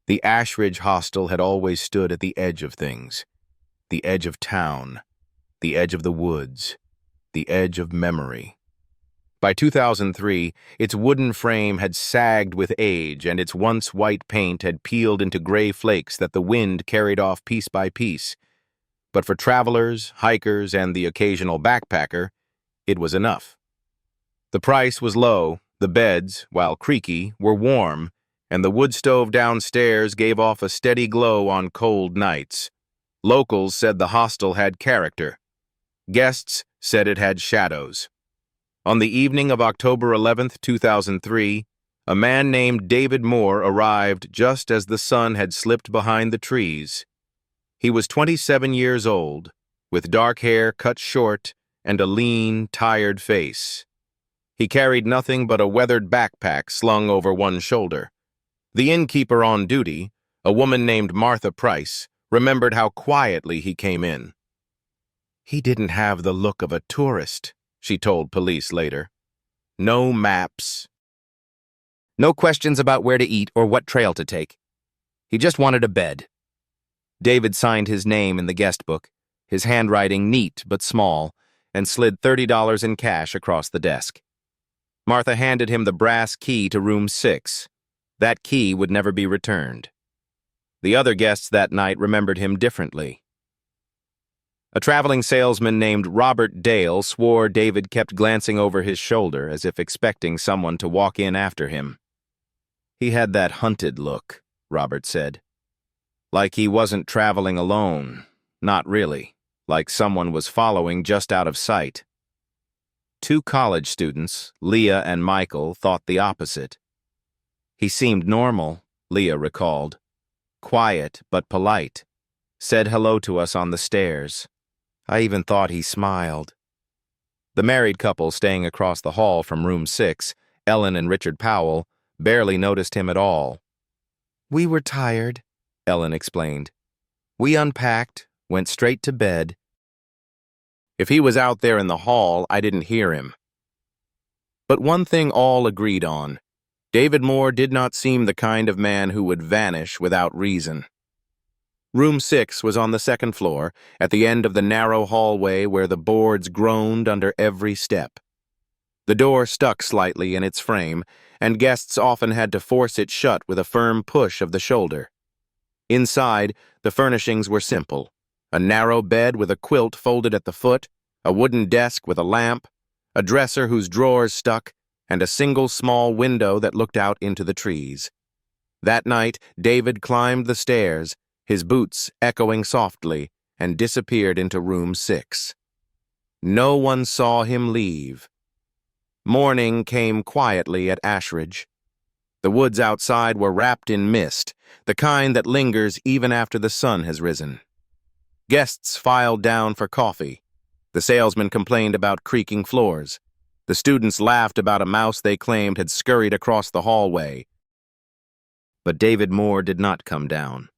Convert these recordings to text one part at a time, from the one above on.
The Ashridge Hostel had always stood at the edge of things, the edge of town, the edge of the woods, the edge of memory. By 2003, its wooden frame had sagged with age, and its once white paint had peeled into gray flakes that the wind carried off piece by piece. But for travelers, hikers, and the occasional backpacker, it was enough. The price was low, the beds, while creaky, were warm, and the wood stove downstairs gave off a steady glow on cold nights. Locals said the hostel had character. Guests said it had shadows. On the evening of October 11th, 2003, a man named David Moore arrived just as the sun had slipped behind the trees. He was 27 years old, with dark hair cut short and a lean, tired face. He carried nothing but a weathered backpack slung over one shoulder. The innkeeper on duty, a woman named Martha Price, remembered how quietly he came in. "He didn't have the look of a tourist," she told police later. "No maps. No questions about where to eat or what trail to take. He just wanted a bed." David signed his name in the guest book, his handwriting neat but small, and slid $30 in cash across the desk. Martha handed him the brass key to room 6. That key would never be returned. The other guests that night remembered him differently. A traveling salesman named Robert Dale swore David kept glancing over his shoulder as if expecting someone to walk in after him. "He had that hunted look," Robert said. "Like he wasn't traveling alone. Not really. Like someone was following just out of sight." 2 college students, Leah and Michael, thought the opposite. "He seemed normal," Leah recalled. "Quiet but polite. Said hello to us on the stairs. I even thought he smiled." The married couple staying across the hall from room 6, Ellen and Richard Powell, barely noticed him at all. "We were tired," Ellen explained. "We unpacked, went straight to bed. If he was out there in the hall, I didn't hear him." But one thing all agreed on: David Moore did not seem the kind of man who would vanish without reason. Room 6 was on the second floor, at the end of the narrow hallway where the boards groaned under every step. The door stuck slightly in its frame, and guests often had to force it shut with a firm push of the shoulder. Inside, the furnishings were simple: a narrow bed with a quilt folded at the foot, a wooden desk with a lamp, a dresser whose drawers stuck, and a single small window that looked out into the trees. That night, David climbed the stairs, his boots echoing softly, and disappeared into room 6. No one saw him leave. Morning came quietly at Ashridge. The woods outside were wrapped in mist, the kind that lingers even after the sun has risen. Guests filed down for coffee. The salesman complained about creaking floors. The students laughed about a mouse they claimed had scurried across the hallway. But David Moore did not come down.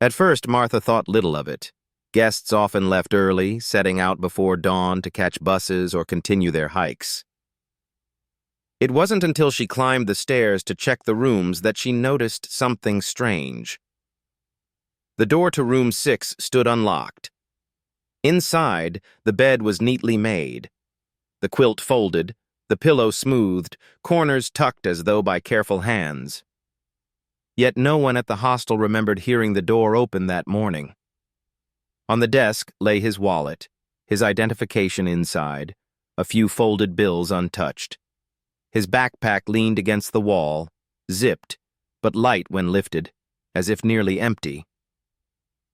At first, Martha thought little of it. Guests often left early, setting out before dawn to catch buses or continue their hikes. It wasn't until she climbed the stairs to check the rooms that she noticed something strange. The door to room 6 stood unlocked. Inside, the bed was neatly made. The quilt folded, the pillow smoothed, corners tucked as though by careful hands. Yet no one at the hostel remembered hearing the door open that morning. On the desk lay his wallet, his identification inside, a few folded bills untouched. His backpack leaned against the wall, zipped, but light when lifted, as if nearly empty.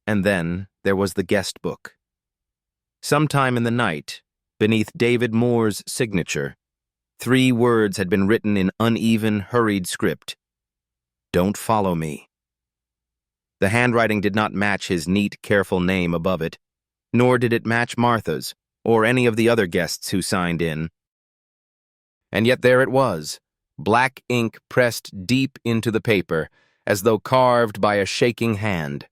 And then there was the guest book. Sometime in the night, beneath David Moore's signature, 3 words had been written in uneven, hurried script: "Don't follow me." The handwriting did not match his neat, careful name above it, nor did it match Martha's or any of the other guests who signed in. And yet there it was, black ink pressed deep into the paper, as though carved by a shaking hand.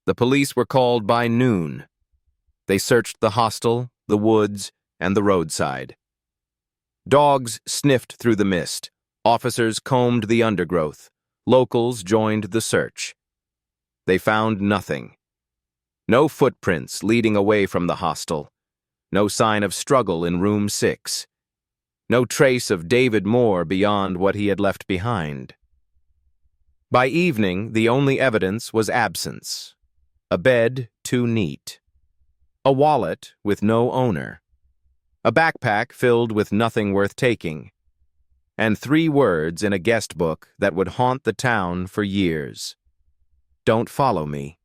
The police were called by noon. They searched the hostel, the woods, and the roadside. Dogs sniffed through the mist. Officers combed the undergrowth. Locals joined the search. They found nothing. No footprints leading away from the hostel. No sign of struggle in room 6. No trace of David Moore beyond what he had left behind. By evening, the only evidence was absence. A bed too neat. A wallet with no owner. A backpack filled with nothing worth taking. And 3 words in a guest book that would haunt the town for years. Don't follow me.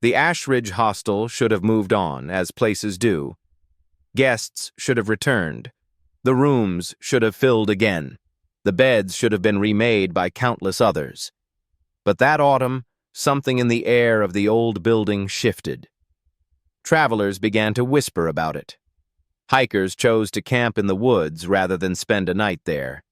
The Ashridge Hostel should have moved on, as places do. Guests should have returned. The rooms should have filled again. The beds should have been remade by countless others. But that autumn, something in the air of the old building shifted. Travelers began to whisper about it. Hikers chose to camp in the woods rather than spend a night there.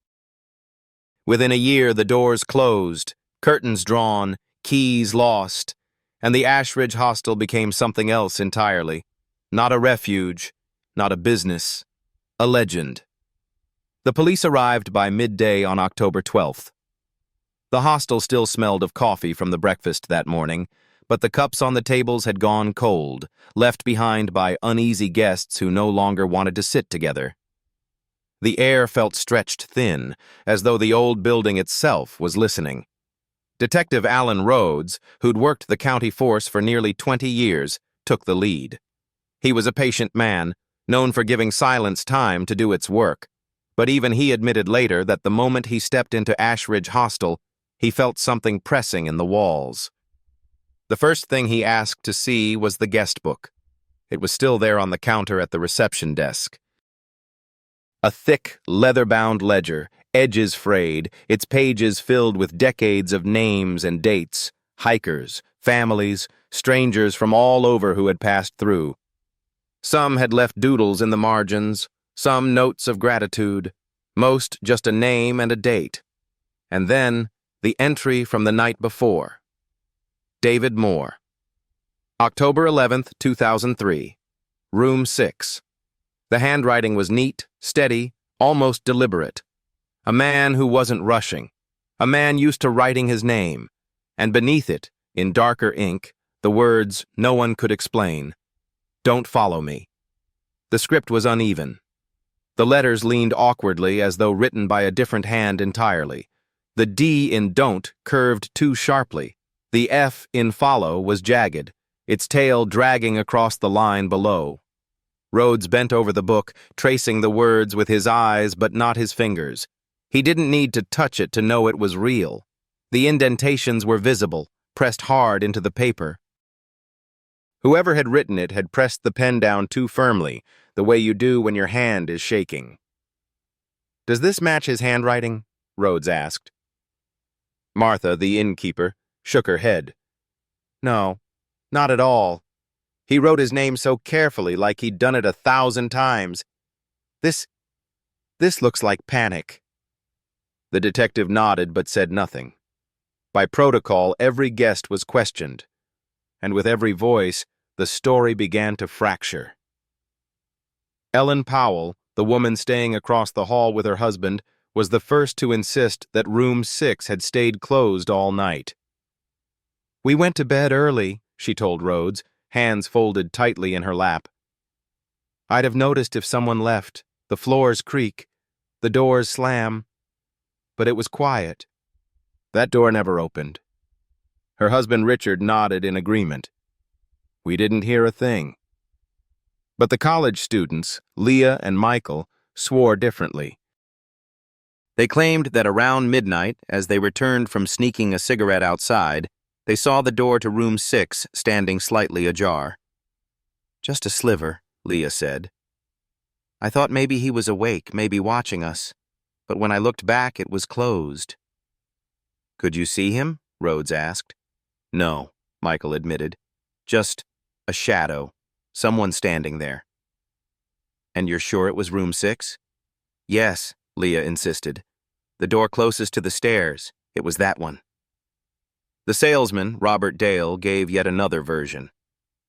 Within a year, the doors closed, curtains drawn, keys lost, and the Ashridge Hostel became something else entirely. Not a refuge, not a business, a legend. The police arrived by midday on October 12th. The hostel still smelled of coffee from the breakfast that morning, but the cups on the tables had gone cold, left behind by uneasy guests who no longer wanted to sit together. The air felt stretched thin, as though the old building itself was listening. Detective Alan Rhodes, who'd worked the county force for nearly 20 years, took the lead. He was a patient man, known for giving silence time to do its work, but even he admitted later that the moment he stepped into Ashridge Hostel, he felt something pressing in the walls. The first thing he asked to see was the guest book. It was still there on the counter at the reception desk. A thick, leather-bound ledger, edges frayed, its pages filled with decades of names and dates, hikers, families, strangers from all over who had passed through. Some had left doodles in the margins, some notes of gratitude, most just a name and a date. And then, the entry from the night before. David Moore. October 11th, 2003. Room 6. The handwriting was neat, steady, almost deliberate. A man who wasn't rushing. A man used to writing his name. And beneath it, in darker ink, the words no one could explain. Don't follow me. The script was uneven. The letters leaned awkwardly as though written by a different hand entirely. The D in don't curved too sharply. The F in follow was jagged, its tail dragging across the line below. Rhodes bent over the book, tracing the words with his eyes but not his fingers. He didn't need to touch it to know it was real. The indentations were visible, pressed hard into the paper. Whoever had written it had pressed the pen down too firmly, the way you do when your hand is shaking. "Does this match his handwriting?" Rhodes asked. Martha, the innkeeper, shook her head. "No, not at all. He wrote his name so carefully, like he'd done it 1,000 times. This looks like panic." The detective nodded but said nothing. By protocol, every guest was questioned, and with every voice, the story began to fracture. Ellen Powell, the woman staying across the hall with her husband, was the first to insist that room 6 had stayed closed all night. "We went to bed early," she told Rhodes, hands folded tightly in her lap. "I'd have noticed if someone left. The floors creak, the doors slam. But it was quiet. That door never opened." Her husband Richard nodded in agreement. "We didn't hear a thing." But the college students, Leah and Michael, swore differently. They claimed that around midnight, as they returned from sneaking a cigarette outside, they saw the door to room 6 standing slightly ajar. "Just a sliver," Leah said. "I thought maybe he was awake, maybe watching us, but when I looked back, it was closed." "Could you see him?" Rhodes asked. "No," Michael admitted. "Just a shadow, someone standing there." "And you're sure it was room 6? "Yes," Leah insisted. "The door closest to the stairs. It was that one." The salesman, Robert Dale, gave yet another version.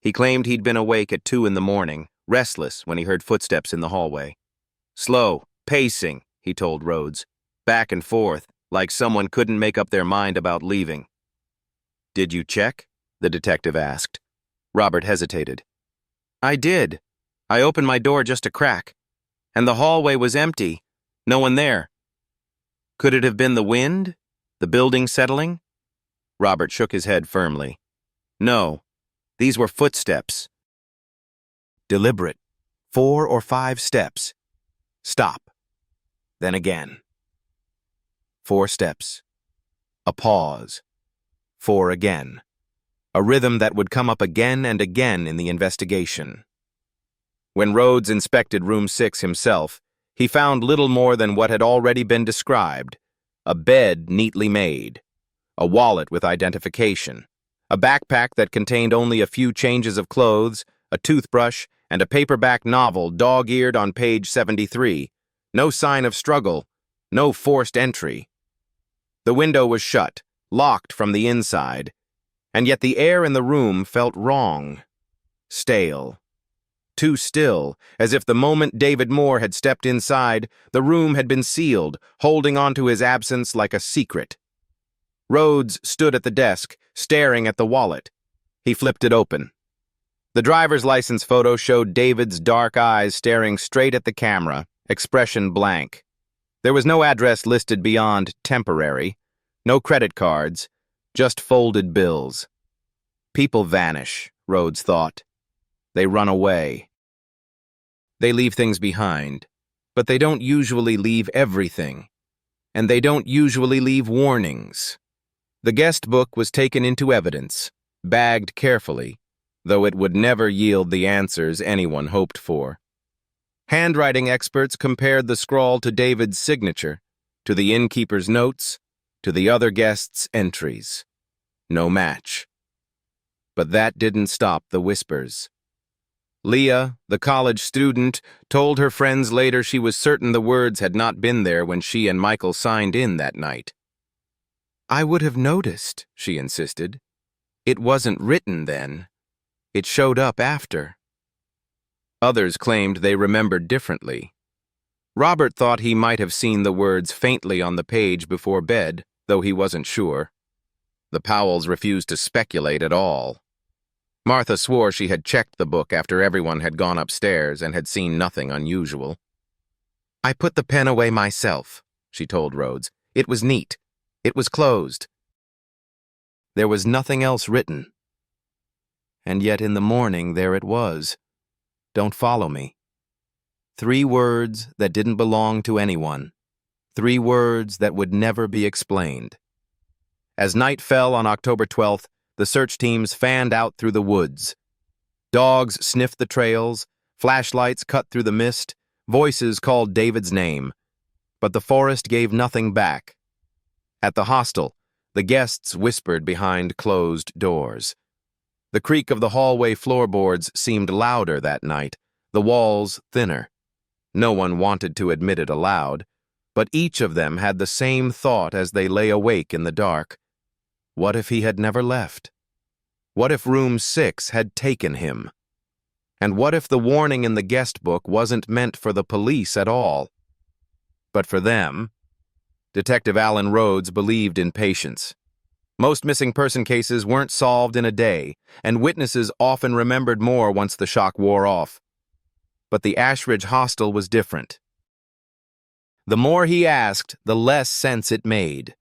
He claimed he'd been awake at 2 in the morning, restless when he heard footsteps in the hallway. "Slow, pacing," he told Rhodes. "Back and forth, like someone couldn't make up their mind about leaving. "Did you check?" the detective asked. Robert hesitated. "I did. I opened my door just a crack, and the hallway was empty. No one there." "Could it have been the wind? The building settling?" Robert shook his head firmly. "No, these were footsteps. Deliberate, 4 or 5 steps. Stop. Then again. 4 steps. A pause. 4 again. A rhythm that would come up again and again in the investigation. When Rhodes inspected room 6 himself, he found little more than what had already been described: a bed neatly made, a wallet with identification, a backpack that contained only a few changes of clothes, a toothbrush, and a paperback novel dog-eared on page 73. No sign of struggle, no forced entry. The window was shut, locked from the inside, and yet the air in the room felt wrong, stale. Too still, as if the moment David Moore had stepped inside, the room had been sealed, holding on to his absence like a secret. Rhodes stood at the desk, staring at the wallet. He flipped it open. The driver's license photo showed David's dark eyes staring straight at the camera, expression blank. There was no address listed beyond temporary, no credit cards, just folded bills. People vanish, Rhodes thought. They run away. They leave things behind, but they don't usually leave everything. And they don't usually leave warnings. The guest book was taken into evidence, bagged carefully, though it would never yield the answers anyone hoped for. Handwriting experts compared the scrawl to David's signature, to the innkeeper's notes, to the other guests' entries. No match. But that didn't stop the whispers. Leah, the college student, told her friends later she was certain the words had not been there when she and Michael signed in that night. "I would have noticed," she insisted. "It wasn't written then. It showed up after." Others claimed they remembered differently. Robert thought he might have seen the words faintly on the page before bed, though he wasn't sure. The Powells refused to speculate at all. Martha swore she had checked the book after everyone had gone upstairs and had seen nothing unusual. "I put the pen away myself," she told Rhodes. "It was neat. It was closed." There was nothing else written. And yet in the morning there it was. "Don't follow me." 3 words that didn't belong to anyone. 3 words that would never be explained. As night fell on October 12th, the search teams fanned out through the woods. Dogs sniffed the trails, flashlights cut through the mist, voices called David's name. But the forest gave nothing back. At the hostel, the guests whispered behind closed doors. The creak of the hallway floorboards seemed louder that night, the walls thinner. No one wanted to admit it aloud, but each of them had the same thought as they lay awake in the dark. What if he had never left? What if room 6 had taken him? And what if the warning in the guest book wasn't meant for the police at all, but for them? Detective Alan Rhodes believed in patience. Most missing person cases weren't solved in a day, and witnesses often remembered more once the shock wore off. But the Ashridge Hostel was different. The more he asked, the less sense it made.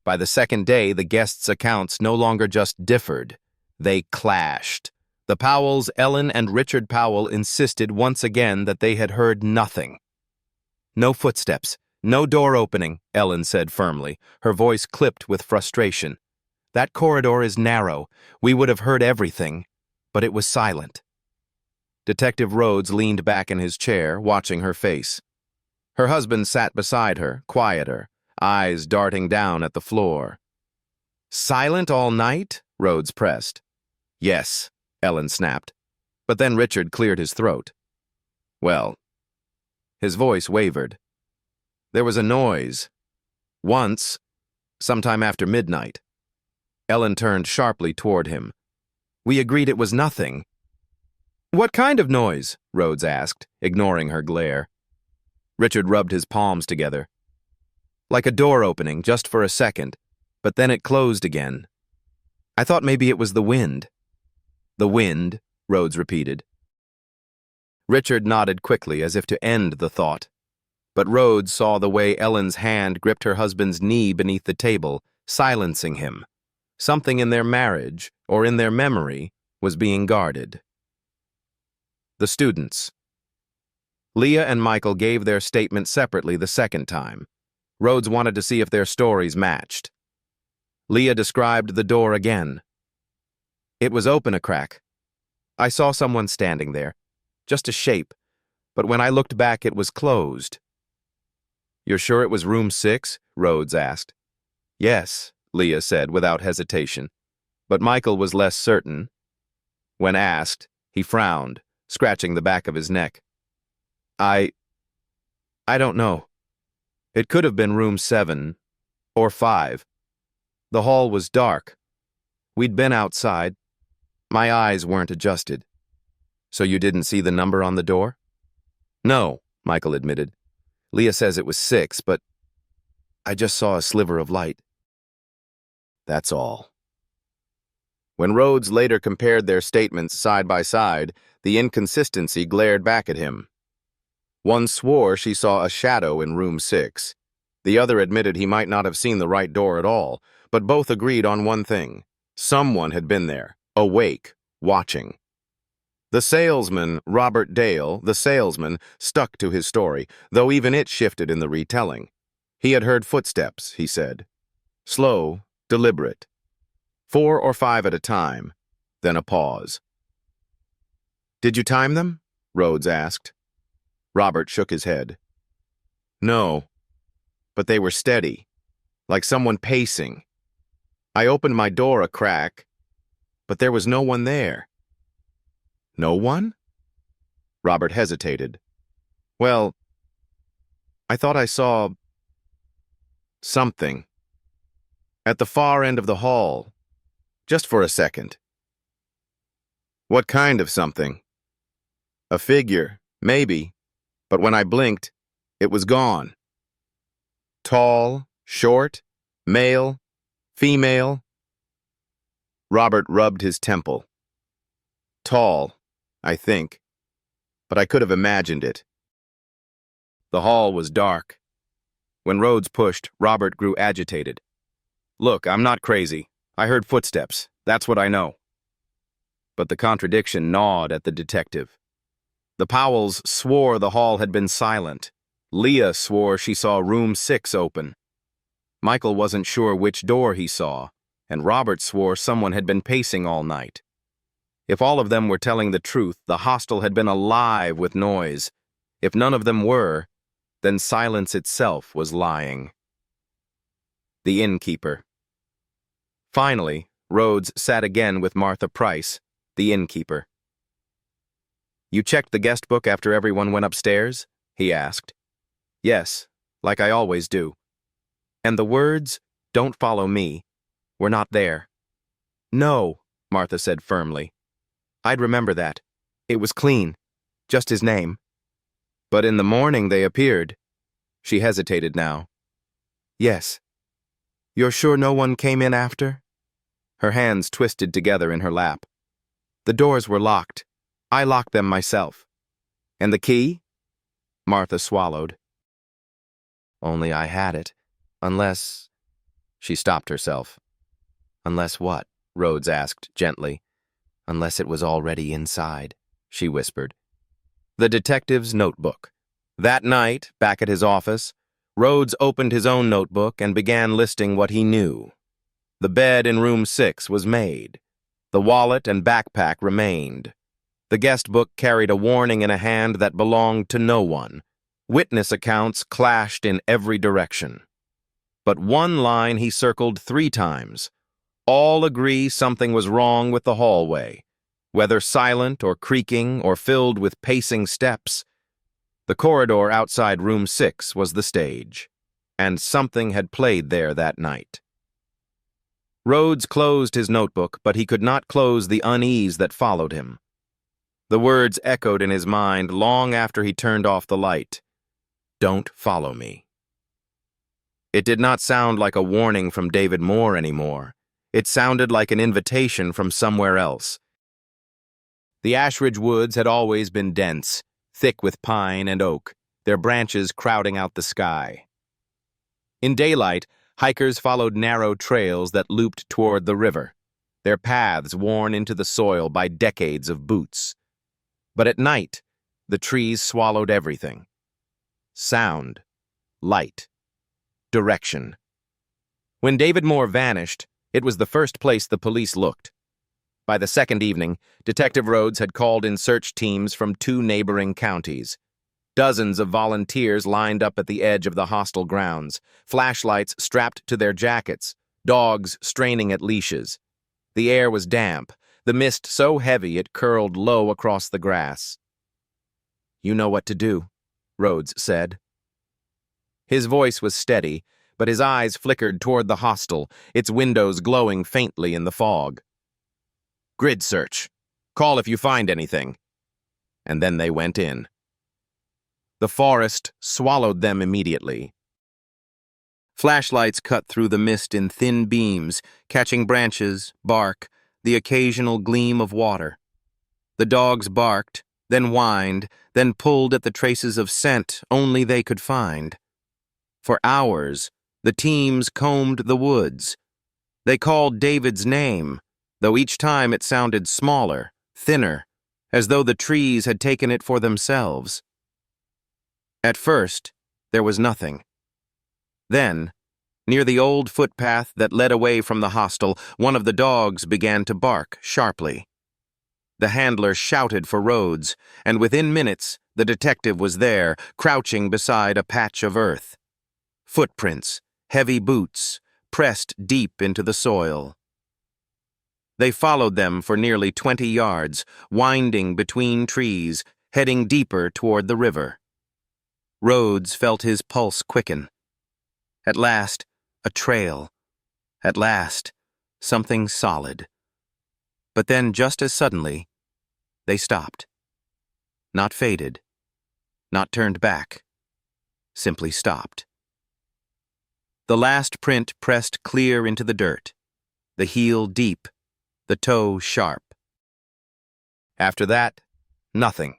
By the second day, the guests' accounts no longer just differed. They clashed. The Powells, Ellen and Richard Powell, insisted once again that they had heard nothing. "No footsteps, no door opening," Ellen said firmly, her voice clipped with frustration. "That corridor is narrow. We would have heard everything, but it was silent." Detective Rhodes leaned back in his chair, watching her face. Her husband sat beside her, quieter, eyes darting down at the floor. "Silent all night?" Rhodes pressed. "Yes," Ellen snapped. But then Richard cleared his throat. "Well." His voice wavered. "There was a noise. Once, sometime after midnight." Ellen turned sharply toward him. "We agreed it was nothing." "What kind of noise?" Rhodes asked, ignoring her glare. Richard rubbed his palms together. like a door opening just for a second, but then it closed again. I thought maybe it was the wind. The wind, Rhodes repeated. Richard nodded quickly as if to end the thought, but Rhodes saw the way Ellen's hand gripped her husband's knee beneath the table, silencing him. Something in their marriage, or in their memory, was being guarded. The students. Leah and Michael gave their statement separately the second time. Rhodes wanted to see if their stories matched. Leah described the door again. It was open a crack. I saw someone standing there, just a shape, but when I looked back it was closed. You're sure it was room 6? Rhodes asked. Yes, Leah said without hesitation, but Michael was less certain. When asked, he frowned, scratching the back of his neck. I don't know. It could have been room 7 or 5. The hall was dark. We'd been outside. My eyes weren't adjusted. So you didn't see the number on the door? No, Michael admitted. Leah says it was 6, but I just saw a sliver of light. That's all. When Rhodes later compared their statements side by side, the inconsistency glared back at him. One swore she saw a shadow in room 6. The other admitted he might not have seen the right door at all, but both agreed on one thing. Someone had been there, awake, watching. The salesman, Robert Dale, the salesman, stuck to his story, though even it shifted in the retelling. He had heard footsteps, he said. Slow, deliberate. 4 or 5 at a time, then a pause. Did you time them? Rhodes asked. Robert shook his head. No, but they were steady, like someone pacing. I opened my door a crack, but there was no one there. No one? Robert hesitated. Well, I thought I saw something at the far end of the hall, just for a second. What kind of something? A figure, maybe, but when I blinked, it was gone. Tall, short, male, female. Robert rubbed his temple. Tall, I think, but I could have imagined it. The hall was dark. When Rhodes pushed, Robert grew agitated. Look, I'm not crazy. I heard footsteps. That's what I know. But the contradiction gnawed at the detective. The Powells swore the hall had been silent. Leah swore she saw room 6 open. Michael wasn't sure which door he saw, and Robert swore someone had been pacing all night. If all of them were telling the truth, the hostel had been alive with noise. If none of them were, then silence itself was lying. The innkeeper. Finally, Rhodes sat again with Martha Price, the innkeeper. You checked the guest book after everyone went upstairs? He asked. Yes, like I always do. And the words, "Don't follow me," were not there. No, Martha said firmly. I'd remember that. It was clean. Just his name. But in the morning they appeared. She hesitated now. Yes. You're sure no one came in after? Her hands twisted together in her lap. The doors were locked. I locked them myself. And the key? Martha swallowed. Only I had it. Unless... She stopped herself. Unless what? Rhodes asked gently. Unless it was already inside, she whispered. The detective's notebook. That night, back at his office, Rhodes opened his own notebook and began listing what he knew. The bed in room 6 was made. The wallet and backpack remained. The guest book carried a warning in a hand that belonged to no one. Witness accounts clashed in every direction. But one line he circled 3 times. All agree something was wrong with the hallway, whether silent or creaking or filled with pacing steps. The corridor outside room 6 was the stage, and something had played there that night. Rhodes closed his notebook, but he could not close the unease that followed him. The words echoed in his mind long after he turned off the light. Don't follow me. It did not sound like a warning from David Moore anymore. It sounded like an invitation from somewhere else. The Ashridge woods had always been dense, thick with pine and oak, their branches crowding out the sky. In daylight, hikers followed narrow trails that looped toward the river, their paths worn into the soil by decades of boots. But at night, the trees swallowed everything. Sound, light, direction. When David Moore vanished, it was the first place the police looked. By the second evening, Detective Rhodes had called in search teams from 2 neighboring counties. Dozens of volunteers lined up at the edge of the hostel grounds, flashlights strapped to their jackets, dogs straining at leashes. The air was damp, the mist so heavy it curled low across the grass. "You know what to do," Rhodes said. His voice was steady, but his eyes flickered toward the hostel, its windows glowing faintly in the fog. "Grid search. Call if you find anything." And then they went in. The forest swallowed them immediately. Flashlights cut through the mist in thin beams, catching branches, bark, the occasional gleam of water. The dogs barked, then whined, then pulled at the traces of scent only they could find. For hours, the teams combed the woods. They called David's name, though each time it sounded smaller, thinner, as though the trees had taken it for themselves. At first, there was nothing. Then, near the old footpath that led away from the hostel, one of the dogs began to bark sharply. The handler shouted for Rhodes, and within minutes, the detective was there, crouching beside a patch of earth. Footprints, heavy boots, pressed deep into the soil. They followed them for nearly 20 yards, winding between trees, heading deeper toward the river. Rhodes felt his pulse quicken. At last, a trail. At last, something solid. But then, just as suddenly, they stopped. Not faded, not turned back, simply stopped. The last print pressed clear into the dirt, the heel deep, the toe sharp. After that, nothing.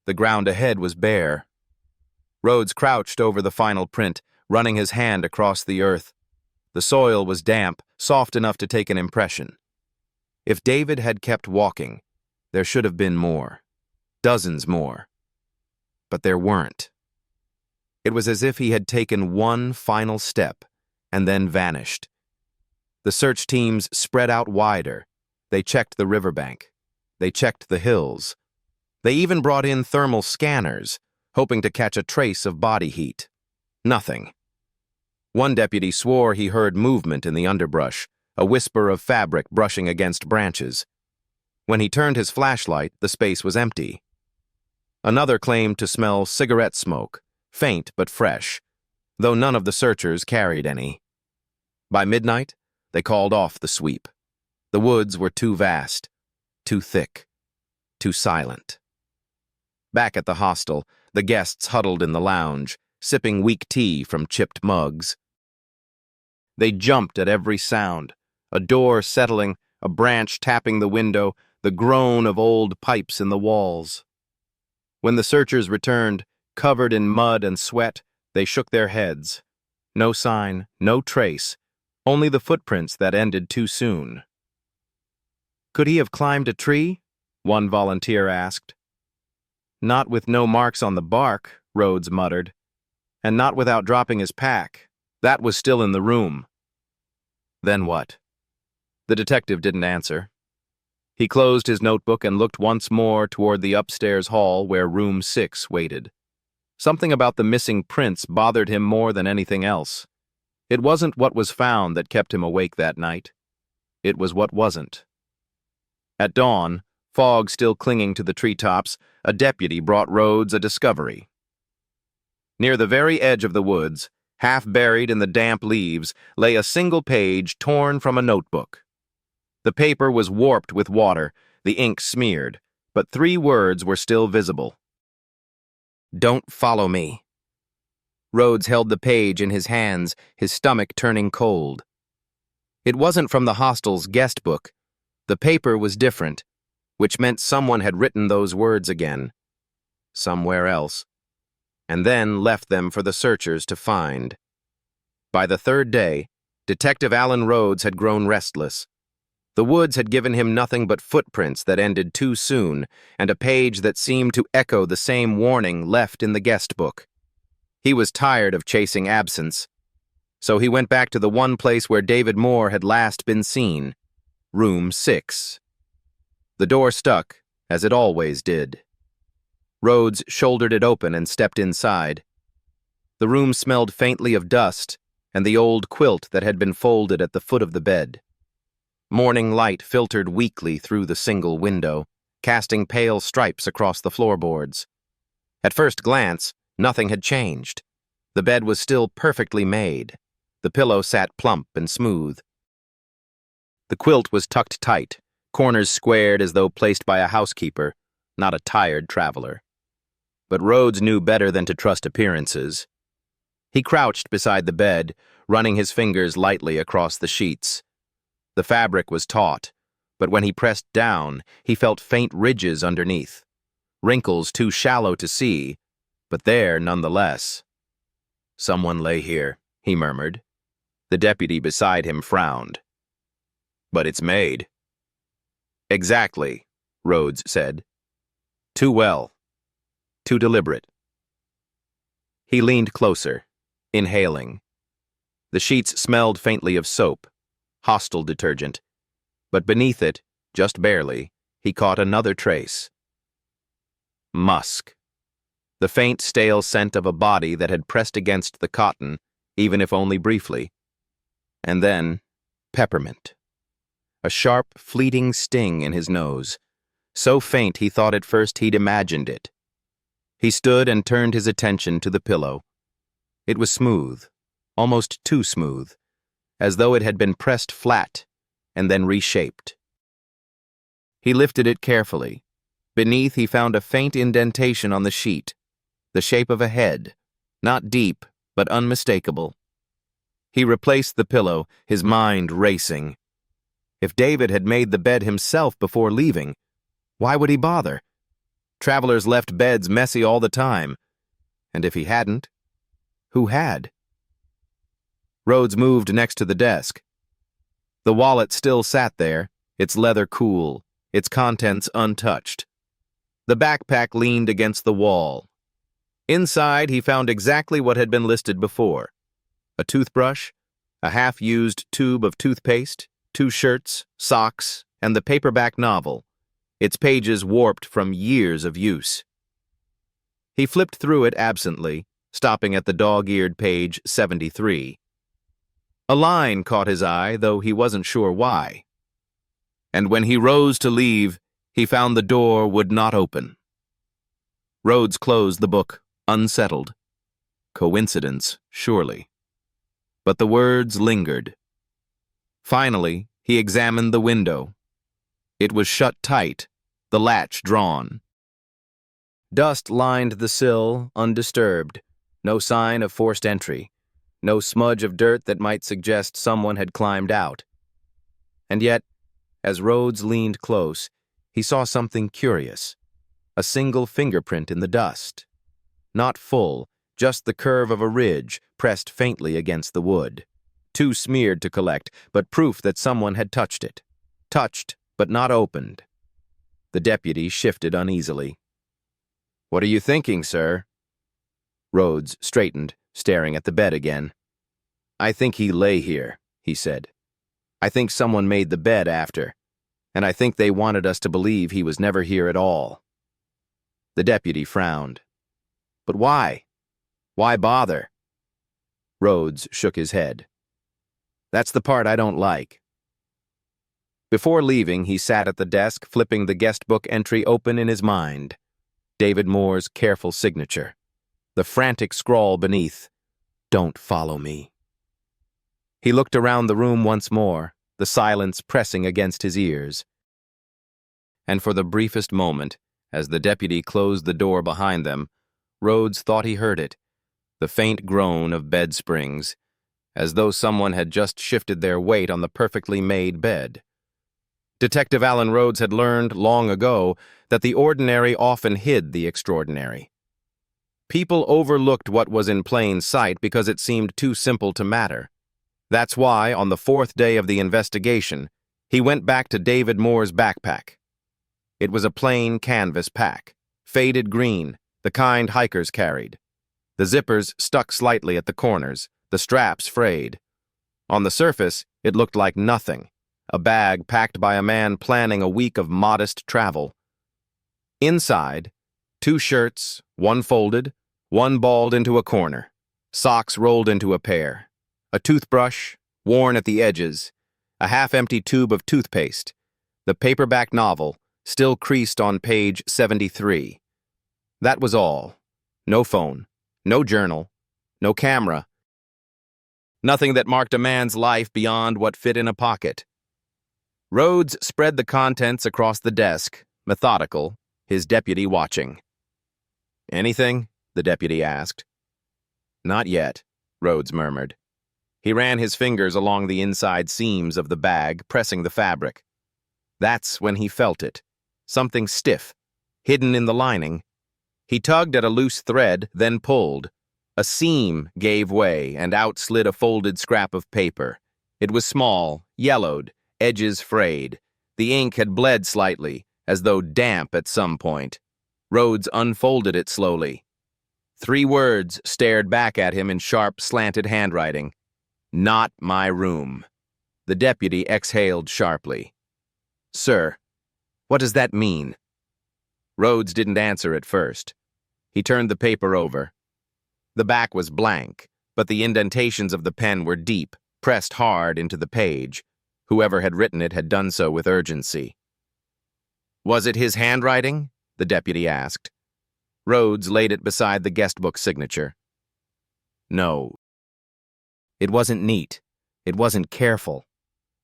The ground ahead was bare. Rhodes crouched over the final print, running his hand across the earth. The soil was damp, soft enough to take an impression. If David had kept walking, there should have been more. Dozens more. But there weren't. It was as if he had taken one final step and then vanished. The search teams spread out wider. They checked the riverbank. They checked the hills. They even brought in thermal scanners, hoping to catch a trace of body heat. Nothing. One deputy swore he heard movement in the underbrush, a whisper of fabric brushing against branches. When he turned his flashlight, the space was empty. Another claimed to smell cigarette smoke, faint but fresh, though none of the searchers carried any. By midnight, they called off the sweep. The woods were too vast, too thick, too silent. Back at the hostel, the guests huddled in the lounge, sipping weak tea from chipped mugs. They jumped at every sound, a door settling, a branch tapping the window, the groan of old pipes in the walls. When the searchers returned, covered in mud and sweat, they shook their heads. No sign, no trace, only the footprints that ended too soon. "Could he have climbed a tree?" one volunteer asked. "Not with no marks on the bark," Rhodes muttered. "And not without dropping his pack. That was still in the room." Then what? The detective didn't answer. He closed his notebook and looked once more toward the upstairs hall where room 6 waited. Something about the missing prints bothered him more than anything else. It wasn't what was found that kept him awake that night. It was what wasn't. At dawn, fog still clinging to the treetops, a deputy brought Rhodes a discovery. Near the very edge of the woods, half buried in the damp leaves, lay a single page torn from a notebook. The paper was warped with water, the ink smeared, but 3 words were still visible. "Don't follow me." Rhodes held the page in his hands, his stomach turning cold. It wasn't from the hostel's guest book. The paper was different, which meant someone had written those words again, somewhere else, and then left them for the searchers to find. By the third day, Detective Alan Rhodes had grown restless. The woods had given him nothing but footprints that ended too soon, and a page that seemed to echo the same warning left in the guest book. He was tired of chasing absence, so he went back to the one place where David Moore had last been seen, room 6. The door stuck, as it always did. Rhodes shouldered it open and stepped inside. The room smelled faintly of dust and the old quilt that had been folded at the foot of the bed. Morning light filtered weakly through the single window, casting pale stripes across the floorboards. At first glance, nothing had changed. The bed was still perfectly made. The pillow sat plump and smooth. The quilt was tucked tight, corners squared as though placed by a housekeeper, not a tired traveler. But Rhodes knew better than to trust appearances. He crouched beside the bed, running his fingers lightly across the sheets. The fabric was taut, but when he pressed down, he felt faint ridges underneath. Wrinkles too shallow to see, but there nonetheless. "Someone lay here," he murmured. The deputy beside him frowned. "But it's made." "Exactly," Rhodes said. "Too well. Too deliberate." He leaned closer, inhaling. The sheets smelled faintly of soap, hostel detergent, but beneath it, just barely, he caught another trace. Musk. The faint, stale scent of a body that had pressed against the cotton, even if only briefly. And then, peppermint. A sharp, fleeting sting in his nose, so faint he thought at first he'd imagined it. He stood and turned his attention to the pillow. It was smooth, almost too smooth, as though it had been pressed flat and then reshaped. He lifted it carefully. Beneath he found a faint indentation on the sheet, the shape of a head, not deep, but unmistakable. He replaced the pillow, his mind racing. If David had made the bed himself before leaving, why would he bother? Travelers left beds messy all the time. And if he hadn't, who had? Rhodes moved next to the desk. The wallet still sat there, its leather cool, its contents untouched. The backpack leaned against the wall. Inside, he found exactly what had been listed before: a toothbrush, a half-used tube of toothpaste, 2 shirts, socks, and the paperback novel, its pages warped from years of use. He flipped through it absently, stopping at the dog-eared page 73. A line caught his eye, though he wasn't sure why. And when he rose to leave, he found the door would not open. Rhodes closed the book, unsettled. Coincidence, surely. But the words lingered. Finally, he examined the window. It was shut tight, the latch drawn. Dust lined the sill, undisturbed. No sign of forced entry. No smudge of dirt that might suggest someone had climbed out. And yet, as Rhodes leaned close, he saw something curious. A single fingerprint in the dust. Not full, just the curve of a ridge pressed faintly against the wood. Too smeared to collect, but proof that someone had touched it. Touched, but not opened. The deputy shifted uneasily. "What are you thinking, sir?" Rhodes straightened, staring at the bed again. "I think he lay here," he said. "I think someone made the bed after, and I think they wanted us to believe he was never here at all." The deputy frowned. "But why? Why bother?" Rhodes shook his head. "That's the part I don't like." Before leaving, he sat at the desk, flipping the guest book entry open in his mind. David Moore's careful signature. The frantic scrawl beneath, "Don't follow me." He looked around the room once more, the silence pressing against his ears. And for the briefest moment, as the deputy closed the door behind them, Rhodes thought he heard it, the faint groan of bed springs, as though someone had just shifted their weight on the perfectly made bed. Detective Alan Rhodes had learned long ago that the ordinary often hid the extraordinary. People overlooked what was in plain sight because it seemed too simple to matter. That's why, on the fourth day of the investigation, he went back to David Moore's backpack. It was a plain canvas pack, faded green, the kind hikers carried. The zippers stuck slightly at the corners, the straps frayed. On the surface, it looked like nothing, a bag packed by a man planning a week of modest travel. Inside, 2 shirts, one folded, one balled into a corner, socks rolled into a pair, a toothbrush, worn at the edges, a half-empty tube of toothpaste, the paperback novel, still creased on page 73. That was all. No phone, no journal, no camera. Nothing that marked a man's life beyond what fit in a pocket. Rhodes spread the contents across the desk, methodical, his deputy watching. "Anything?" the deputy asked. "Not yet," Rhodes murmured. He ran his fingers along the inside seams of the bag, pressing the fabric. That's when he felt it. Something stiff, hidden in the lining. He tugged at a loose thread, then pulled. A seam gave way, and out slid a folded scrap of paper. It was small, yellowed, edges frayed. The ink had bled slightly, as though damp at some point. Rhodes unfolded it slowly. 3 words stared back at him in sharp, slanted handwriting. "Not my room." The deputy exhaled sharply. "Sir, what does that mean?" Rhodes didn't answer at first. He turned the paper over. The back was blank, but the indentations of the pen were deep, pressed hard into the page. Whoever had written it had done so with urgency. "Was it his handwriting?" the deputy asked. Rhodes laid it beside the guestbook signature. "No. It wasn't neat. It wasn't careful.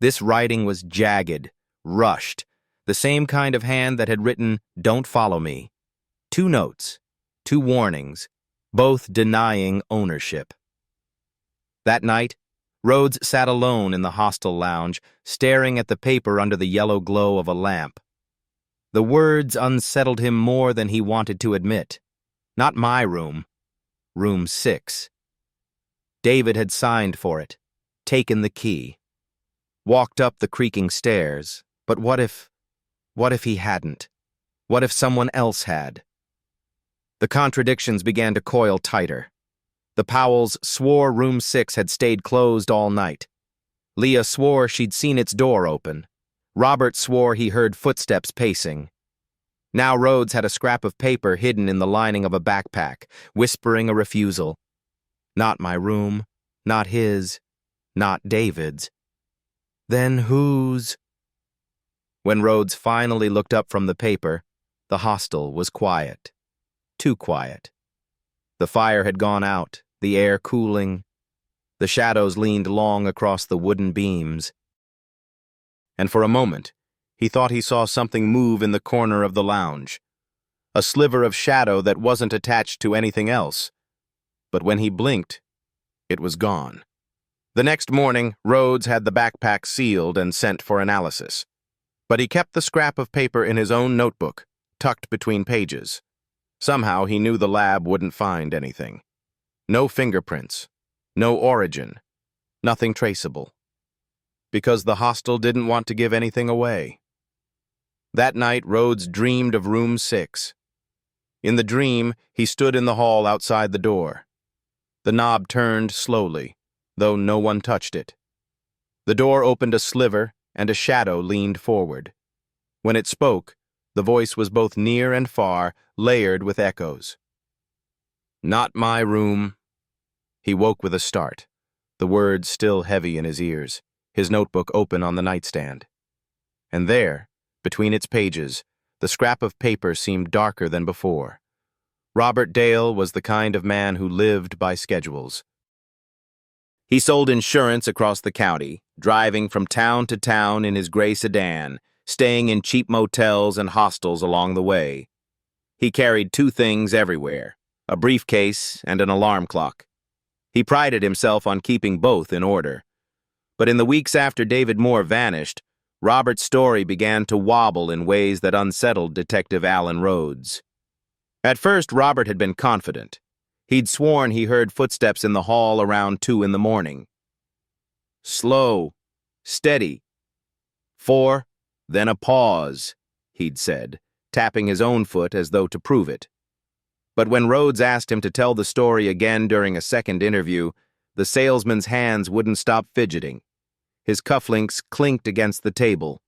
This writing was jagged, rushed, the same kind of hand that had written, 'Don't follow me.' 2 notes, 2 warnings, both denying ownership." That night, Rhodes sat alone in the hostel lounge, staring at the paper under the yellow glow of a lamp. The words unsettled him more than he wanted to admit. Not my room. Room 6. David had signed for it, taken the key, walked up the creaking stairs, but what if he hadn't? What if someone else had? The contradictions began to coil tighter. The Powells swore room 6 had stayed closed all night. Leah swore she'd seen its door open. Robert swore he heard footsteps pacing. Now Rhodes had a scrap of paper hidden in the lining of a backpack, whispering a refusal. Not my room, not his, not David's. Then whose? When Rhodes finally looked up from the paper, the hostel was quiet. Too quiet. The fire had gone out, the air cooling. The shadows leaned long across the wooden beams. And for a moment, he thought he saw something move in the corner of the lounge. A sliver of shadow that wasn't attached to anything else. But when he blinked, it was gone. The next morning, Rhodes had the backpack sealed and sent for analysis. But he kept the scrap of paper in his own notebook, tucked between pages. Somehow he knew the lab wouldn't find anything. No fingerprints, no origin, nothing traceable. Because the hostel didn't want to give anything away. That night, Rhodes dreamed of room 6. In the dream, he stood in the hall outside the door. The knob turned slowly, though no one touched it. The door opened a sliver, and a shadow leaned forward. When it spoke, the voice was both near and far, layered with echoes. "Not my room." He woke with a start, the words still heavy in his ears, his notebook open on the nightstand. And there, between its pages, the scrap of paper seemed darker than before. Robert Dale was the kind of man who lived by schedules. He sold insurance across the county, driving from town to town in his gray sedan, staying in cheap motels and hostels along the way. He carried 2 things everywhere, a briefcase and an alarm clock. He prided himself on keeping both in order. But in the weeks after David Moore vanished, Robert's story began to wobble in ways that unsettled Detective Alan Rhodes. At first, Robert had been confident. He'd sworn he heard footsteps in the hall around 2 in the morning. Slow, steady. 4, then a pause, he'd said, tapping his own foot as though to prove it. But when Rhodes asked him to tell the story again during a second interview, the salesman's hands wouldn't stop fidgeting. His cufflinks clinked against the table.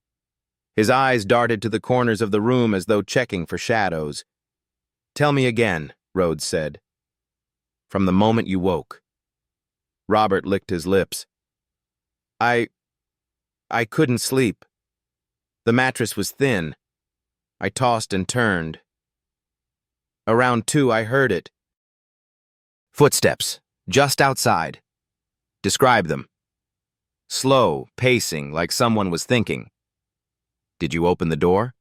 His eyes darted to the corners of the room as though checking for shadows. "Tell me again," Rhodes said. "From the moment you woke." Robert licked his lips. I couldn't sleep. The mattress was thin. I tossed and turned. Around 2, I heard it. Footsteps, just outside. Describe them. Slow, pacing, like someone was thinking. Did you open the door?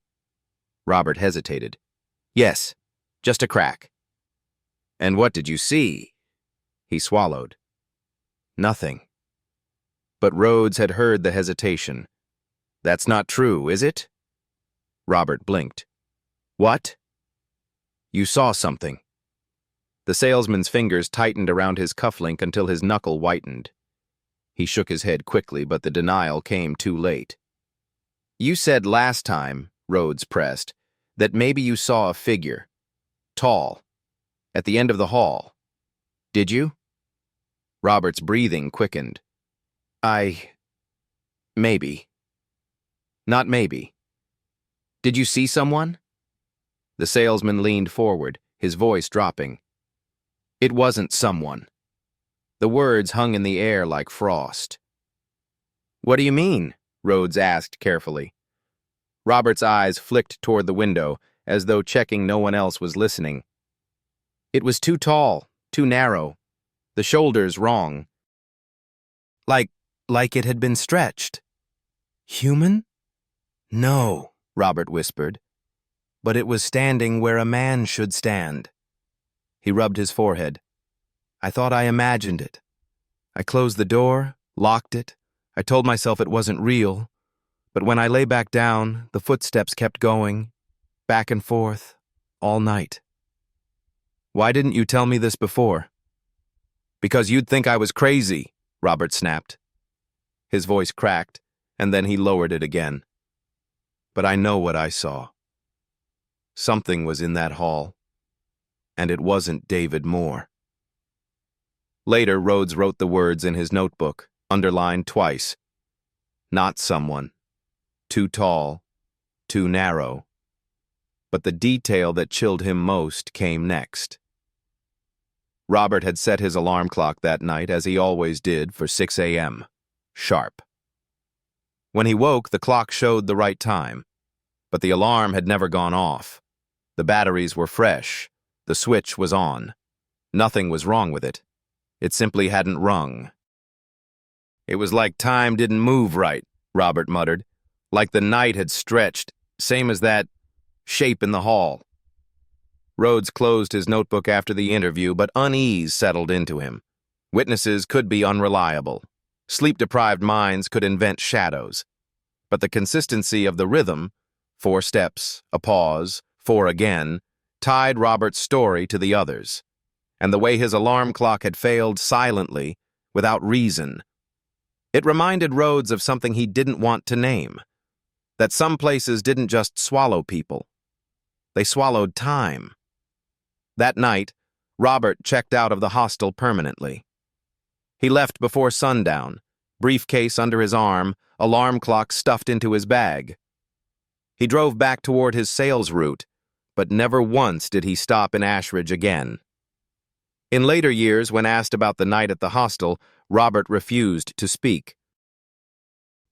Robert hesitated. Yes, just a crack. And what did you see? He swallowed. Nothing. But Rhodes had heard the hesitation. That's not true, is it? Robert blinked. What? You saw something. The salesman's fingers tightened around his cufflink until his knuckle whitened. He shook his head quickly, but the denial came too late. You said last time, Rhodes pressed, that maybe you saw a figure. Tall. At the end of the hall. Did you? Robert's breathing quickened. Maybe. Not maybe. Did you see someone? The salesman leaned forward, his voice dropping. It wasn't someone. The words hung in the air like frost. What do you mean? Rhodes asked carefully. Robert's eyes flicked toward the window, as though checking no one else was listening. It was too tall, too narrow. The shoulders wrong. Like it had been stretched. Human? No, Robert whispered. But it was standing where a man should stand. He rubbed his forehead. I thought I imagined it. I closed the door, locked it. I told myself it wasn't real. But when I lay back down, the footsteps kept going, back and forth, all night. Why didn't you tell me this before? Because you'd think I was crazy, Robert snapped. His voice cracked, and then he lowered it again. But I know what I saw. Something was in that hall, and it wasn't David Moore. Later, Rhodes wrote the words in his notebook, underlined twice. Not someone. Too tall. Too narrow. But the detail that chilled him most came next. Robert had set his alarm clock that night, as he always did, for 6 a.m. Sharp. When he woke, the clock showed the right time, but the alarm had never gone off. The batteries were fresh. The switch was on. Nothing was wrong with it. It simply hadn't rung. It was like time didn't move right, Robert muttered. Like the night had stretched, same as that shape in the hall. Rhodes closed his notebook after the interview, but unease settled into him. Witnesses could be unreliable. Sleep-deprived minds could invent shadows. But the consistency of the rhythm, 4 steps, a pause, 4 again, tied Robert's story to the others. And the way his alarm clock had failed silently, without reason. It reminded Rhodes of something he didn't want to name. That some places didn't just swallow people. They swallowed time. That night, Robert checked out of the hostel permanently. He left before sundown, briefcase under his arm, alarm clock stuffed into his bag. He drove back toward his sales route, but never once did he stop in Ashridge again. In later years, when asked about the night at the hostel, Robert refused to speak.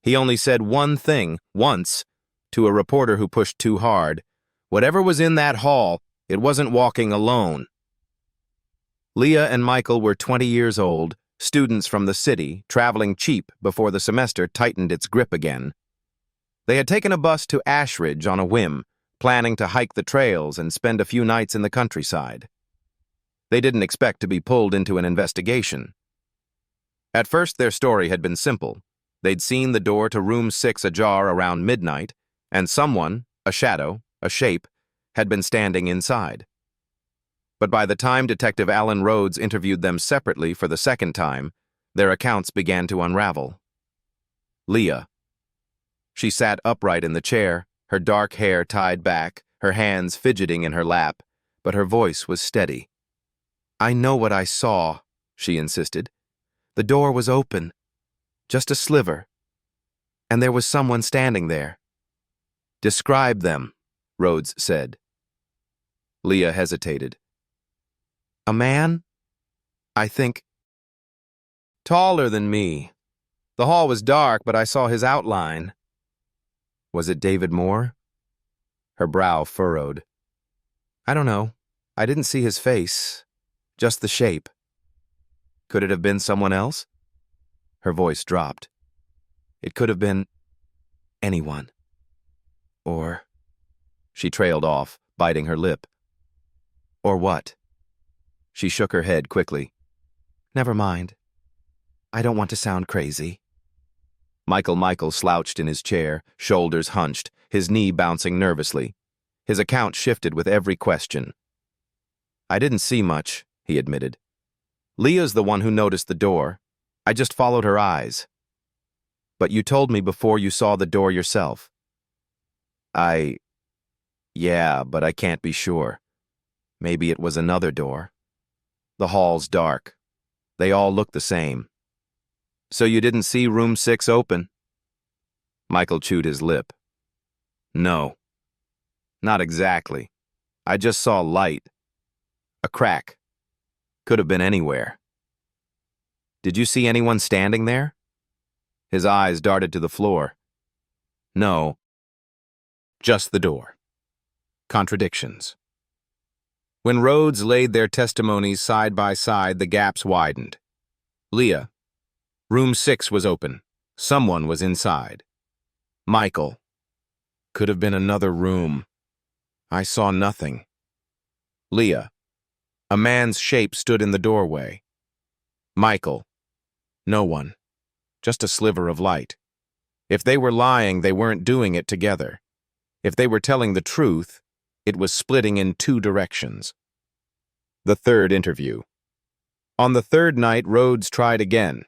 He only said one thing, once, to a reporter who pushed too hard. Whatever was in that hall, it wasn't walking alone. Leah and Michael were 20 years old, students from the city, traveling cheap before the semester tightened its grip again. They had taken a bus to Ashridge on a whim, planning to hike the trails and spend a few nights in the countryside. They didn't expect to be pulled into an investigation. At first, their story had been simple. They'd seen the door to room 6 ajar around midnight, and someone, a shadow, a shape, had been standing inside. But by the time Detective Alan Rhodes interviewed them separately for the second time, their accounts began to unravel. Leah. She sat upright in the chair, her dark hair tied back, her hands fidgeting in her lap, but her voice was steady. "I know what I saw," she insisted. "The door was open, just a sliver, and there was someone standing there." "Describe them," Rhodes said. Leah hesitated. "A man? I think. Taller than me. The hall was dark, but I saw his outline." "Was it David Moore?" Her brow furrowed. "I don't know. I didn't see his face, just the shape." "Could it have been someone else?" Her voice dropped. "It could have been anyone. Or—" She trailed off, biting her lip. "Or what?" She shook her head quickly. "Never mind. I don't want to sound crazy." Michael slouched in his chair, shoulders hunched, his knee bouncing nervously. His account shifted with every question. "I didn't see much," he admitted. "Leah's the one who noticed the door. I just followed her eyes." "But you told me before you saw the door yourself." Yeah, but I can't be sure. Maybe it was another door. The hall's dark. They all look the same." "So you didn't see room 6 open?" Michael chewed his lip. "No. Not exactly. I just saw light. A crack. Could have been anywhere." "Did you see anyone standing there?" His eyes darted to the floor. "No. Just the door." Contradictions. When Rhodes laid their testimonies side by side, the gaps widened. Leah. Room 6 was open. Someone was inside. Michael. Could have been another room. I saw nothing. Leah. A man's shape stood in the doorway. Michael. No one. Just a sliver of light. If they were lying, they weren't doing it together. If they were telling the truth, it was splitting in 2 directions. The third interview. On the third night, Rhodes tried again.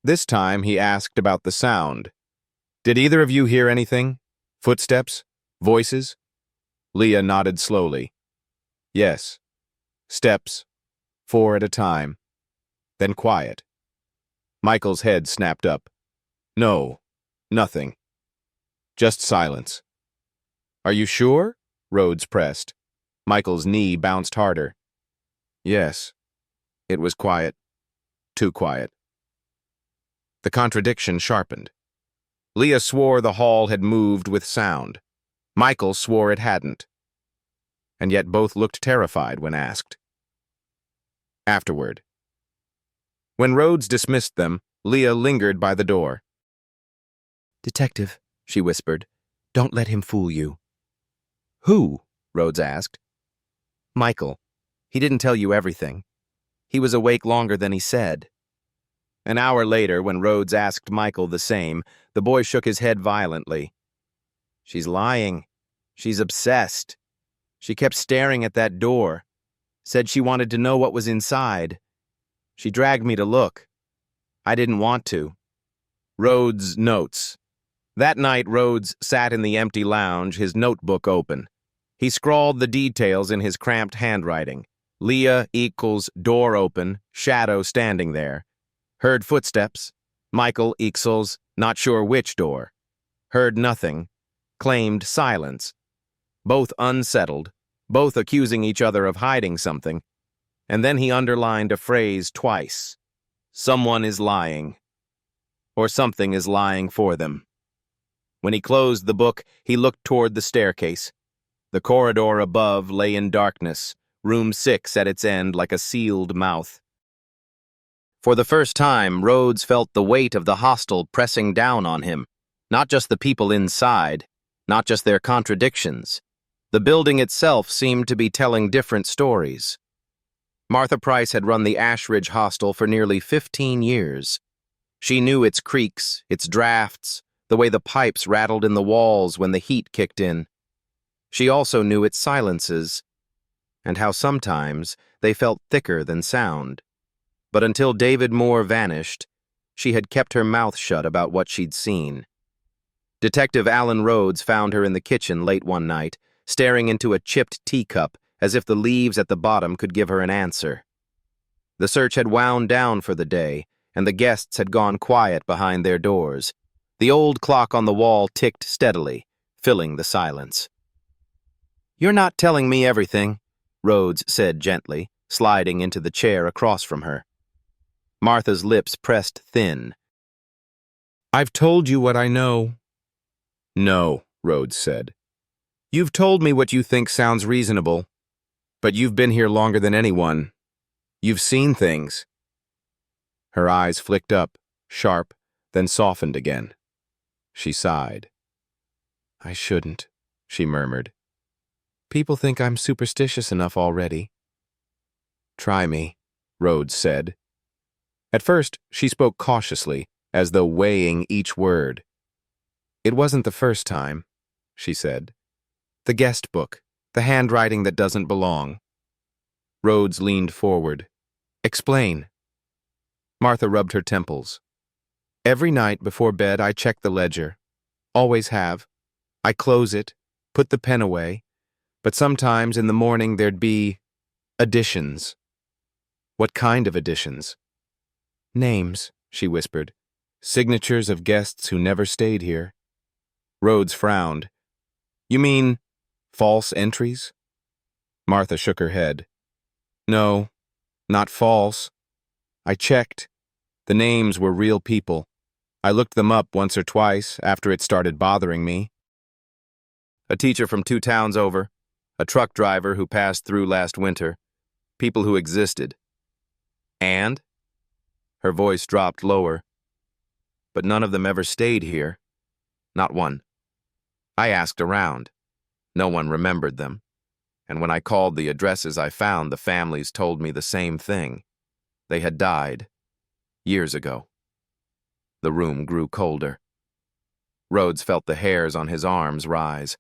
This time, he asked about the sound. "Did either of you hear anything? Footsteps? Voices?" Leah nodded slowly. "Yes. Steps. 4 at a time. Then quiet." Michael's head snapped up. "No. Nothing. Just silence." "Are you sure?" Rhodes pressed. Michael's knee bounced harder. "Yes. It was quiet. Too quiet." The contradiction sharpened. Leah swore the hall had moved with sound. Michael swore it hadn't. And yet both looked terrified when asked. Afterward. When Rhodes dismissed them, Leah lingered by the door. "Detective," she whispered, "don't let him fool you." "Who?" Rhodes asked. "Michael. He didn't tell you everything. He was awake longer than he said." An hour later, when Rhodes asked Michael the same, the boy shook his head violently. "She's lying. She's obsessed. She kept staring at that door. Said she wanted to know what was inside. She dragged me to look. I didn't want to." Rhodes notes. That night, Rhodes sat in the empty lounge, his notebook open. He scrawled the details in his cramped handwriting. Leah equals door open, shadow standing there. Heard footsteps. Michael equals not sure which door. Heard nothing. Claimed silence. Both unsettled, both accusing each other of hiding something. And then he underlined a phrase twice. Someone is lying. Or something is lying for them. When he closed the book, he looked toward the staircase. The corridor above lay in darkness, room 6 at its end like a sealed mouth. For the first time, Rhodes felt the weight of the hostel pressing down on him. Not just the people inside, not just their contradictions. The building itself seemed to be telling different stories. Martha Price had run the Ashridge Hostel for nearly 15 years. She knew its creaks, its drafts, the way the pipes rattled in the walls when the heat kicked in. She also knew its silences, and how sometimes they felt thicker than sound. But until David Moore vanished, she had kept her mouth shut about what she'd seen. Detective Alan Rhodes found her in the kitchen late one night, staring into a chipped teacup as if the leaves at the bottom could give her an answer. The search had wound down for the day, and the guests had gone quiet behind their doors. The old clock on the wall ticked steadily, filling the silence. "You're not telling me everything," Rhodes said gently, sliding into the chair across from her. Martha's lips pressed thin. "I've told you what I know." "No," Rhodes said. "You've told me what you think sounds reasonable, but you've been here longer than anyone. You've seen things." Her eyes flicked up, sharp, then softened again. She sighed. "I shouldn't," she murmured. "People think I'm superstitious enough already." "Try me," Rhodes said. At first, she spoke cautiously, as though weighing each word. "It wasn't the first time," she said. "The guest book, the handwriting that doesn't belong." Rhodes leaned forward. "Explain." Martha rubbed her temples. "Every night before bed I check the ledger. Always have. I close it, put the pen away, but sometimes in the morning there'd be additions." "What kind of additions?" "Names," she whispered. "Signatures of guests who never stayed here." Rhodes frowned. "You mean false entries?" Martha shook her head. "No, not false. I checked. The names were real people. I looked them up once or twice after it started bothering me. A teacher from 2 towns over, a truck driver who passed through last winter, people who existed. And?" Her voice dropped lower. "But none of them ever stayed here. Not one. I asked around. No one remembered them. And when I called the addresses I found, the families told me the same thing. They had died. Years ago." The room grew colder. Rhodes felt the hairs on his arms rise.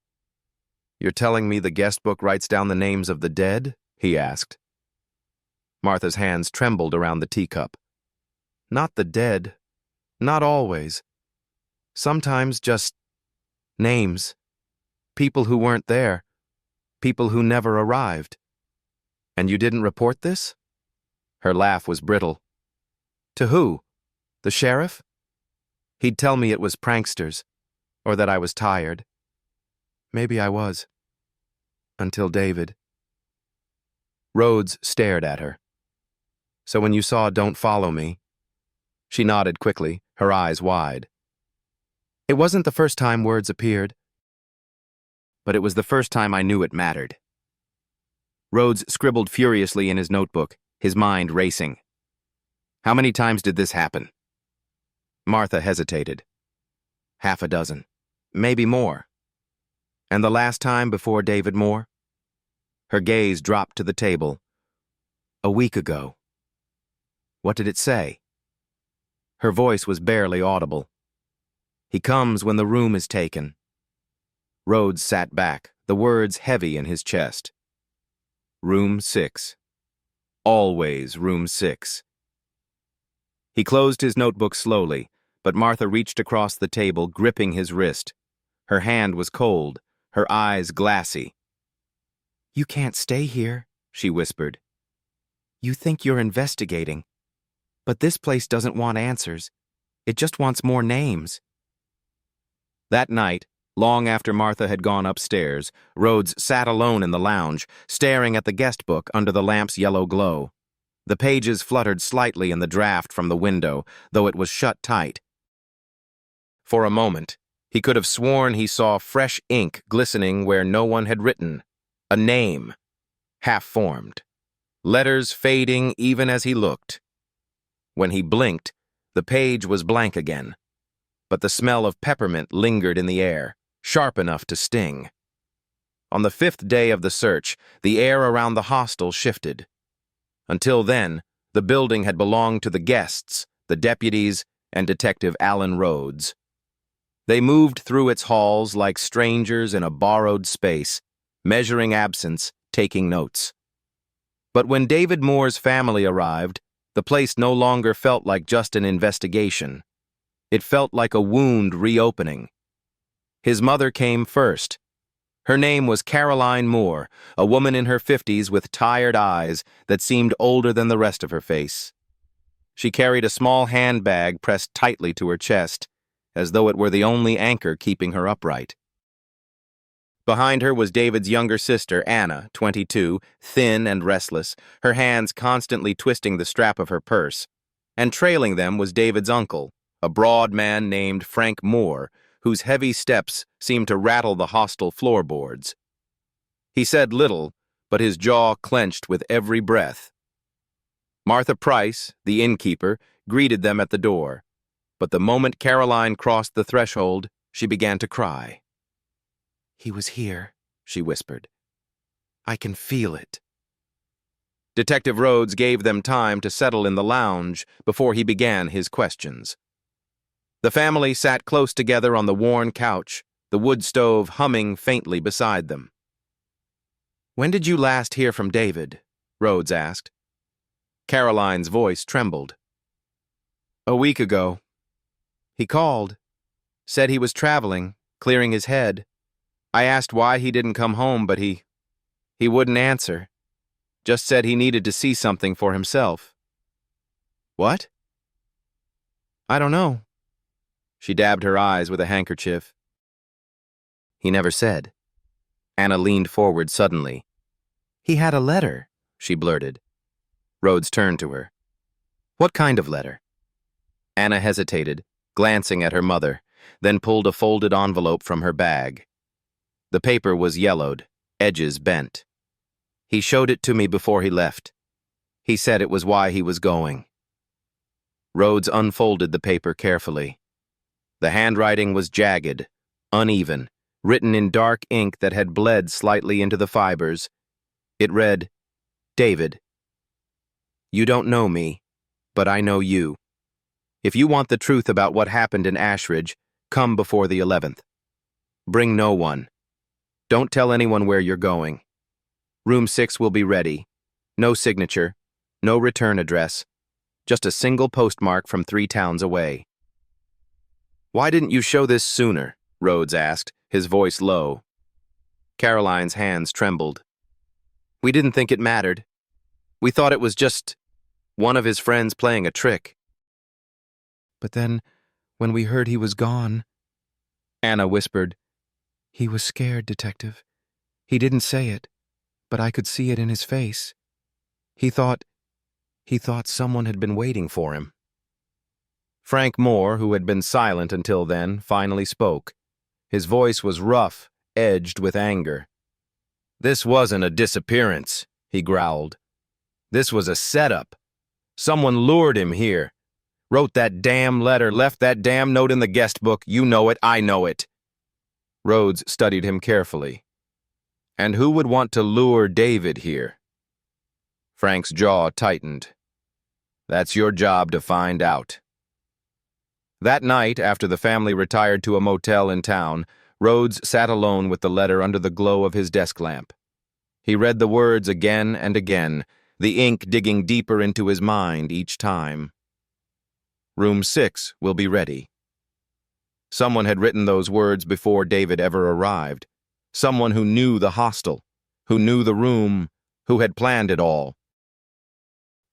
"You're telling me the guest book writes down the names of the dead?" he asked. Martha's hands trembled around the teacup. "Not the dead. Not always. Sometimes just names. People who weren't there. People who never arrived." "And you didn't report this?" Her laugh was brittle. "To who? The sheriff? He'd tell me it was pranksters, or that I was tired. Maybe I was. Until David." Rhodes stared at her. "So when you saw Don't Follow Me?" She nodded quickly, her eyes wide. "It wasn't the first time words appeared, but it was the first time I knew it mattered." Rhodes scribbled furiously in his notebook, his mind racing. "How many times did this happen?" Martha hesitated. "Half a dozen. Maybe more." "And the last time before David Moore?" Her gaze dropped to the table. "A week ago." "What did it say?" Her voice was barely audible. "He comes when the room is taken." Rhodes sat back, the words heavy in his chest. "Room 6. Always room 6. He closed his notebook slowly, but Martha reached across the table, gripping his wrist. Her hand was cold, her eyes glassy. "You can't stay here," she whispered. "You think you're investigating, but this place doesn't want answers. It just wants more names." That night, long after Martha had gone upstairs, Rhodes sat alone in the lounge, staring at the guest book under the lamp's yellow glow. The pages fluttered slightly in the draft from the window, though it was shut tight. For a moment, he could have sworn he saw fresh ink glistening where no one had written. A name, half-formed. Letters fading even as he looked. When he blinked, the page was blank again. But the smell of peppermint lingered in the air, sharp enough to sting. On the 5th day of the search, the air around the hostel shifted. Until then, the building had belonged to the guests, the deputies, and Detective Alan Rhodes. They moved through its halls like strangers in a borrowed space, measuring absence, taking notes. But when David Moore's family arrived, the place no longer felt like just an investigation. It felt like a wound reopening. His mother came first. Her name was Caroline Moore, a woman in her 50s with tired eyes that seemed older than the rest of her face. She carried a small handbag pressed tightly to her chest, as though it were the only anchor keeping her upright. Behind her was David's younger sister, Anna, 22, thin and restless, her hands constantly twisting the strap of her purse. And trailing them was David's uncle, a broad man named Frank Moore, whose heavy steps seemed to rattle the hostel floorboards. He said little, but his jaw clenched with every breath. Martha Price, the innkeeper, greeted them at the door, but the moment Caroline crossed the threshold, she began to cry. "He was here," she whispered. "I can feel it." Detective Rhodes gave them time to settle in the lounge before he began his questions. The family sat close together on the worn couch, the wood stove humming faintly beside them. "When did you last hear from David?" Rhodes asked. Caroline's voice trembled. "A week ago. He called. Said he was traveling, clearing his head. I asked why he didn't come home, but he wouldn't answer. Just said he needed to see something for himself." "What?" "I don't know." She dabbed her eyes with a handkerchief. "He never said." Anna leaned forward suddenly. "He had a letter," she blurted. Rhodes turned to her. "What kind of letter?" Anna hesitated, glancing at her mother, then pulled a folded envelope from her bag. The paper was yellowed, edges bent. "He showed it to me before he left. He said it was why he was going." Rhodes unfolded the paper carefully. The handwriting was jagged, uneven, written in dark ink that had bled slightly into the fibers. It read, "David, you don't know me, but I know you. If you want the truth about what happened in Ashridge, come before the 11th. Bring no one. Don't tell anyone where you're going. Room 6 will be ready. No signature, no return address, just a single postmark from 3 towns away." "Why didn't you show this sooner?" Rhodes asked, his voice low. Caroline's hands trembled. "We didn't think it mattered. We thought it was just one of his friends playing a trick." "But then, when we heard he was gone," Anna whispered, "he was scared, Detective. He didn't say it, but I could see it in his face. He thought someone had been waiting for him." Frank Moore, who had been silent until then, finally spoke. His voice was rough, edged with anger. "This wasn't a disappearance," he growled. "This was a setup. Someone lured him here. Wrote that damn letter, left that damn note in the guest book. You know it, I know it." Rhodes studied him carefully. "And who would want to lure David here?" Frank's jaw tightened. "That's your job to find out." That night, after the family retired to a motel in town, Rhodes sat alone with the letter under the glow of his desk lamp. He read the words again and again, the ink digging deeper into his mind each time. "Room 6 will be ready." Someone had written those words before David ever arrived. Someone who knew the hostel, who knew the room, who had planned it all.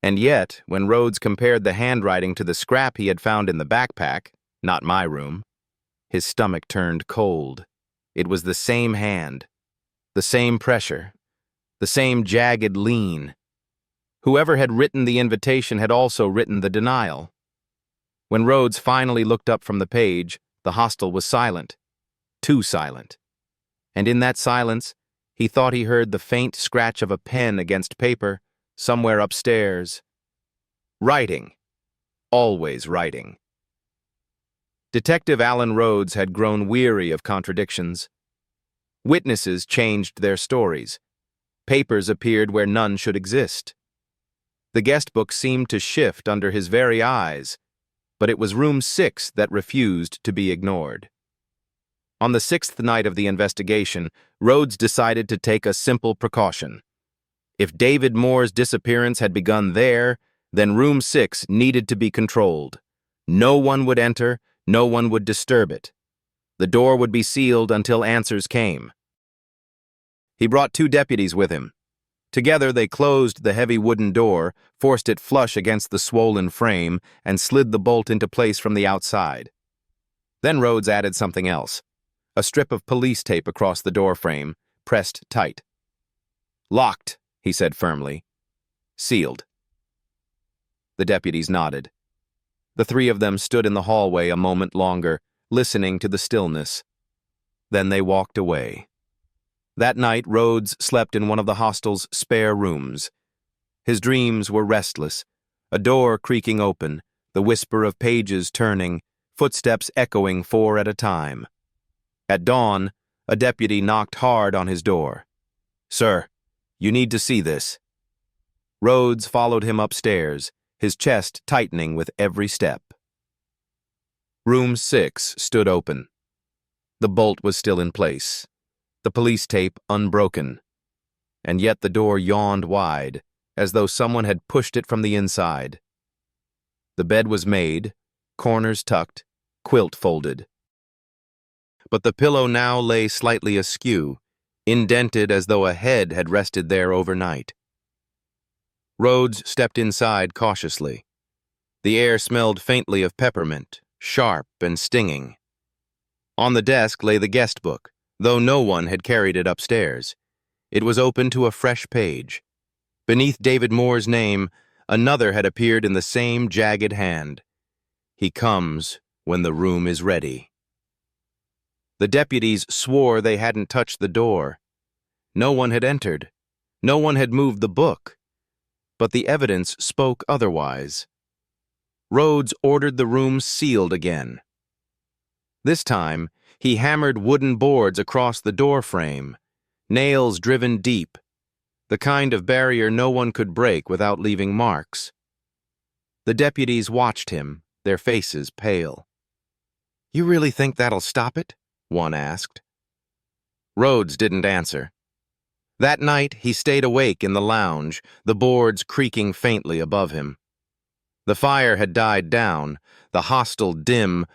And yet, when Rhodes compared the handwriting to the scrap he had found in the backpack, not my room, his stomach turned cold. It was the same hand, the same pressure, the same jagged lean. Whoever had written the invitation had also written the denial. When Rhodes finally looked up from the page, the hostel was silent, too silent. And in that silence, he thought he heard the faint scratch of a pen against paper somewhere upstairs. Writing. Always writing. Detective Alan Rhodes had grown weary of contradictions. Witnesses changed their stories. Papers appeared where none should exist. The guest book seemed to shift under his very eyes, but it was room 6 that refused to be ignored. On the 6th night of the investigation, Rhodes decided to take a simple precaution. If David Moore's disappearance had begun there, then room 6 needed to be controlled. No one would enter, no one would disturb it. The door would be sealed until answers came. He brought 2 deputies with him. Together they closed the heavy wooden door, forced it flush against the swollen frame, and slid the bolt into place from the outside. Then Rhodes added something else. A strip of police tape across the door frame, pressed tight. "Locked," he said firmly. "Sealed." The deputies nodded. The 3 of them stood in the hallway a moment longer, listening to the stillness. Then they walked away. That night, Rhodes slept in one of the hostel's spare rooms. His dreams were restless, a door creaking open, the whisper of pages turning, footsteps echoing 4 at a time. At dawn, a deputy knocked hard on his door. "Sir, you need to see this." Rhodes followed him upstairs, his chest tightening with every step. Room 6 stood open. The bolt was still in place, the police tape unbroken, and yet the door yawned wide, as though someone had pushed it from the inside. The bed was made, corners tucked, quilt folded. But the pillow now lay slightly askew, indented as though a head had rested there overnight. Rhodes stepped inside cautiously. The air smelled faintly of peppermint, sharp and stinging. On the desk lay the guest book, though no one had carried it upstairs. It was open to a fresh page. Beneath David Moore's name, another had appeared in the same jagged hand. "He comes when the room is ready." The deputies swore they hadn't touched the door. No one had entered. No one had moved the book. But the evidence spoke otherwise. Rhodes ordered the room sealed again. This time, he hammered wooden boards across the door frame, nails driven deep, the kind of barrier no one could break without leaving marks. The deputies watched him, their faces pale. "You really think that'll stop it?" one asked. Rhodes didn't answer. That night, he stayed awake in the lounge, the boards creaking faintly above him. The fire had died down, the hostel dim.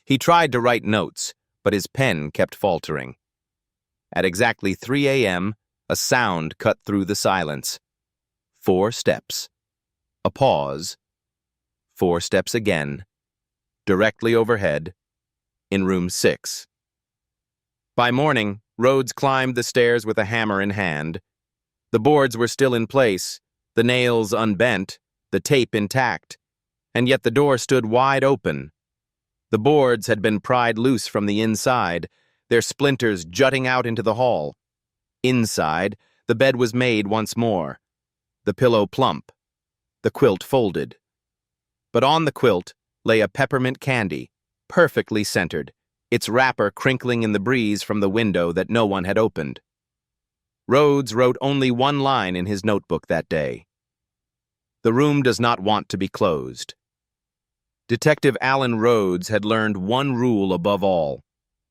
He tried to write notes, but his pen kept faltering. At exactly 3 a.m., a sound cut through the silence. 4 steps. A pause. 4 steps again. Directly overhead, in room 6. By morning, Rhodes climbed the stairs with a hammer in hand. The boards were still in place, the nails unbent, the tape intact, and yet the door stood wide open. The boards had been pried loose from the inside, their splinters jutting out into the hall. Inside, the bed was made once more, the pillow plump, the quilt folded. But on the quilt lay a peppermint candy, perfectly centered, its wrapper crinkling in the breeze from the window that no one had opened. Rhodes wrote only 1 line in his notebook that day. "The room does not want to be closed." Detective Alan Rhodes had learned one rule above all.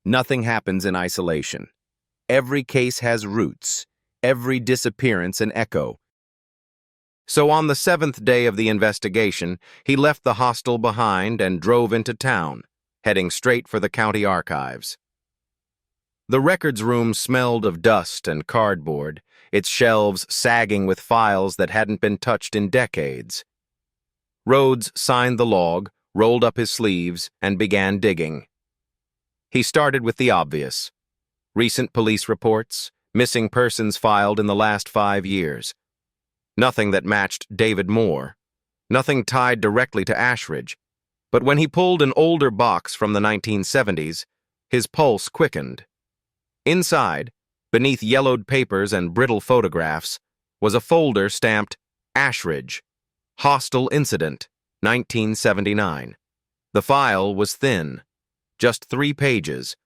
Nothing happens in isolation. Every case has roots, every disappearance an echo. So on the 7th day of the investigation, he left the hostel behind and drove into town, heading straight for the county archives. The records room smelled of dust and cardboard, its shelves sagging with files that hadn't been touched in decades. Rhodes signed the log, rolled up his sleeves, and began digging. He started with the obvious. Recent police reports, missing persons filed in the last 5 years. Nothing that matched David Moore. Nothing tied directly to Ashridge. But when he pulled an older box from the 1970s, his pulse quickened. Inside, beneath yellowed papers and brittle photographs, was a folder stamped Ashridge Hostel Incident, 1979. The file was thin, just 3 pages.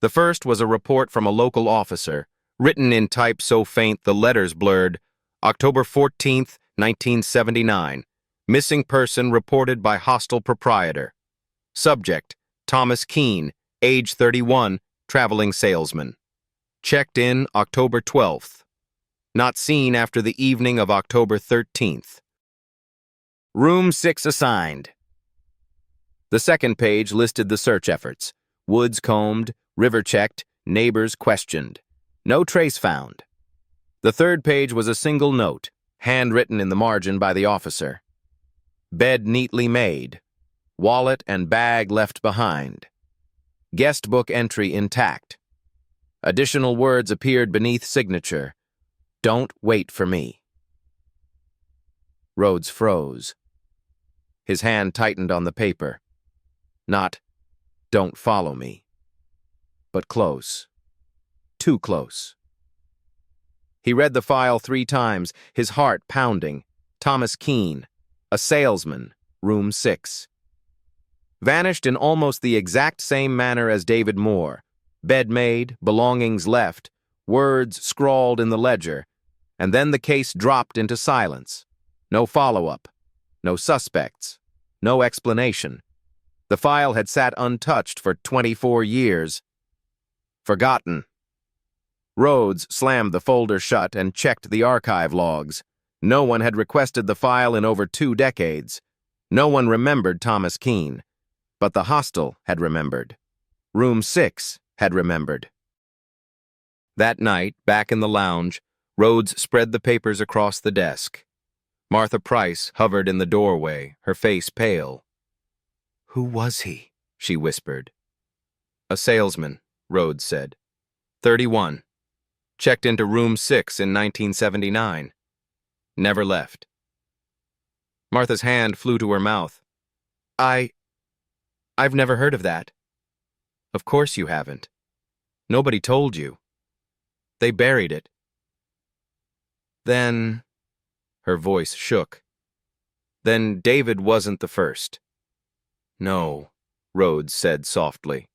The first was a report from a local officer, written in type so faint the letters blurred, October 14th, 1979. Missing person reported by hostel proprietor. Subject, Thomas Keene, age 31, traveling salesman. Checked in October 12th. Not seen after the evening of October 13th. Room 6 assigned. The second page listed the search efforts. Woods combed, river checked, neighbors questioned. No trace found. The third page was a single note, handwritten in the margin by the officer. Bed neatly made. Wallet and bag left behind. Guest book entry intact. Additional words appeared beneath signature. Don't wait for me. Rhodes froze. His hand tightened on the paper. Not, don't follow me, but close. Too close. He read the file 3 times, his heart pounding. Thomas Keene, a salesman, room 6. Vanished in almost the exact same manner as David Moore. Bed made, belongings left, words scrawled in the ledger, and then the case dropped into silence. No follow-up, no suspects, no explanation. The file had sat untouched for 24 years. Forgotten. Rhodes slammed the folder shut and checked the archive logs. No one had requested the file in over 2 decades. No one remembered Thomas Keene. But the hostel had remembered. Room 6 had remembered. That night, back in the lounge, Rhodes spread the papers across the desk. Martha Price hovered in the doorway, her face pale. "Who was he?" she whispered. "A salesman," Rhodes said. 31. Checked into room 6 in 1979. Never left. Martha's hand flew to her mouth. I've never heard of that." "Of course you haven't. Nobody told you. They buried it." "Then," her voice shook, "then David wasn't the first." "No," Rhodes said softly.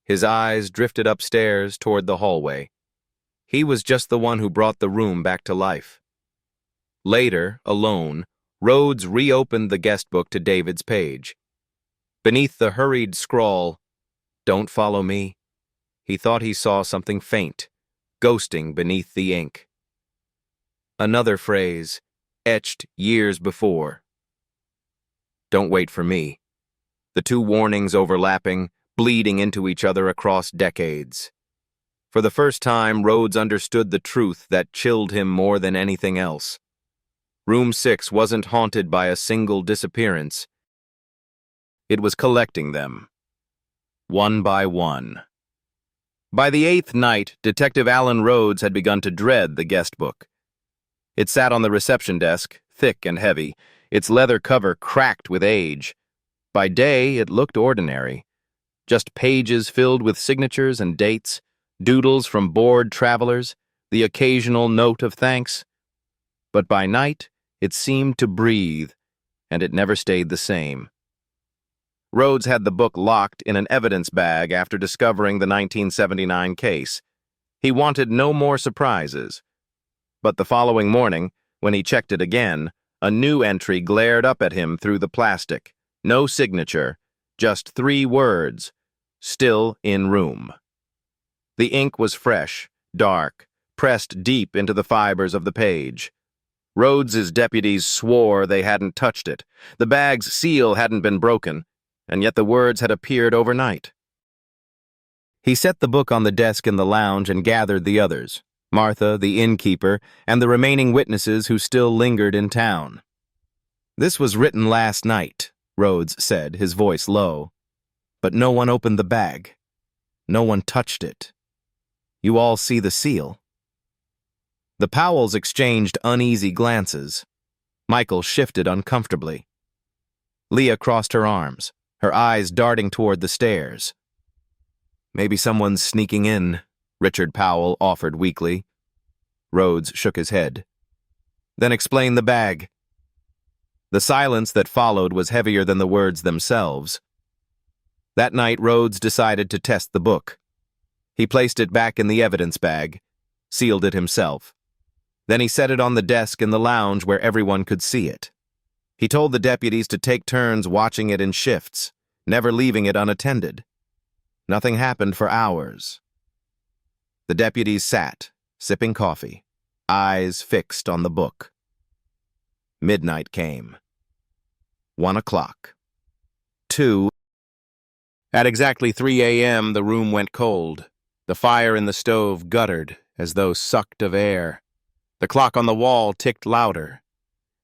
His eyes drifted upstairs toward the hallway. He was just the one who brought the room back to life. Later, alone, Rhodes reopened the guest book to David's page. Beneath the hurried scrawl, "Don't follow me," he thought he saw something faint, ghosting beneath the ink. Another phrase, etched years before. "Don't wait for me." The 2 warnings overlapping, bleeding into each other across decades. For the first time, Rhodes understood the truth that chilled him more than anything else. Room 6 wasn't haunted by a single disappearance. It was collecting them, one by one. By the 8th night, Detective Alan Rhodes had begun to dread the guest book. It sat on the reception desk, thick and heavy, its leather cover cracked with age. By day, it looked ordinary. Just pages filled with signatures and dates, doodles from bored travelers, the occasional note of thanks. But by night, it seemed to breathe, and it never stayed the same. Rhodes had the book locked in an evidence bag after discovering the 1979 case. He wanted no more surprises. But the following morning, when he checked it again, a new entry glared up at him through the plastic. No signature, just 3 words, "Still in room." The ink was fresh, dark, pressed deep into the fibers of the page. Rhodes's deputies swore they hadn't touched it. The bag's seal hadn't been broken, and yet the words had appeared overnight. He set the book on the desk in the lounge and gathered the others, Martha, the innkeeper, and the remaining witnesses who still lingered in town. "This was written last night," Rhodes said, his voice low. "But no one opened the bag. No one touched it. You all see the seal." The Powells exchanged uneasy glances. Michael shifted uncomfortably. Leah crossed her arms, her eyes darting toward the stairs. "Maybe someone's sneaking in," Richard Powell offered weakly. Rhodes shook his head. "Then explain the bag." The silence that followed was heavier than the words themselves. That night, Rhodes decided to test the book. He placed it back in the evidence bag, sealed it himself. Then he set it on the desk in the lounge where everyone could see it. He told the deputies to take turns watching it in shifts, never leaving it unattended. Nothing happened for hours. The deputies sat, sipping coffee, eyes fixed on the book. Midnight came. 1 o'clock. 2. At exactly 3 a.m., the room went cold. The fire in the stove guttered as though sucked of air. The clock on the wall ticked louder,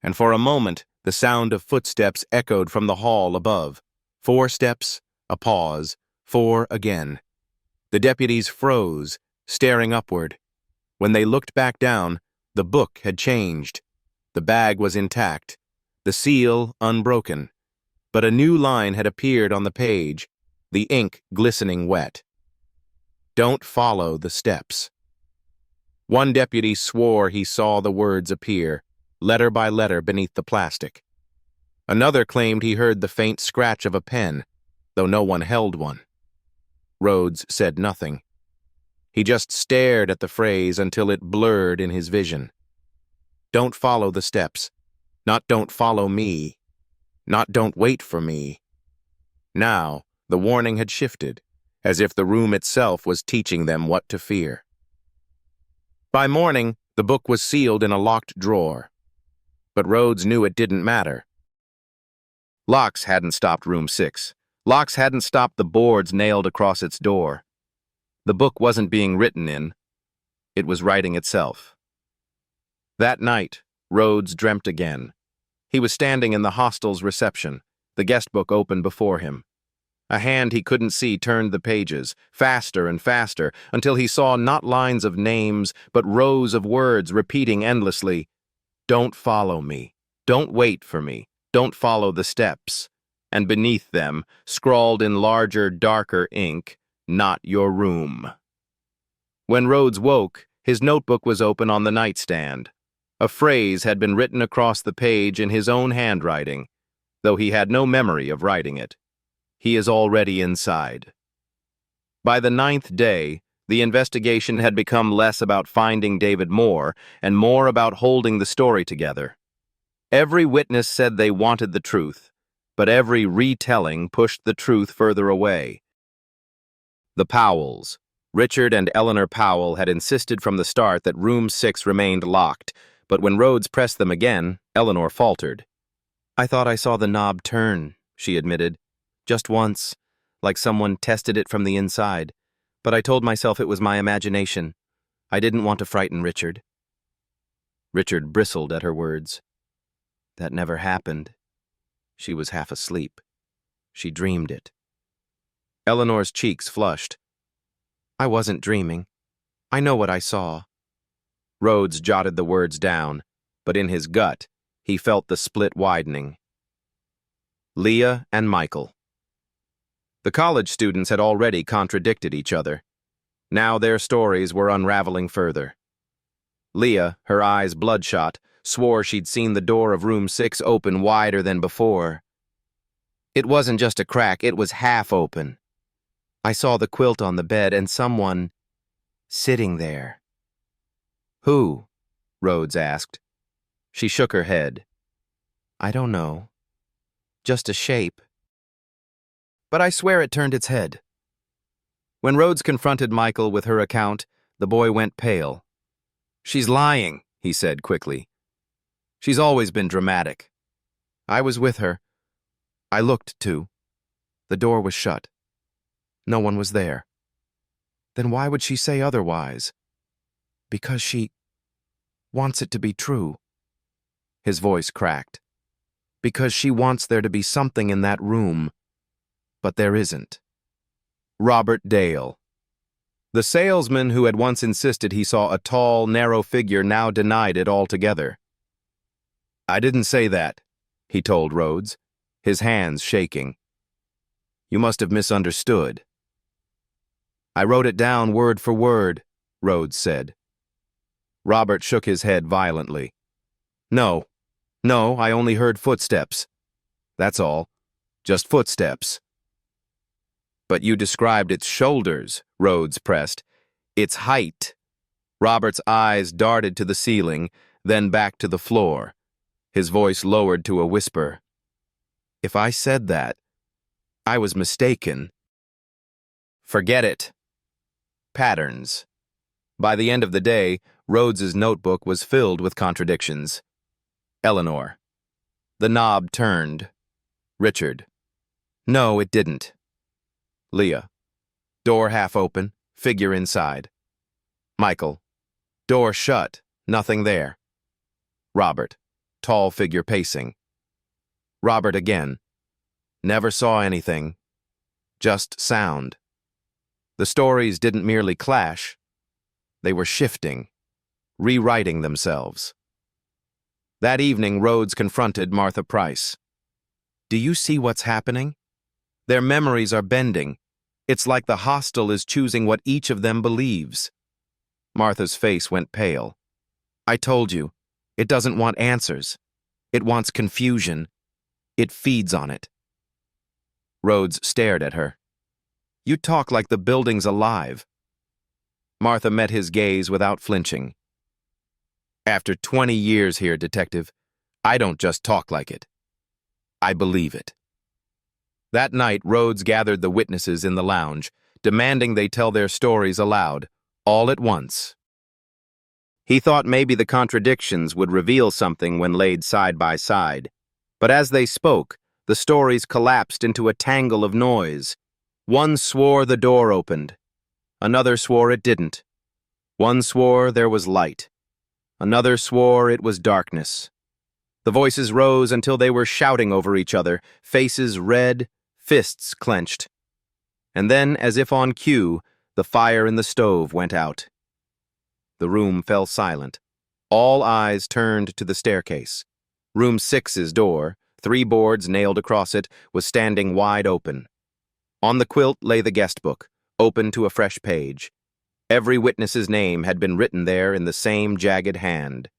and for a moment the sound of footsteps echoed from the hall above. 4 steps, a pause, 4 again. The deputies froze, staring upward. When they looked back down, the book had changed. The bag was intact, the seal unbroken, but a new line had appeared on the page, the ink glistening wet. Don't follow the steps. One deputy swore he saw the words appear, letter by letter beneath the plastic. Another claimed he heard the faint scratch of a pen, though no one held one. Rhodes said nothing. He just stared at the phrase until it blurred in his vision. Don't follow the steps. Not don't follow me. Not don't wait for me. Now, the warning had shifted, as if the room itself was teaching them what to fear. By morning, the book was sealed in a locked drawer. But Rhodes knew it didn't matter. Locks hadn't stopped room 6. Locks hadn't stopped the boards nailed across its door. The book wasn't being written in. It was writing itself. That night, Rhodes dreamt again. He was standing in the hostel's reception, the guest book open before him. A hand he couldn't see turned the pages, faster and faster, until he saw not lines of names, but rows of words repeating endlessly, "Don't follow me. Don't wait for me. Don't follow the steps." And beneath them, scrawled in larger, darker ink, "Not your room." When Rhodes woke, his notebook was open on the nightstand. A phrase had been written across the page in his own handwriting, though he had no memory of writing it. He is already inside. By the 9th day, the investigation had become less about finding David Moore and more about holding the story together. Every witness said they wanted the truth, but every retelling pushed the truth further away. The Powells, Richard and Eleanor Powell, had insisted from the start that room 6 remained locked, but when Rhodes pressed them again, Eleanor faltered. "I thought I saw the knob turn," she admitted. "Just once, like someone tested it from the inside. But I told myself it was my imagination. I didn't want to frighten Richard." Richard bristled at her words. "That never happened." She was half asleep. She dreamed it. Eleanor's cheeks flushed. "I wasn't dreaming. I know what I saw." Rhodes jotted the words down, but in his gut, he felt the split widening. Leah and Michael. The college students had already contradicted each other. Now their stories were unraveling further. Leah, her eyes bloodshot, swore she'd seen the door of room 6 open wider than before. "It wasn't just a crack, it was half open. I saw the quilt on the bed and someone sitting there." "Who?" Rhodes asked. She shook her head. "I don't know. Just a shape. But I swear it turned its head." When Rhodes confronted Michael with her account, the boy went pale. "She's lying," he said quickly. "She's always been dramatic. I was with her. I looked, too. The door was shut. No one was there. Then why would she say otherwise? Because she wants it to be true." His voice cracked. "Because she wants there to be something in that room. But there isn't." Robert Dale. The salesman who had once insisted he saw a tall, narrow figure now denied it altogether. "I didn't say that," he told Rhodes, his hands shaking. "You must have misunderstood." "I wrote it down word for word," Rhodes said. Robert shook his head violently. No, I only heard footsteps. That's all. Just footsteps." "But you described its shoulders," Rhodes pressed. "Its height." Robert's eyes darted to the ceiling, then back to the floor. his voice lowered to a whisper. If I said that, I was mistaken. Forget it. Patterns. By the end of the day, Rhodes's notebook was filled with contradictions. Eleanor. The knob turned. Richard. No, it didn't. Leah. Door half open, figure inside. Michael. Door shut, nothing there. Robert. Tall figure pacing. Robert again. Never saw anything. Just sound. The stories didn't merely clash. They were shifting, rewriting themselves. That evening, Rhodes confronted Martha Price. Do you see what's happening? Their memories are bending. It's like the hostel is choosing what each of them believes. Martha's face went pale. I told you, it doesn't want answers. It wants confusion. It feeds on it. Rhodes stared at her. You talk like the building's alive. Martha met his gaze without flinching. After 20 years here, Detective, I don't just talk like it. I believe it. That night, Rhodes gathered the witnesses in the lounge, demanding they tell their stories aloud, all at once. He thought maybe the contradictions would reveal something when laid side by side, but as they spoke, the stories collapsed into a tangle of noise. One swore the door opened. Another swore it didn't. One swore there was light. Another swore it was darkness. The voices rose until they were shouting over each other, faces red, fists clenched. And then, as if on cue, the fire in the stove went out. The room fell silent. All eyes turned to the staircase. Room 6's door, 3 boards nailed across it, was standing wide open. On the quilt lay the guest book, open to a fresh page. Every witness's name had been written there in the same jagged hand.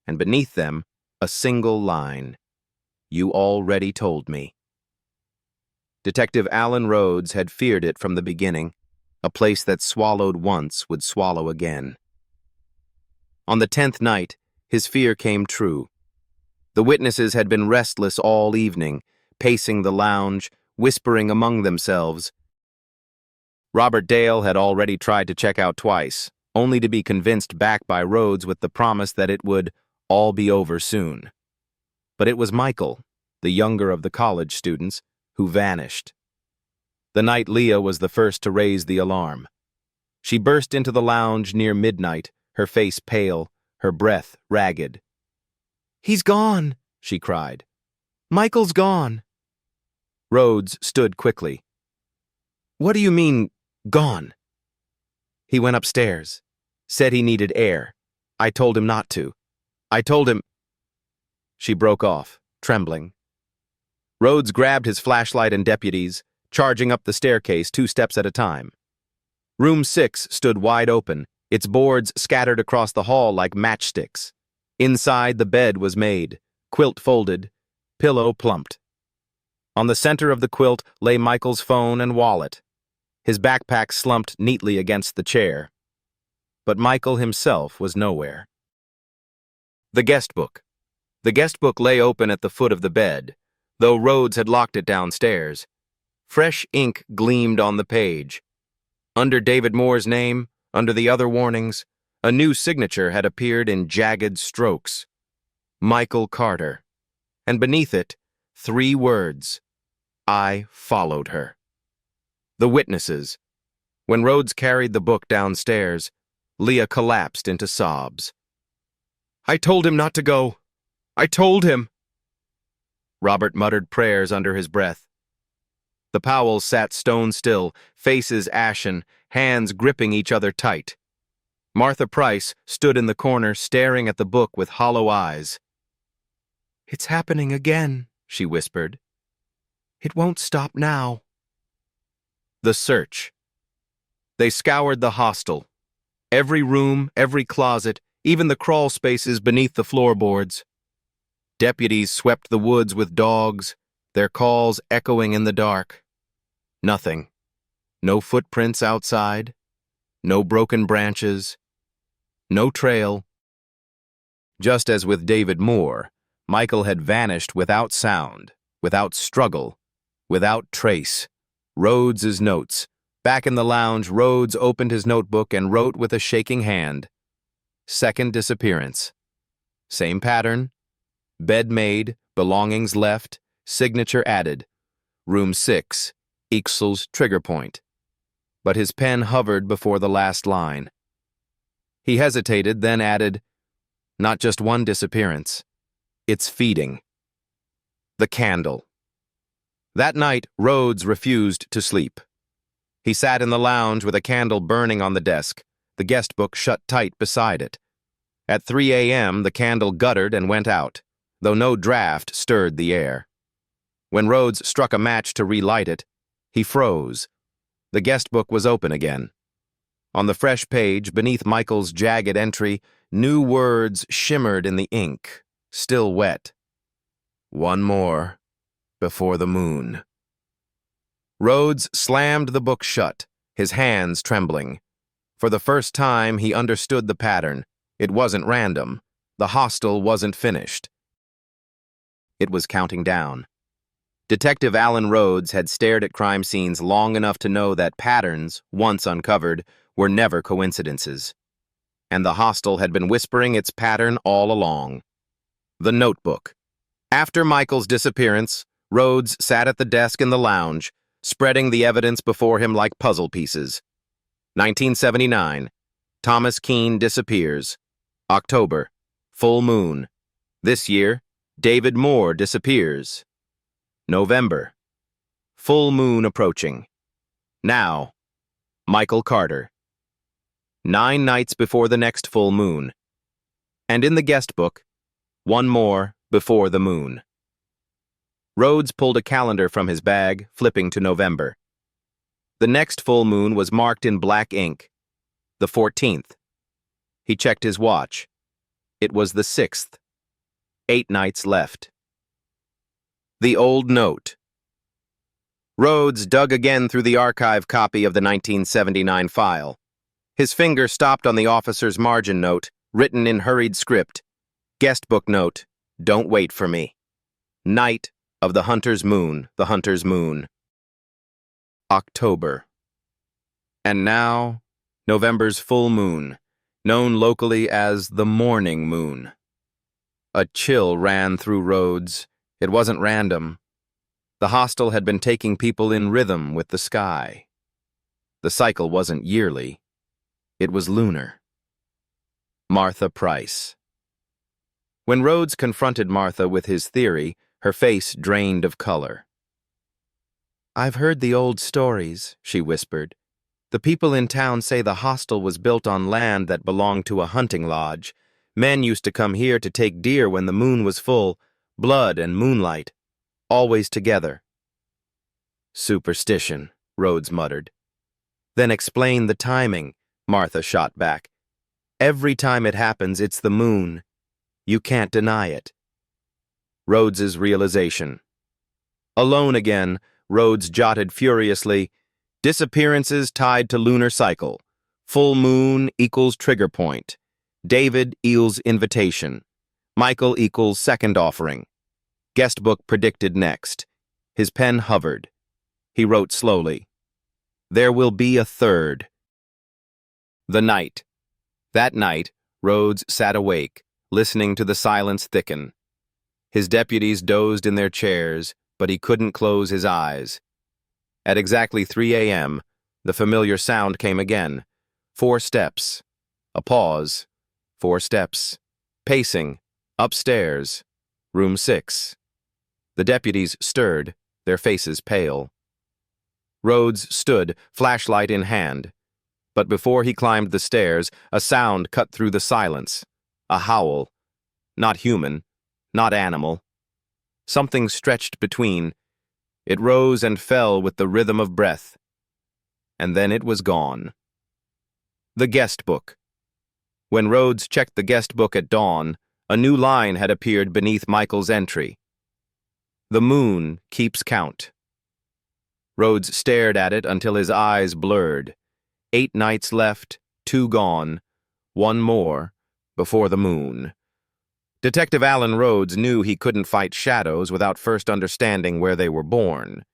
And beneath them, a single line. You already told me. Detective Alan Rhodes had feared it from the beginning. A place that swallowed once would swallow again. On the 10th night, his fear came true. The witnesses had been restless all evening, pacing the lounge, whispering among themselves. Robert Dale had already tried to check out twice, only to be convinced back by Rhodes with the promise that it would all be over soon. But it was Michael, the younger of the college students, who vanished. The night Leah was the first to raise the alarm. She burst into the lounge near midnight, her face pale, her breath ragged. He's gone, she cried. Michael's gone. Rhodes stood quickly. What do you mean, gone? He went upstairs, said he needed air. I told him not to. I told him... She broke off, trembling. Rhodes grabbed his flashlight and deputies, charging up the staircase 2 steps at a time. Room 6 stood wide open, its boards scattered across the hall like matchsticks. Inside, the bed was made, quilt folded, pillow plumped. On the center of the quilt lay Michael's phone and wallet. His backpack slumped neatly against the chair. But Michael himself was nowhere. The guest book. The guest book lay open at the foot of the bed, though Rhodes had locked it downstairs. Fresh ink gleamed on the page. Under David Moore's name, under the other warnings, a new signature had appeared in jagged strokes. Michael Carter. And beneath it, 3 words. I followed her. The witnesses. When Rhodes carried the book downstairs, Leah collapsed into sobs. I told him not to go. I told him. Robert muttered prayers under his breath. The Powells sat stone still, faces ashen, hands gripping each other tight. Martha Price stood in the corner staring at the book with hollow eyes. It's happening again, she whispered. It won't stop now. The search. They scoured the hostel. Every room, every closet, even the crawl spaces beneath the floorboards. Deputies swept the woods with dogs, their calls echoing in the dark. Nothing. No footprints outside. No broken branches. No trail. Just as with David Moore, Michael had vanished without sound, without struggle, without trace. Rhodes's notes. Back in the lounge, Rhodes opened his notebook and wrote with a shaking hand. Second disappearance. Same pattern. Bed made, belongings left, signature added. Room 6, equals trigger point. But his pen hovered before the last line. He hesitated, then added, not just one disappearance. It's feeding. The candle. That night, Rhodes refused to sleep. He sat in the lounge with a candle burning on the desk, the guest book shut tight beside it. At 3 a.m., the candle guttered and went out, though no draft stirred the air. When Rhodes struck a match to relight it, he froze. The guest book was open again. On the fresh page, beneath Michael's jagged entry, new words shimmered in the ink, still wet. One more, before the moon. Rhodes slammed the book shut, his hands trembling. For the first time, he understood the pattern. It wasn't random. The hostel wasn't finished. It was counting down. Detective Alan Rhodes had stared at crime scenes long enough to know that patterns, once uncovered, were never coincidences. And the hostel had been whispering its pattern all along. The notebook. After Michael's disappearance, Rhodes sat at the desk in the lounge, spreading the evidence before him like puzzle pieces. 1979. Thomas Keene disappears. October. Full moon. This year, David Moore disappears. November. Full moon approaching. Now, Michael Carter. 9 nights before the next full moon. And in the guest book, one more before the moon. Rhodes pulled a calendar from his bag, flipping to November. The next full moon was marked in black ink, the 14th. He checked his watch. It was the 6th. 8 nights left. The old note. Rhodes dug again through the archive copy of the 1979 file. His finger stopped on the officer's margin note, written in hurried script. Guest book note, don't wait for me. Night of the hunter's moon, the hunter's moon. October. And now, November's full moon, known locally as the morning moon. A chill ran through Rhodes. It wasn't random. The hostel had been taking people in rhythm with the sky. The cycle wasn't yearly. It was lunar. Martha Price. When Rhodes confronted Martha with his theory, her face drained of color. I've heard the old stories, she whispered. The people in town say the hostel was built on land that belonged to a hunting lodge. Men used to come here to take deer when the moon was full, blood and moonlight, always together. Superstition, Rhodes muttered. Then explain the timing, Martha shot back. Every time it happens, it's the moon. You can't deny it. Rhodes's realization. Alone again, Rhodes jotted furiously, disappearances tied to lunar cycle. Full moon equals trigger point. David equals invitation. Michael equals second offering. Guest book predicted next. His pen hovered. He wrote slowly. There will be a third. The night. That night, Rhodes sat awake, listening to the silence thicken. His deputies dozed in their chairs, but he couldn't close his eyes. At exactly 3 a.m., the familiar sound came again. 4 steps. A pause. 4 steps. Pacing. Upstairs. Room 6. The deputies stirred, their faces pale. Rhodes stood, flashlight in hand. But before he climbed the stairs, a sound cut through the silence. A howl. Not human. Not animal. Something stretched between. It rose and fell with the rhythm of breath. And then it was gone. The guest book. When Rhodes checked the guest book at dawn, a new line had appeared beneath Michael's entry. The moon keeps count. Rhodes stared at it until his eyes blurred. 8 nights left, 2 gone, 1 more, before the moon. Detective Alan Rhodes knew he couldn't fight shadows without first understanding where they were born.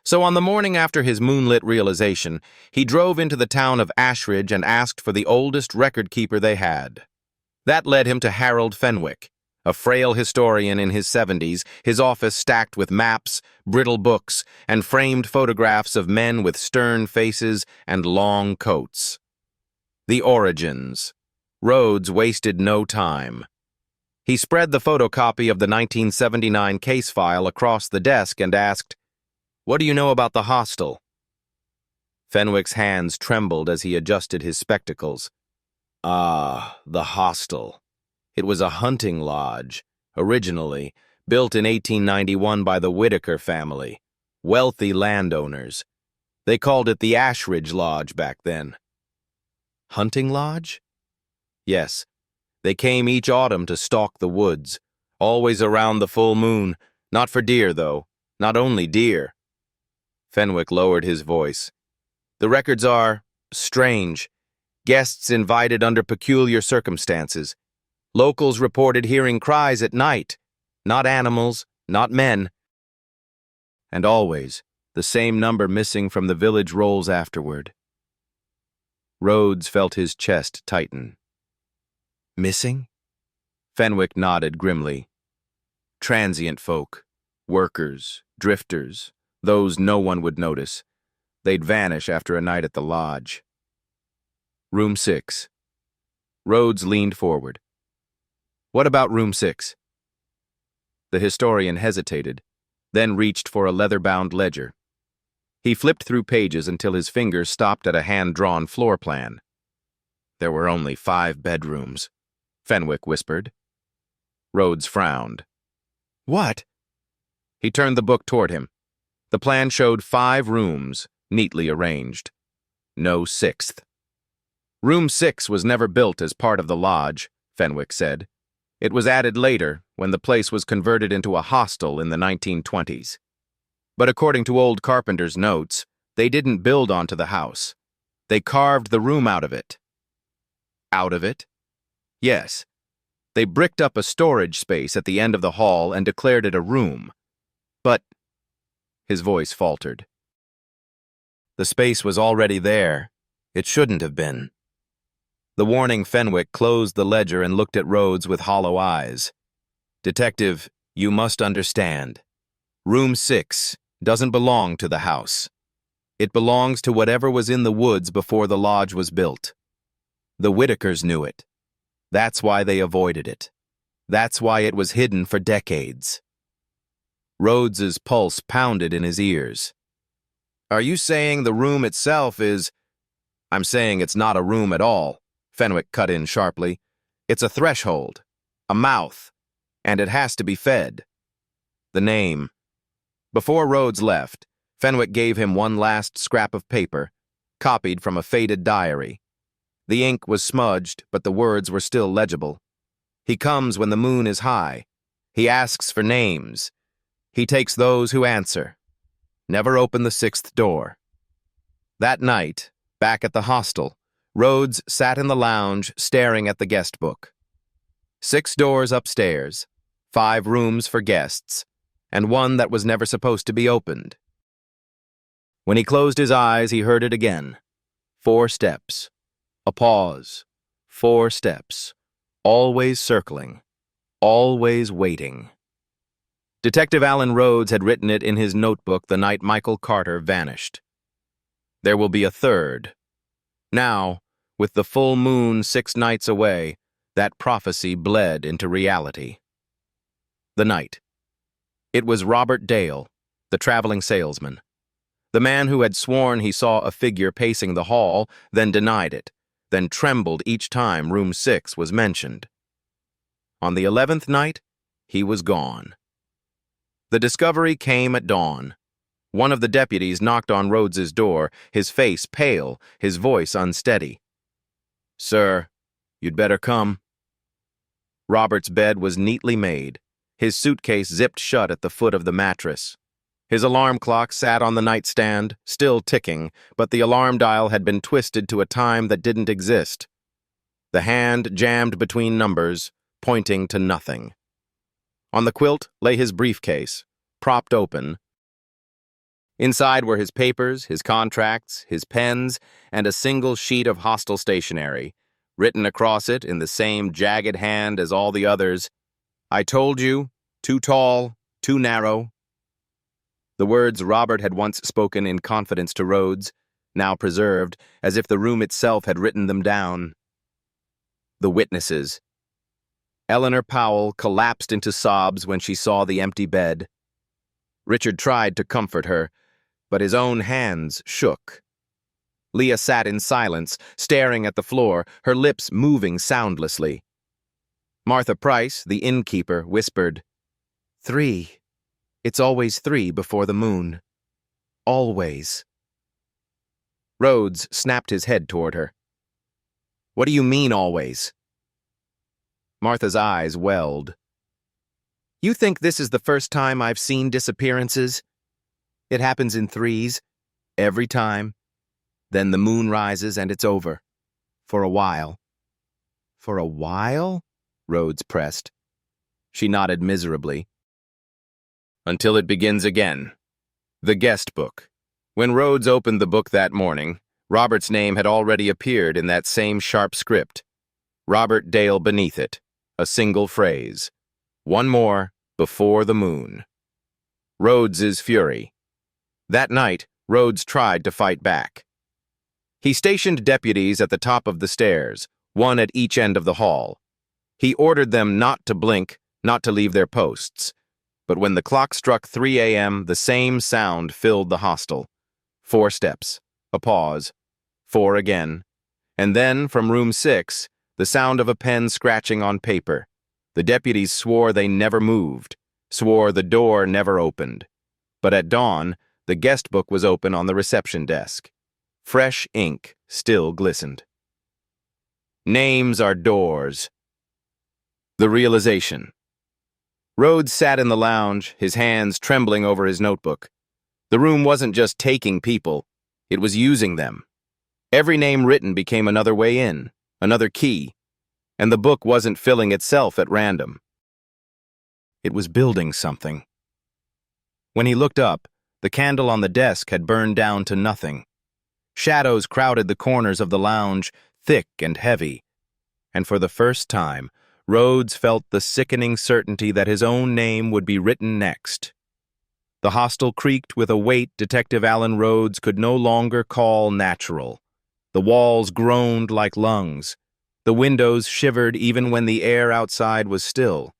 So on the morning after his moonlit realization, he drove into the town of Ashridge and asked for the oldest record keeper they had. That led him to Harold Fenwick, a frail historian in his 70s, his office stacked with maps, brittle books, and framed photographs of men with stern faces and long coats. The origins. Rhodes wasted no time. He spread the photocopy of the 1979 case file across the desk and asked, "What do you know about the hostel?" Fenwick's hands trembled as he adjusted his spectacles. Ah, the hostel. It was a hunting lodge, originally, built in 1891 by the Whitaker family, wealthy landowners. They called it the Ashridge Lodge back then. Hunting lodge? Yes. They came each autumn to stalk the woods, always around the full moon, not for deer, though, not only deer. Fenwick lowered his voice. The records are strange. Guests invited under peculiar circumstances. Locals reported hearing cries at night. Not animals, not men. And always, the same number missing from the village rolls afterward. Rhodes felt his chest tighten. Missing? Fenwick nodded grimly. Transient folk. Workers, drifters, those no one would notice. They'd vanish after a night at the lodge. Room 6. Rhodes leaned forward. What about room 6? The historian hesitated, then reached for a leather-bound ledger. He flipped through pages until his fingers stopped at a hand-drawn floor plan. There were only 5 bedrooms, Fenwick whispered. Rhodes frowned. What? He turned the book toward him. The plan showed 5 rooms, neatly arranged. No 6th. Room 6 was never built as part of the lodge, Fenwick said. It was added later, when the place was converted into a hostel in the 1920s. But according to old carpenter's notes, they didn't build onto the house. They carved the room out of it. Out of it? Yes. They bricked up a storage space at the end of the hall and declared it a room. But... His voice faltered. The space was already there. It shouldn't have been. The warning Fenwick closed the ledger and looked at Rhodes with hollow eyes. Detective, you must understand. Room 6 doesn't belong to the house. It belongs to whatever was in the woods before the lodge was built. The Whitakers knew it. That's why they avoided it. That's why it was hidden for decades. Rhodes's pulse pounded in his ears. Are you saying the room itself is... I'm saying it's not a room at all, Fenwick cut in sharply. It's a threshold, a mouth, and it has to be fed. The name. Before Rhodes left, Fenwick gave him one last scrap of paper, copied from a faded diary. The ink was smudged, but the words were still legible. He comes when the moon is high. He asks for names. He takes those who answer. Never open the 6th door. That night, back at the hostel, Rhodes sat in the lounge staring at the guest book. 6 doors upstairs, 5 rooms for guests, and one that was never supposed to be opened. When he closed his eyes, he heard it again. 4 steps. A pause. 4 steps. Always circling. Always waiting. Detective Alan Rhodes had written it in his notebook the night Michael Carter vanished. There will be a 3rd. Now, with the full moon 6 nights away, that prophecy bled into reality. The night. It was Robert Dale, the traveling salesman. The man who had sworn he saw a figure pacing the hall, then denied it, then trembled each time room 6 was mentioned. On the 11th night, he was gone. The discovery came at dawn. One of the deputies knocked on Rhodes's door, his face pale, his voice unsteady. Sir, you'd better come. Robert's bed was neatly made, his suitcase zipped shut at the foot of the mattress. His alarm clock sat on the nightstand, still ticking, but the alarm dial had been twisted to a time that didn't exist. The hand jammed between numbers, pointing to nothing. On the quilt lay his briefcase, propped open. Inside were his papers, his contracts, his pens, and a single sheet of hostel stationery, written across it in the same jagged hand as all the others, "I told you, too tall, too narrow." The words Robert had once spoken in confidence to Rhodes, now preserved, as if the room itself had written them down. The witnesses. Eleanor Powell collapsed into sobs when she saw the empty bed. Richard tried to comfort her, but his own hands shook. Leah sat in silence, staring at the floor, her lips moving soundlessly. Martha Price, the innkeeper, whispered, "3. It's always 3 before the moon. Always." Rhodes snapped his head toward her. "What do you mean, always?" Martha's eyes welled. "You think this is the first time I've seen disappearances? It happens in 3s, every time. Then the moon rises and it's over. For a while." "For a while?" Rhodes pressed. She nodded miserably. "Until it begins again." The guest book. When Rhodes opened the book that morning, Robert's name had already appeared in that same sharp script. Robert Dale beneath it, a single phrase. One more, before the moon. Rhodes's fury. That night, Rhodes tried to fight back. He stationed deputies at the top of the stairs, one at each end of the hall. He ordered them not to blink, not to leave their posts. But when the clock struck 3 a.m., the same sound filled the hostel. 4 steps, a pause, 4 again, and then, from room 6, the sound of a pen scratching on paper. The deputies swore they never moved, swore the door never opened. But at dawn, the guest book was open on the reception desk. Fresh ink still glistened. Names are doors. The realization. Rhodes sat in the lounge, his hands trembling over his notebook. The room wasn't just taking people, it was using them. Every name written became another way in, another key, and the book wasn't filling itself at random. It was building something. When he looked up, the candle on the desk had burned down to nothing. Shadows crowded the corners of the lounge, thick and heavy, and for the first time, Rhodes felt the sickening certainty that his own name would be written next. The hostel creaked with a weight Detective Alan Rhodes could no longer call natural. The walls groaned like lungs. The windows shivered even when the air outside was still.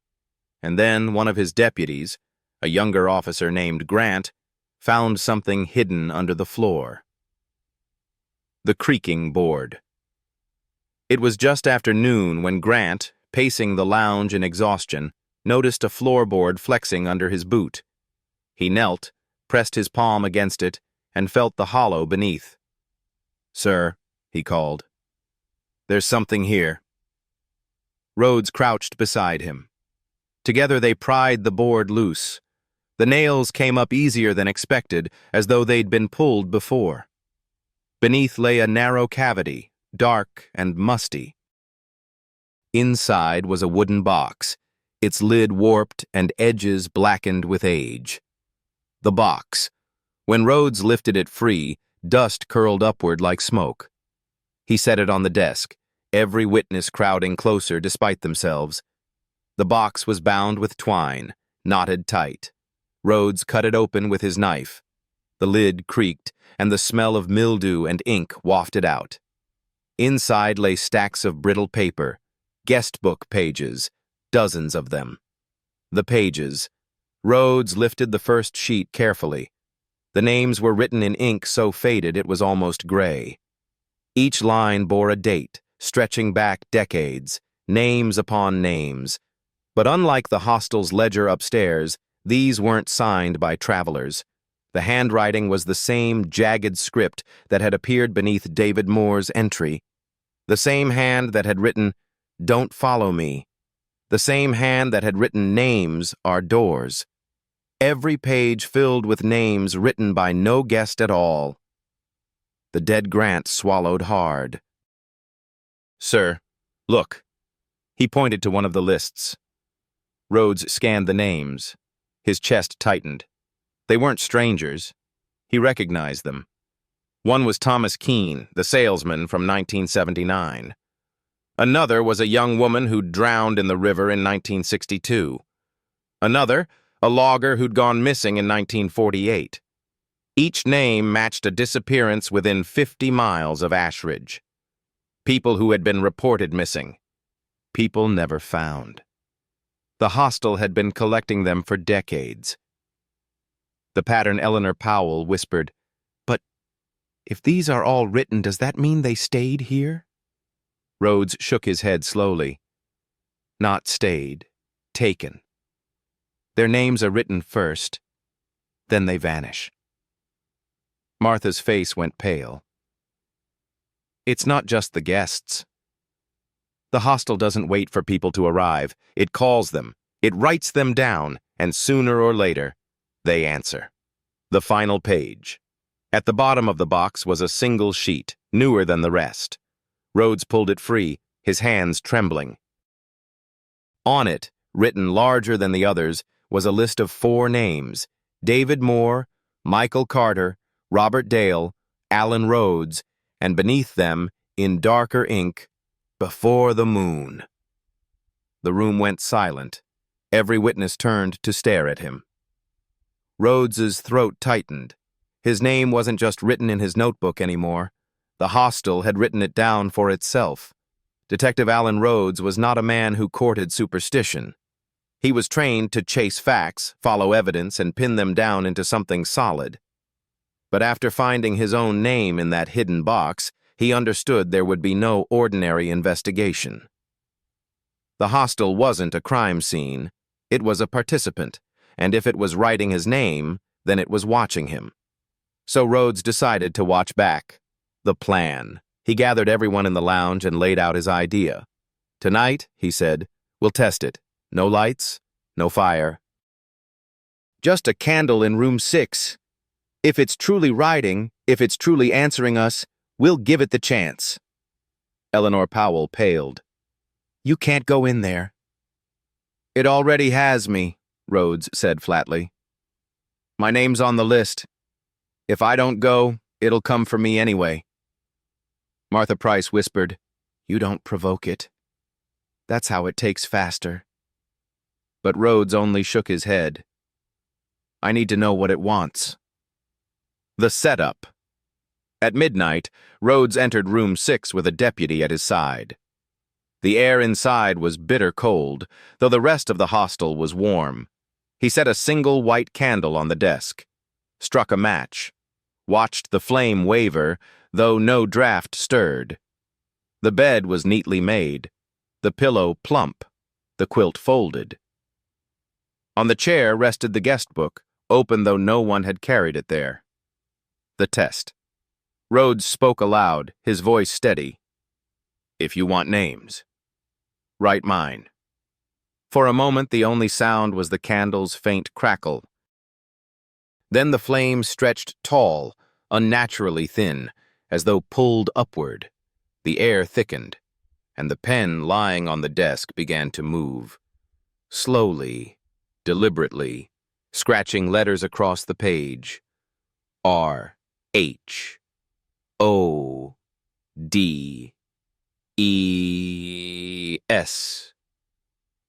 And then one of his deputies, a younger officer named Grant, found something hidden under the floor. The creaking board. It was just after noon when Grant, pacing the lounge in exhaustion, noticed a floorboard flexing under his boot. He knelt, pressed his palm against it, and felt the hollow beneath. "Sir," he called. "There's something here." Rhodes crouched beside him. Together they pried the board loose. The nails came up easier than expected, as though they'd been pulled before. Beneath lay a narrow cavity, dark and musty. Inside was a wooden box, its lid warped and edges blackened with age. The box. When Rhodes lifted it free, dust curled upward like smoke. He set it on the desk, every witness crowding closer despite themselves. The box was bound with twine, knotted tight. Rhodes cut it open with his knife. The lid creaked, and the smell of mildew and ink wafted out. Inside lay stacks of brittle paper, guest book pages, dozens of them. The pages. Rhodes lifted the first sheet carefully. The names were written in ink so faded it was almost gray. Each line bore a date, stretching back decades, names upon names. But unlike the hostel's ledger upstairs, these weren't signed by travelers. The handwriting was the same jagged script that had appeared beneath David Moore's entry. The same hand that had written, "Don't follow me." The same hand that had written, "Names are doors." Every page filled with names written by no guest at all. The dead Grant swallowed hard. "Sir, look." He pointed to one of the lists. Rhodes scanned the names. His chest tightened. They weren't strangers. He recognized them. One was Thomas Keene, the salesman from 1979. Another was a young woman who'd drowned in the river in 1962. Another, a logger who'd gone missing in 1948. Each name matched a disappearance within 50 miles of Ashridge. People who had been reported missing. People never found. The hostel had been collecting them for decades. The pattern Eleanor Powell whispered, "But if these are all written, does that mean they stayed here?" Rhodes shook his head slowly. Not stayed, taken. Their names are written first, then they vanish. Martha's face went pale. It's not just the guests. The hostel doesn't wait for people to arrive. It calls them. It writes them down, and sooner or later, they answer. The final page. At the bottom of the box was a single sheet, newer than the rest. Rhodes pulled it free, his hands trembling. On it, written larger than the others, was a list of 4 names: David Moore, Michael Carter, Robert Dale, Alan Rhodes, and beneath them, in darker ink, "Before the Moon." The room went silent. Every witness turned to stare at him. Rhodes's throat tightened. His name wasn't just written in his notebook anymore. The hostel had written it down for itself. Detective Alan Rhodes was not a man who courted superstition. He was trained to chase facts, follow evidence, and pin them down into something solid. But after finding his own name in that hidden box, he understood there would be no ordinary investigation. The hostel wasn't a crime scene. It was a participant, and if it was writing his name, then it was watching him. So Rhodes decided to watch back. The plan. He gathered everyone in the lounge and laid out his idea. "Tonight," he said, "we'll test it. No lights, no fire. Just a candle in room 6. If it's truly writing, if it's truly answering us, we'll give it the chance." Eleanor Powell paled. "You can't go in there." "It already has me," Rhodes said flatly. "My name's on the list. If I don't go, it'll come for me anyway." Martha Price whispered, "You don't provoke it. That's how it takes faster." But Rhodes only shook his head. "I need to know what it wants." The setup. At midnight, Rhodes entered room 6 with a deputy at his side. The air inside was bitter cold, though the rest of the hostel was warm. He set a single white candle on the desk, struck a match, watched the flame waver, though no draft stirred. The bed was neatly made, the pillow plump, the quilt folded. On the chair rested the guest book, open though no one had carried it there. The test. Rhodes spoke aloud, his voice steady. "If you want names, write mine." For a moment, the only sound was the candle's faint crackle. Then the flame stretched tall, unnaturally thin, as though pulled upward. The air thickened, and the pen lying on the desk began to move. Slowly, deliberately, scratching letters across the page. R, H, O, D, E, S.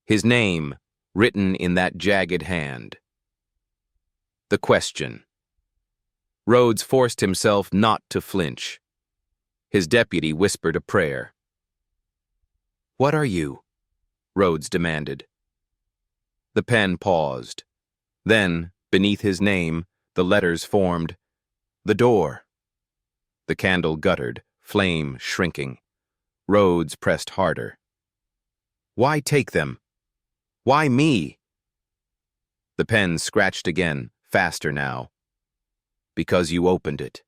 His name, written in that jagged hand. The question. Rhodes forced himself not to flinch. His deputy whispered a prayer. "What are you?" Rhodes demanded. The pen paused. Then, beneath his name, the letters formed, "The door." The candle guttered, flame shrinking. Rhodes pressed harder. "Why take them? Why me?" The pen scratched again, faster now. "Because you opened it."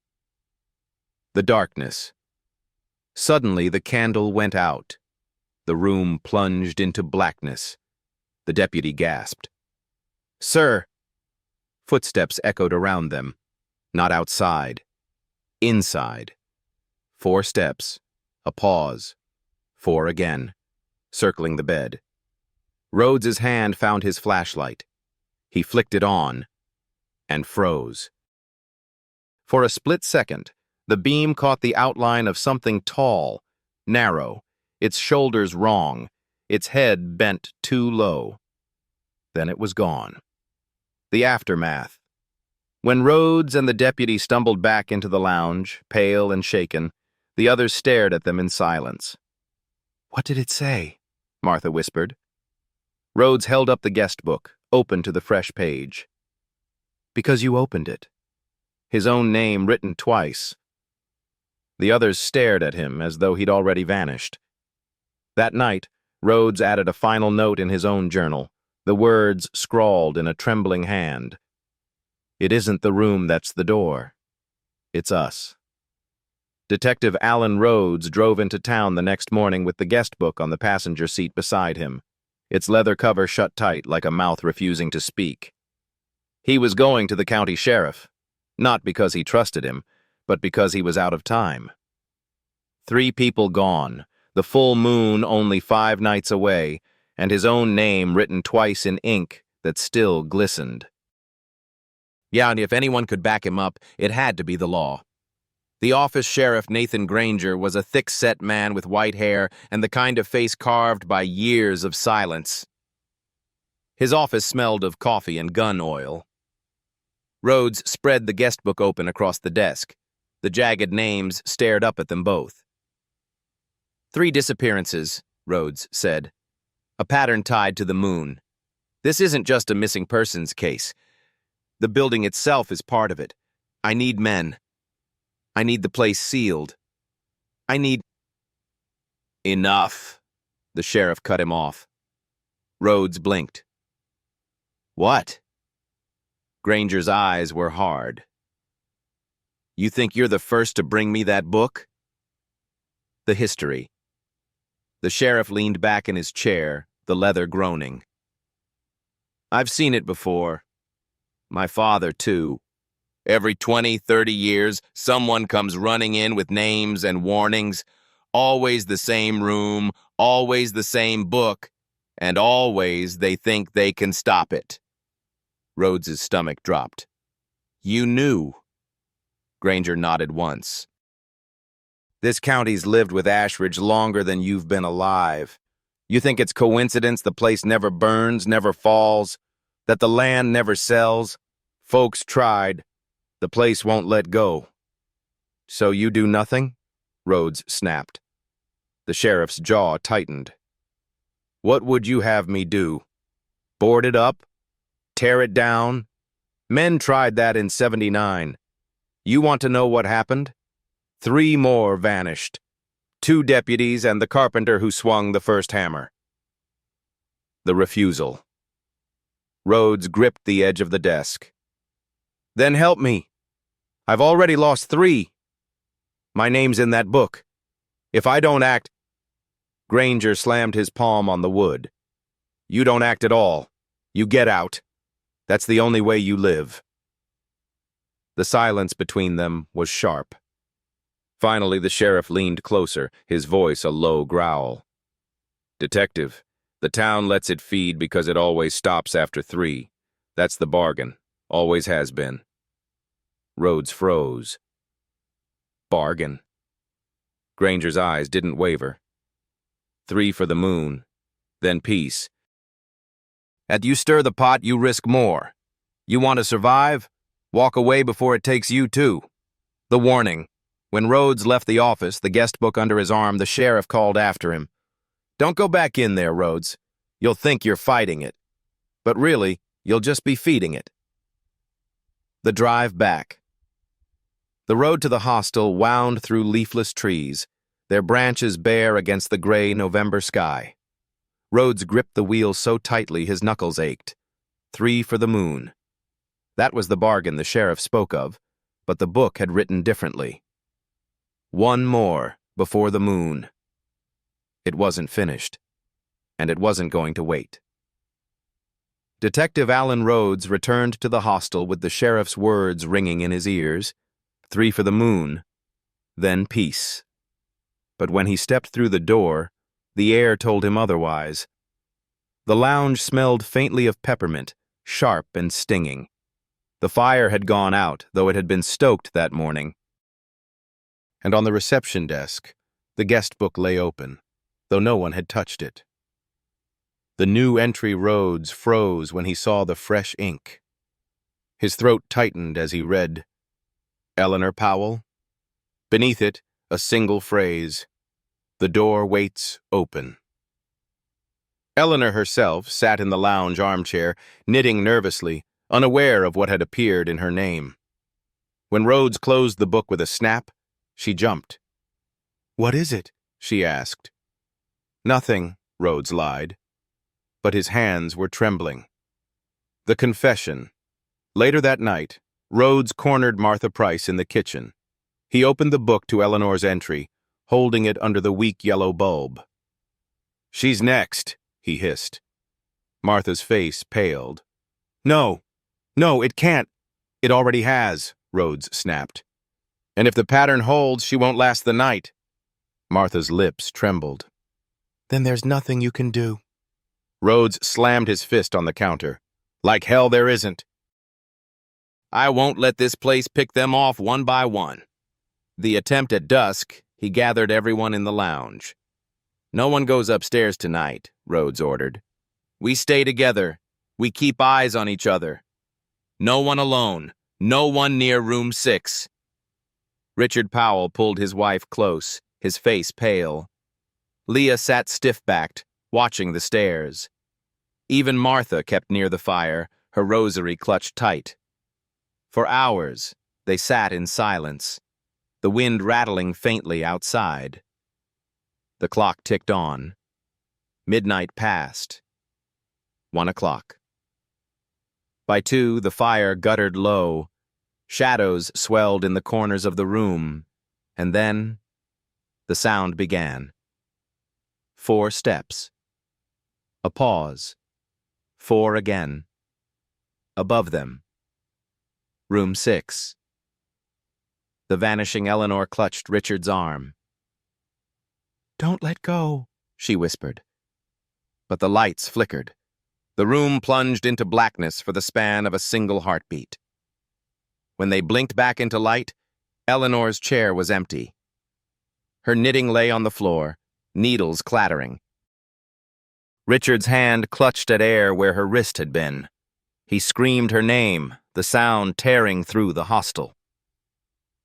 The darkness. Suddenly the candle went out. The room plunged into blackness. The deputy gasped. "Sir!" Footsteps echoed around them. Not outside. Inside. 4 steps. A pause. 4 again. circling the bed. Rhodes's hand found his flashlight. He flicked it on and froze. For a split second, the beam caught the outline of something tall, narrow, its shoulders wrong, its head bent too low. Then it was gone. The aftermath. When Rhodes and the deputy stumbled back into the lounge, pale and shaken, the others stared at them in silence. "What did it say?" Martha whispered. Rhodes held up the guest book, open to the fresh page. "Because you opened it." His own name written twice. The others stared at him as though he'd already vanished. That night, Rhodes added a final note in his own journal, the words scrawled in a trembling hand. "It isn't the room that's the door. It's us." Detective Alan Rhodes drove into town the next morning with the guest book on the passenger seat beside him, its leather cover shut tight like a mouth refusing to speak. He was going to the county sheriff, not because he trusted him, but because he was out of time. 3 people gone, the full moon only 5 nights away, and his own name written twice in ink that still glistened. Yeah, and if anyone could back him up, it had to be the law. The office sheriff, Nathan Granger, was a thick-set man with white hair and the kind of face carved by years of silence. His office smelled of coffee and gun oil. Rhodes spread the guest book open across the desk. The jagged names stared up at them both. 3 disappearances, Rhodes said. A pattern tied to the moon. This isn't just a missing persons case. The building itself is part of it. I need men. I need the place sealed. I need... Enough, the sheriff cut him off. Rhodes blinked. What? Granger's eyes were hard. You think you're the first to bring me that book? The history. The sheriff leaned back in his chair, the leather groaning. I've seen it before. My father, too. Every 20, 30 years, someone comes running in with names and warnings. Always the same room, always the same book, and always they think they can stop it. Rhodes's stomach dropped. You knew. Granger nodded once. This county's lived with Ashridge longer than you've been alive. You think it's coincidence the place never burns, never falls, that the land never sells? Folks tried. The place won't let go. So you do nothing? Rhodes snapped. The sheriff's jaw tightened. What would you have me do? Board it up? Tear it down? Men tried that in '79. You want to know what happened? 3 more vanished. 2 deputies and the carpenter who swung the first hammer. The refusal. Rhodes gripped the edge of the desk. Then help me. I've already lost 3. My name's in that book. If I don't act... Granger slammed his palm on the wood. You don't act at all. You get out. That's the only way you live. The silence between them was sharp. Finally, the sheriff leaned closer, his voice a low growl. Detective, the town lets it feed because it always stops after 3. That's the bargain. Always has been. Rhodes froze. Bargain. Granger's eyes didn't waver. 3 for the moon, then peace. As you stir the pot, you risk more. You want to survive? Walk away before it takes you too. The warning. When Rhodes left the office, the guest book under his arm, the sheriff called after him. Don't go back in there, Rhodes. You'll think you're fighting it. But really, you'll just be feeding it. The drive back. The road to the hostel wound through leafless trees, their branches bare against the gray November sky. Rhodes gripped the wheel so tightly his knuckles ached. 3 for the moon. That was the bargain the sheriff spoke of, but the book had written differently. 1 more before the moon. It wasn't finished, and it wasn't going to wait. Detective Alan Rhodes returned to the hostel with the sheriff's words ringing in his ears. 3 for the moon, then peace. But when he stepped through the door, The air told him otherwise. The lounge smelled faintly of peppermint, sharp and stinging. The fire had gone out, though it had been stoked that morning. And on the reception desk, the guest book lay open, though no one had touched it. The new entry Rhodes froze when he saw the fresh ink. His throat tightened as he read, Eleanor Powell. Beneath it, a single phrase, the door waits open. Eleanor herself sat in the lounge armchair, knitting nervously, unaware of what had appeared in her name. When Rhodes closed the book with a snap, she jumped. "What is it?" she asked. "Nothing," Rhodes lied. But his hands were trembling. The confession. Later that night, Rhodes cornered Martha Price in the kitchen. He opened the book to Eleanor's entry, holding it under the weak yellow bulb. "She's next," he hissed. Martha's face paled. No, it can't. It already has," Rhodes snapped. "And if the pattern holds, she won't last the night." Martha's lips trembled. "Then there's nothing you can do." Rhodes slammed his fist on the counter. "Like hell there isn't. I won't let this place pick them off one by one." The attempt at dusk, he gathered everyone in the lounge. "No one goes upstairs tonight," Rhodes ordered. "We stay together. We keep eyes on each other. No one alone. No one near room 6. Richard Powell pulled his wife close, his face pale. Leah sat stiff-backed, watching the stairs. Even Martha kept near the fire, her rosary clutched tight. For hours, they sat in silence, the wind rattling faintly outside. The clock ticked on. Midnight passed. 1 o'clock. By 2, the fire guttered low. Shadows swelled in the corners of the room, and then the sound began. 4 steps. A pause. 4 again. Above them. Room 6. The vanishing Eleanor clutched Richard's arm. "Don't let go," she whispered. But the lights flickered. The room plunged into blackness for the span of a single heartbeat. When they blinked back into light, Eleanor's chair was empty. Her knitting lay on the floor, needles clattering. Richard's hand clutched at air where her wrist had been. He screamed her name, the sound tearing through the hostel.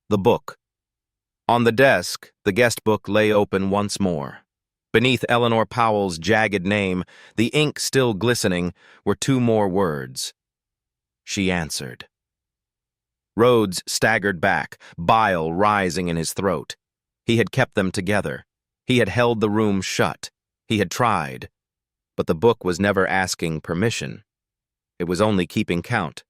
The book. On the desk, the guest book lay open once more. Beneath Eleanor Powell's jagged name, the ink still glistening, were 2 more words. She answered. Rhodes staggered back, bile rising in his throat. He had kept them together. He had held the room shut. He had tried. But the book was never asking permission. It was only keeping count.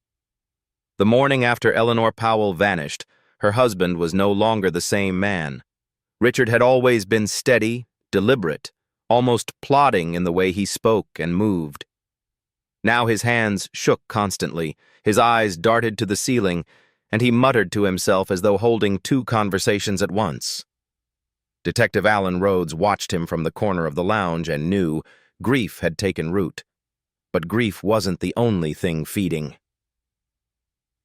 The morning after Eleanor Powell vanished, her husband was no longer the same man. Richard had always been steady, deliberate, almost plodding in the way he spoke and moved. Now his hands shook constantly, his eyes darted to the ceiling, and he muttered to himself as though holding 2 conversations at once. Detective Alan Rhodes watched him from the corner of the lounge and knew grief had taken root. But grief wasn't the only thing feeding.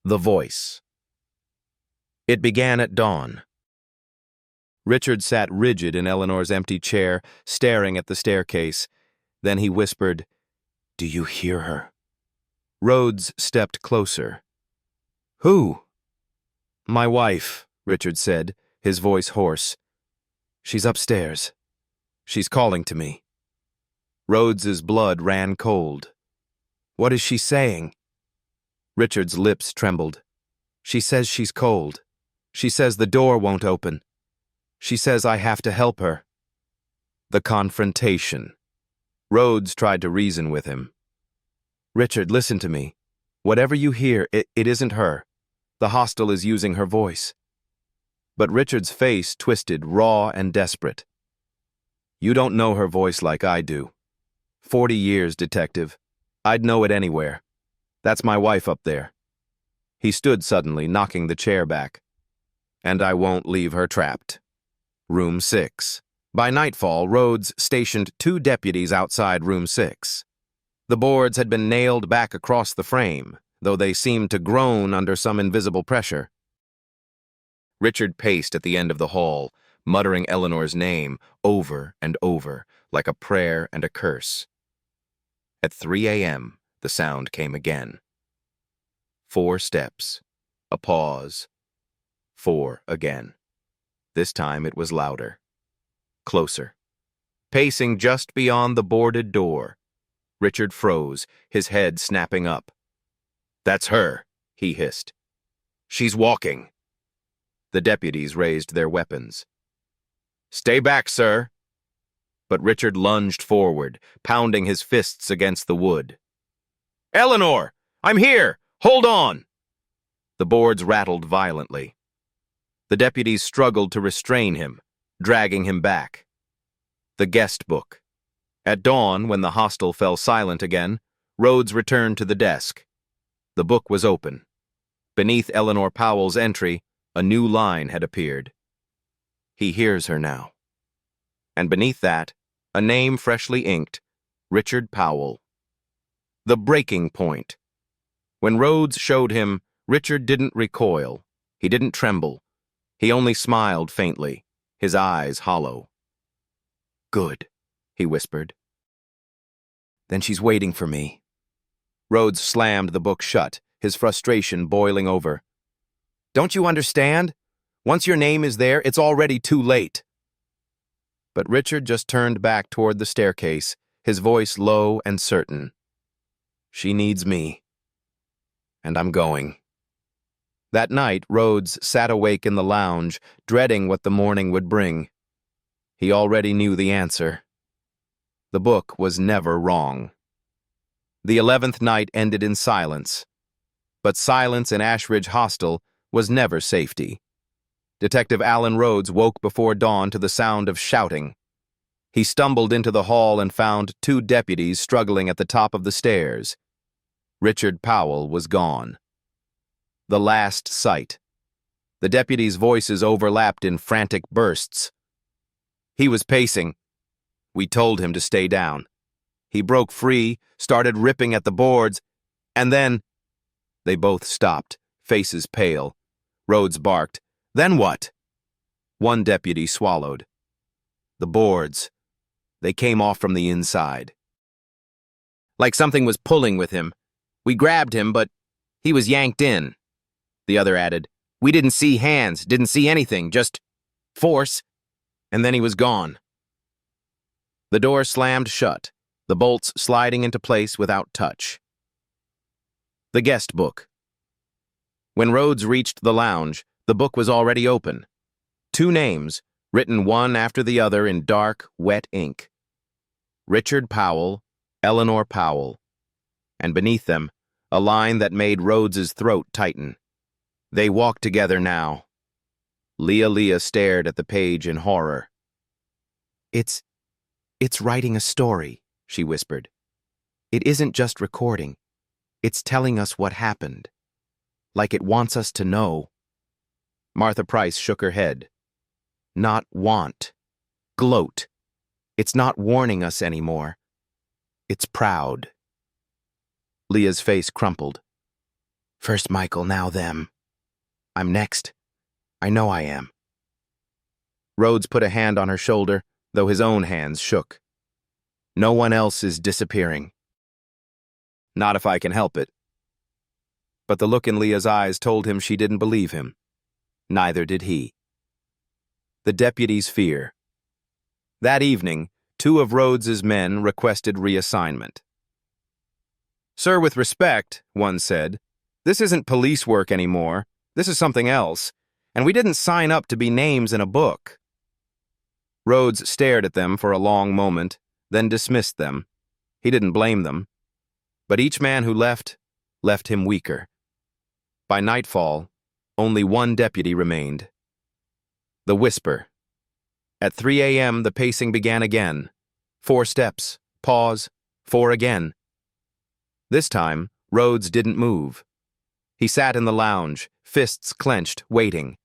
The voice. It began at dawn. Richard sat rigid in Eleanor's empty chair, staring at the staircase. Then he whispered, "Do you hear her?" Rhodes stepped closer. "Who?" "My wife," Richard said, his voice hoarse. "She's upstairs. She's calling to me." Rhodes's blood ran cold. "What is she saying?" Richard's lips trembled. "She says she's cold. She says the door won't open. She says I have to help her." The confrontation. Rhodes tried to reason with him. "Richard, listen to me. Whatever you hear, it isn't her. The hostel is using her voice." But Richard's face twisted, raw and desperate. "You don't know her voice like I do. 40 years, detective. I'd know it anywhere. That's my wife up there." He stood suddenly, knocking the chair back. "And I won't leave her trapped. Room 6. By nightfall, Rhodes stationed 2 deputies outside room 6. The boards had been nailed back across the frame, though they seemed to groan under some invisible pressure. Richard paced at the end of the hall, muttering Eleanor's name over and over, like a prayer and a curse. At 3 a.m., the sound came again. 4 steps, a pause, 4 again. This time it was louder, closer. Pacing just beyond the boarded door, Richard froze, his head snapping up. "That's her," he hissed. "She's walking." The deputies raised their weapons. "Stay back, sir." But Richard lunged forward, pounding his fists against the wood. "Eleanor! I'm here! Hold on!" The boards rattled violently. The deputies struggled to restrain him, dragging him back. The guest book. At dawn, when the hostel fell silent again, Rhodes returned to the desk. The book was open. Beneath Eleanor Powell's entry, a new line had appeared. "He hears her now." And beneath that, a name freshly inked, Richard Powell. The breaking point. When Rhodes showed him, Richard didn't recoil. He didn't tremble. He only smiled faintly, his eyes hollow. "Good," he whispered. "Then she's waiting for me." Rhodes slammed the book shut, his frustration boiling over. "Don't you understand? Once your name is there, it's already too late." But Richard just turned back toward the staircase, his voice low and certain. "She needs me. And I'm going." That night, Rhodes sat awake in the lounge, dreading what the morning would bring. He already knew the answer. The book was never wrong. The 11th night ended in silence. But silence in Ashridge Hostel was never safety. Detective Alan Rhodes woke before dawn to the sound of shouting. He stumbled into the hall and found 2 deputies struggling at the top of the stairs. Richard Powell was gone. The last sight. The deputies' voices overlapped in frantic bursts. He was pacing. We told him to stay down. He broke free, started ripping at the boards, and then... They both stopped, faces pale. Rhodes barked, "Then what?" One deputy swallowed. The boards. They came off from the inside. Like something was pulling with him. We grabbed him, but he was yanked in. The other added, "We didn't see hands, didn't see anything, just force." And then he was gone. The door slammed shut, the bolts sliding into place without touch. The guest book. When Rhodes reached the lounge, the book was already open. 2 names, written one after the other in dark, wet ink. Richard Powell, Eleanor Powell. And beneath them, a line that made Rhodes's throat tighten. They walked together now. Leah stared at the page in horror. It's writing a story," she whispered. "It isn't just recording. It's telling us what happened. Like it wants us to know." Martha Price shook her head. "Not want. Gloat. It's not warning us anymore. It's proud." Leah's face crumpled. "First Michael, now them. I'm next. I know I am." Rhodes put a hand on her shoulder, though his own hands shook. "No one else is disappearing." "Not if I can help it." But the look in Leah's eyes told him she didn't believe him. Neither did he. The deputy's fear. That evening, 2 of Rhodes's men requested reassignment. "Sir, with respect," one said, "this isn't police work anymore. This is something else, and we didn't sign up to be names in a book." Rhodes stared at them for a long moment, then dismissed them. He didn't blame them. But each man who left him weaker. By nightfall, only 1 deputy remained. The whisper. At 3 a.m., the pacing began again. 4 steps, pause, 4 again. This time, Rhodes didn't move. He sat in the lounge, fists clenched, waiting.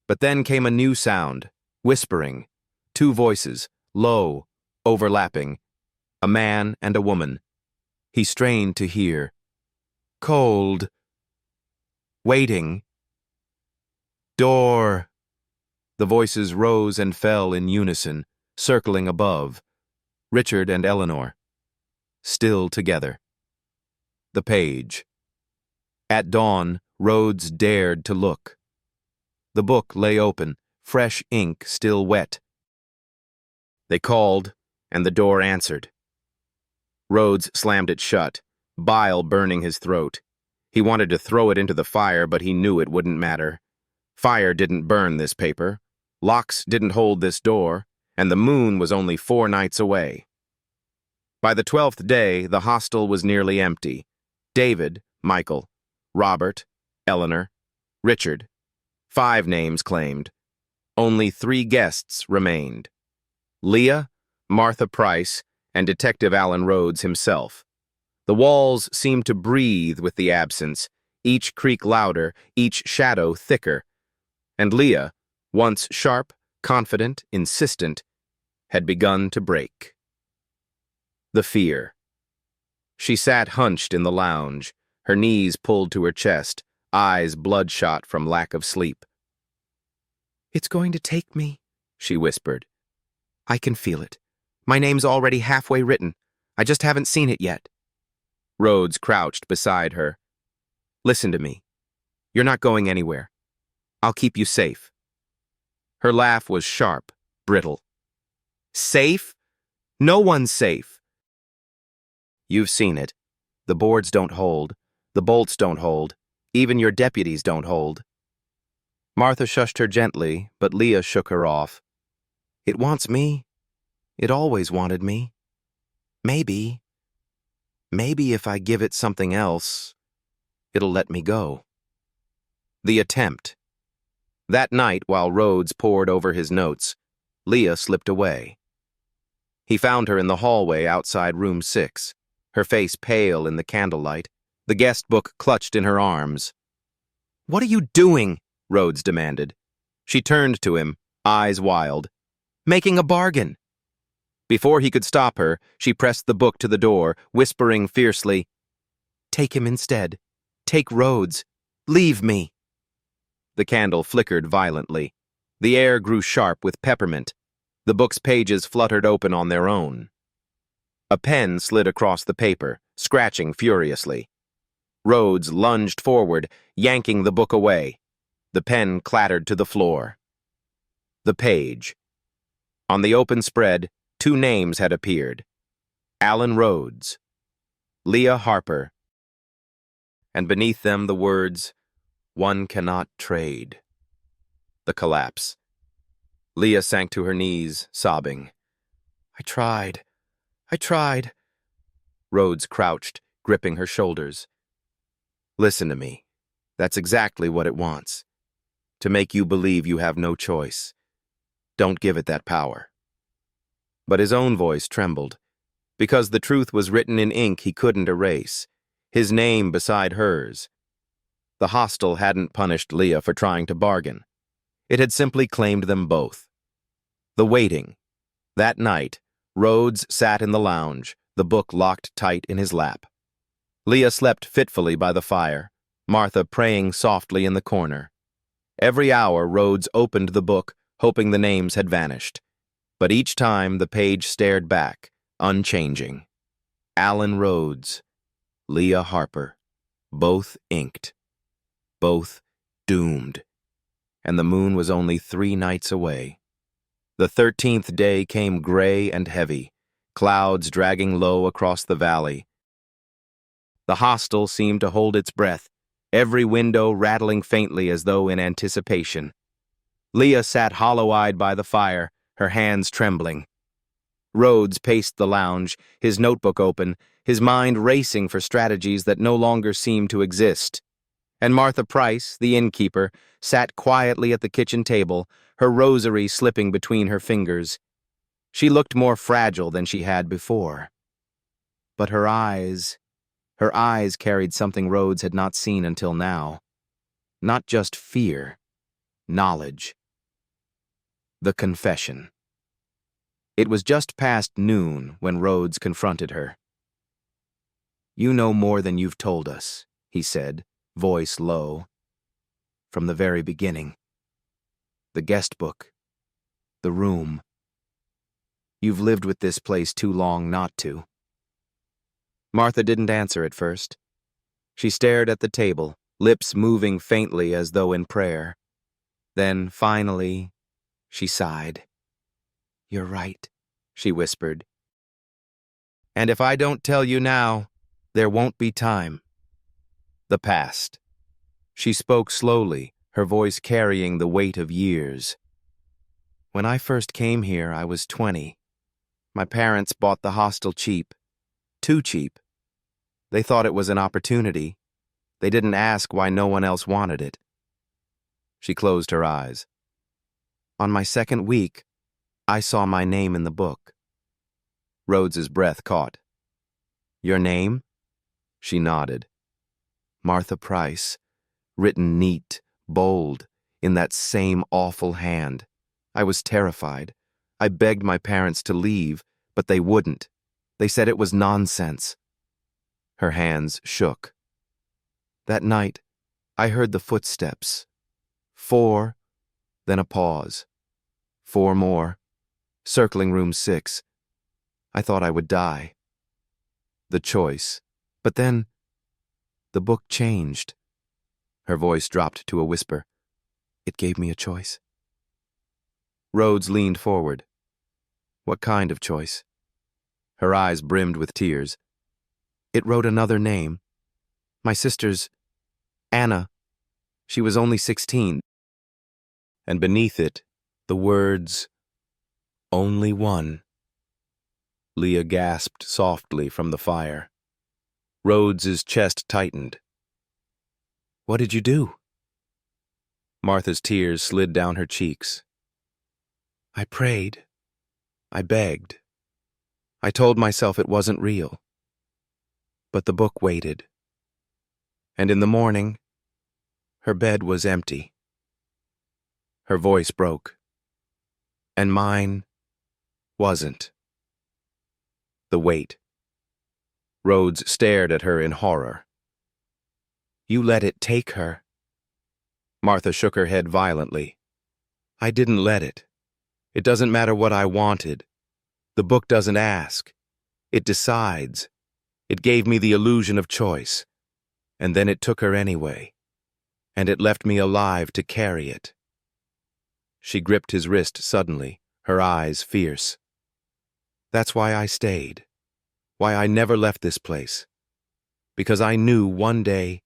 But then came a new sound, whispering. 2 voices, low, overlapping, a man and a woman. He strained to hear. Cold. Waiting. Door. The voices rose and fell in unison, circling above. Richard and Eleanor. Still together. The page. At dawn, Rhodes dared to look. The book lay open, fresh ink still wet. They called, and the door answered. Rhodes slammed it shut, bile burning his throat. He wanted to throw it into the fire, but he knew it wouldn't matter. Fire didn't burn this paper, locks didn't hold this door, and the moon was only 4 nights away. By the 12th day, the hostel was nearly empty. David, Michael, Robert, Eleanor, Richard. 5 names claimed. Only 3 guests remained. Leah, Martha Price, and Detective Alan Rhodes himself. The walls seemed to breathe with the absence, each creak louder, each shadow thicker. And Leah, once sharp, confident, insistent, had begun to break. The fear. She sat hunched in the lounge, her knees pulled to her chest, eyes bloodshot from lack of sleep. "It's going to take me," she whispered. "I can feel it. My name's already halfway written. I just haven't seen it yet." Rhodes crouched beside her. "Listen to me. You're not going anywhere. I'll keep you safe." Her laugh was sharp, brittle. "Safe? No one's safe." "You've seen it. The boards don't hold. The bolts don't hold. Even your deputies don't hold." Martha shushed her gently, but Leah shook her off. "It wants me. It always wanted me. Maybe if I give it something else, it'll let me go." The attempt. That night, while Rhodes pored over his notes, Leah slipped away. He found her in the hallway outside room 6, her face pale in the candlelight, the guest book clutched in her arms. "What are you doing?" Rhodes demanded. She turned to him, eyes wild. "Making a bargain." Before he could stop her, she pressed the book to the door, whispering fiercely, "Take him instead. Take Rhodes. Leave me." The candle flickered violently. The air grew sharp with peppermint. The book's pages fluttered open on their own. A pen slid across the paper, scratching furiously. Rhodes lunged forward, yanking the book away. The pen clattered to the floor. The page. On the open spread, 2 names had appeared. Alan Rhodes, Leah Harper, and beneath them the words, "One cannot trade." The collapse. Leah sank to her knees, sobbing. I tried. Rhodes crouched, gripping her shoulders. "Listen to me. That's exactly what it wants. To make you believe you have no choice. Don't give it that power." But his own voice trembled, because the truth was written in ink he couldn't erase, his name beside hers. The hostel hadn't punished Leah for trying to bargain. It had simply claimed them both. The waiting. That night, Rhodes sat in the lounge, the book locked tight in his lap. Leah slept fitfully by the fire, Martha praying softly in the corner. Every hour Rhodes opened the book, hoping the names had vanished. But each time the page stared back, unchanging. Alan Rhodes, Leah Harper, both inked, both doomed. And the moon was only 3 nights away. The 13th day came gray and heavy, clouds dragging low across the valley. The hostel seemed to hold its breath, every window rattling faintly as though in anticipation. Leah sat hollow-eyed by the fire, her hands trembling. Rhodes paced the lounge, his notebook open, his mind racing for strategies that no longer seemed to exist. And Martha Price, the innkeeper, sat quietly at the kitchen table, her rosary slipping between her fingers. She looked more fragile than she had before. But her eyes carried something Rhodes had not seen until now. Not just fear, knowledge. The confession. It was just past noon when Rhodes confronted her. "You know more than you've told us," he said, voice low. "From the very beginning. The guest book. The room. You've lived with this place too long not to." Martha didn't answer at first. She stared at the table, lips moving faintly as though in prayer. Then, finally, she sighed. "You're right," she whispered. "And if I don't tell you now, there won't be time." The past. She spoke slowly, her voice carrying the weight of years. "When I first came here, I was 20. My parents bought the hostel cheap. Too cheap. They thought it was an opportunity. They didn't ask why no one else wanted it." She closed her eyes. "On my second week, I saw my name in the book." Rhodes's breath caught. "Your name?" She nodded. "Martha Price, written neat, bold, in that same awful hand. I was terrified. I begged my parents to leave, but they wouldn't. They said it was nonsense." Her hands shook. "That night, I heard the footsteps. 4, then a pause. 4 more, circling room 6. I thought I would die. The choice. But then, the book changed." Her voice dropped to a whisper. "It gave me a choice." Rhodes leaned forward. "What kind of choice?" Her eyes brimmed with tears. "It wrote another name. My sister's, Anna. She was only 16. And beneath it, the words, 'Only one.'" Leah gasped softly from the fire. Rhodes's chest tightened. "What did you do?" Martha's tears slid down her cheeks. "I prayed. I begged. I told myself it wasn't real. But the book waited. And in the morning, her bed was empty." Her voice broke. "And mine wasn't." The weight. Rhodes stared at her in horror. "You let it take her." Martha shook her head violently. "I didn't let it. It doesn't matter what I wanted. The book doesn't ask. It decides. It gave me the illusion of choice. And then it took her anyway. And it left me alive to carry it." She gripped his wrist suddenly, her eyes fierce. "That's why I stayed. Why I never left this place. Because I knew one day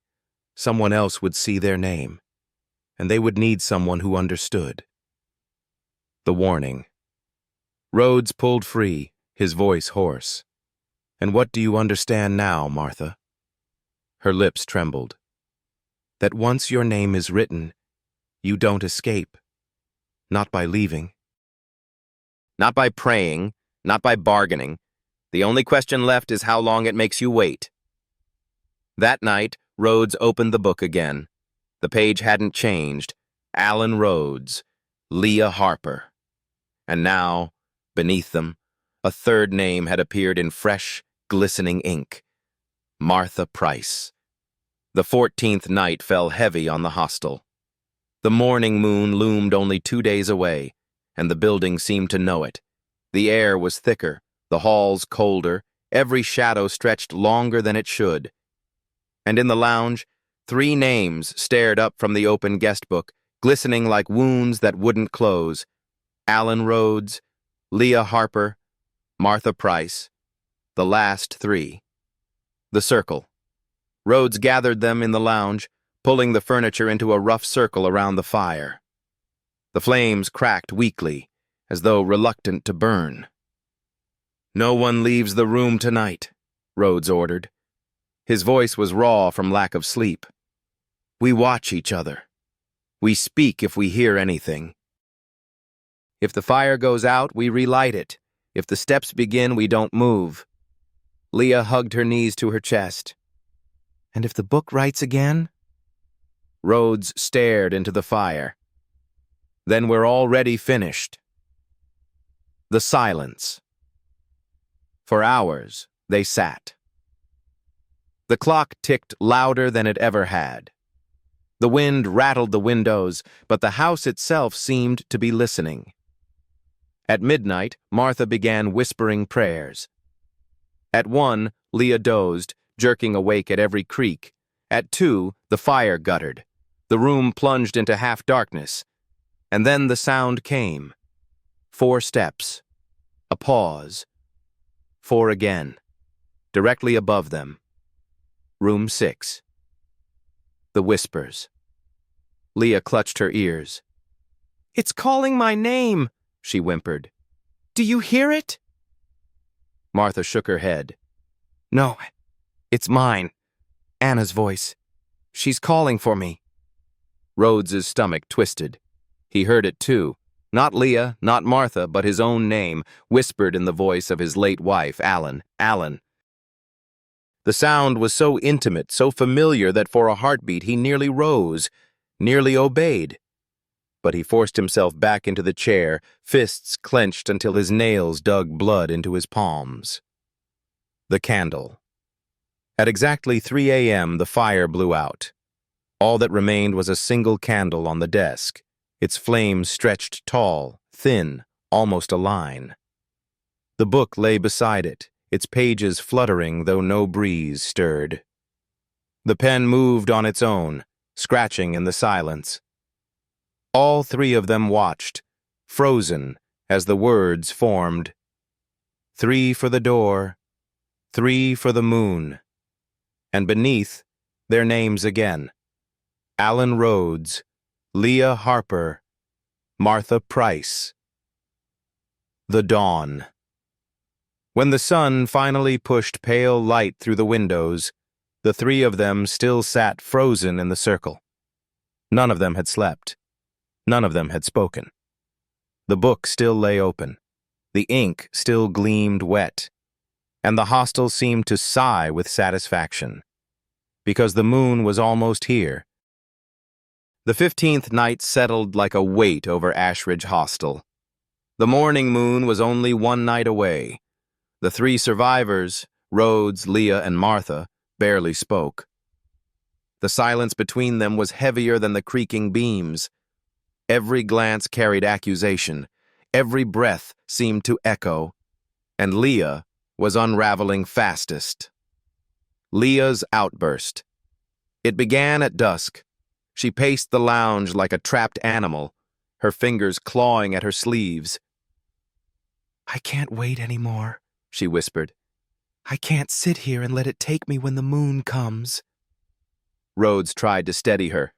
someone else would see their name, and they would need someone who understood." The warning. Rhodes pulled free, his voice hoarse. "And what do you understand now, Martha?" Her lips trembled. "That once your name is written, you don't escape. Not by leaving. Not by praying, not by bargaining. The only question left is how long it makes you wait." That night, Rhodes opened the book again. The page hadn't changed. Alan Rhodes, Leah Harper. And now, beneath them, a third name had appeared in fresh, glistening ink. Martha Price. The 14th night fell heavy on the hostel. The morning moon loomed only 2 days away, and the building seemed to know it. The air was thicker, the halls colder, every shadow stretched longer than it should. And in the lounge, 3 names stared up from the open guest book, glistening like wounds that wouldn't close. Alan Rhodes, Leah Harper, Martha Price. The last 3. The circle. Rhodes gathered them in the lounge, pulling the furniture into a rough circle around the fire. The flames cracked weakly, as though reluctant to burn. "No one leaves the room tonight," Rhodes ordered. His voice was raw from lack of sleep. "We watch each other. We speak if we hear anything. If the fire goes out, we relight it. If the steps begin, we don't move." Leah hugged her knees to her chest. "And if the book writes again?" Rhodes stared into the fire. "Then we're already finished." The silence. For hours, they sat. The clock ticked louder than it ever had. The wind rattled the windows, but the house itself seemed to be listening. At midnight, Martha began whispering prayers. At 1, Leah dozed, jerking awake at every creak. At 2, the fire guttered. The room plunged into half-darkness. And then the sound came. 4 steps. A pause. 4 again. Directly above them. Room 6. The whispers. Leah clutched her ears. "It's calling my name," she whimpered. "Do you hear it?" Martha shook her head. "No, it's mine. Anna's voice. She's calling for me." Rhodes's stomach twisted. He heard it too. Not Leah, not Martha, but his own name, whispered in the voice of his late wife, Alan. Alan. The sound was so intimate, so familiar that for a heartbeat he nearly rose, nearly obeyed. But he forced himself back into the chair, fists clenched until his nails dug blood into his palms. The candle. At exactly 3 a.m., the fire blew out. All that remained was a single candle on the desk, its flame stretched tall, thin, almost a line. The book lay beside it, its pages fluttering though no breeze stirred. The pen moved on its own, scratching in the silence. All 3 of them watched, frozen, as the words formed. 3 for the door, 3 for the moon. And beneath, their names again. Alan Rhodes, Leah Harper, Martha Price. The dawn. When the sun finally pushed pale light through the windows, the 3 of them still sat frozen in the circle. None of them had slept. None of them had spoken. The book still lay open. The ink still gleamed wet. And the hostel seemed to sigh with satisfaction. Because the moon was almost here. The 15th night settled like a weight over Ashridge Hostel. The morning moon was only 1 night away. The 3 survivors, Rhodes, Leah, and Martha, barely spoke. The silence between them was heavier than the creaking beams. Every glance carried accusation. Every breath seemed to echo. And Leah was unraveling fastest. Leah's outburst. It began at dusk. She paced the lounge like a trapped animal, her fingers clawing at her sleeves. "I can't wait anymore," she whispered. "I can't sit here and let it take me when the moon comes." Rhodes tried to steady her.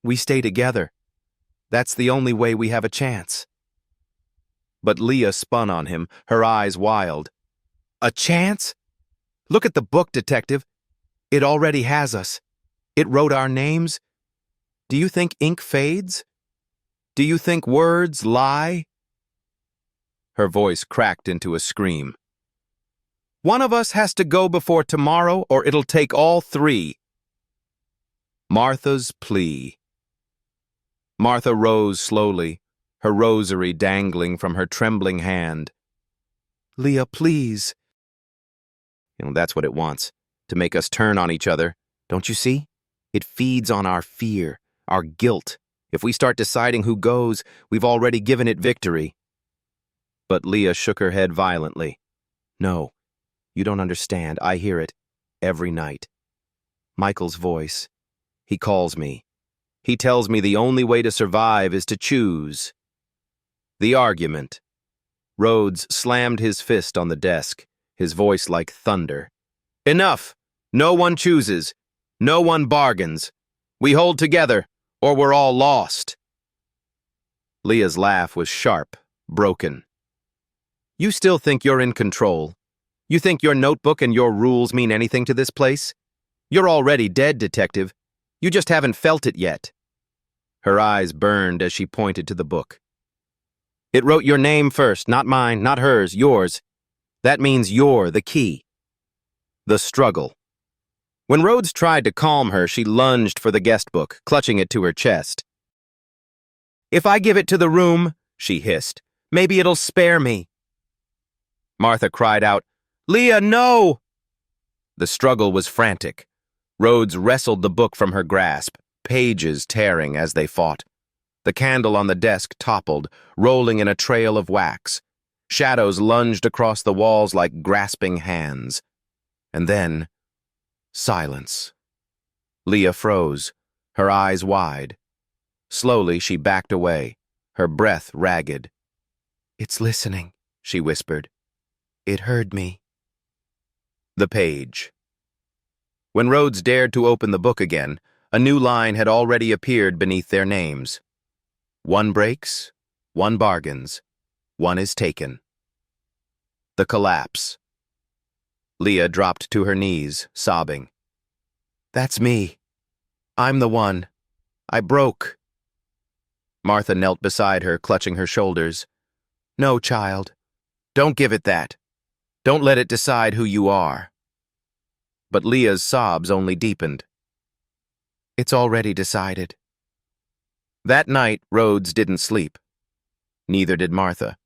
"We stay together. That's the only way we have a chance." But Leah spun on him, her eyes wild. "A chance? Look at the book, detective. It already has us. It wrote our names. Do you think ink fades? Do you think words lie?" Her voice cracked into a scream. "One of us has to go before tomorrow, or it'll take all 3. Martha's plea. Martha rose slowly, her rosary dangling from her trembling hand. "Leah, please." That's what it wants, to make us turn on each other. Don't you see? It feeds on our fear, our guilt. If we start deciding who goes, we've already given it victory. But Leah shook her head violently. "No, you don't understand. I hear it every night. Michael's voice. He calls me. He tells me the only way to survive is to choose." The argument. Rhodes slammed his fist on the desk, his voice like thunder. "Enough! No one chooses. No one bargains. We hold together, or we're all lost." Leah's laugh was sharp, broken. "You still think you're in control? You think your notebook and your rules mean anything to this place? You're already dead, detective. You just haven't felt it yet." Her eyes burned as she pointed to the book. "It wrote your name first, not mine, not hers, yours. That means you're the key." The struggle. When Rhodes tried to calm her, she lunged for the guest book, clutching it to her chest. "If I give it to the room," she hissed, Maybe it'll spare me." Martha cried out, "Leah, no!" The struggle was frantic. Rhodes wrestled the book from her grasp, pages tearing as they fought. The candle on the desk toppled, rolling in a trail of wax. Shadows lunged across the walls like grasping hands. And then, silence. Leah froze, her eyes wide. Slowly, she backed away, her breath ragged. "It's listening," she whispered. "It heard me." The page. When Rhodes dared to open the book again, a new line had already appeared beneath their names. "One breaks, one bargains, one is taken." The collapse. Leah dropped to her knees, sobbing. "That's me. I'm the one. I broke." Martha knelt beside her, clutching her shoulders. "No, child. Don't give it that. Don't let it decide who you are." But Leah's sobs only deepened. "It's already decided." That night, Rhodes didn't sleep. Neither did Martha.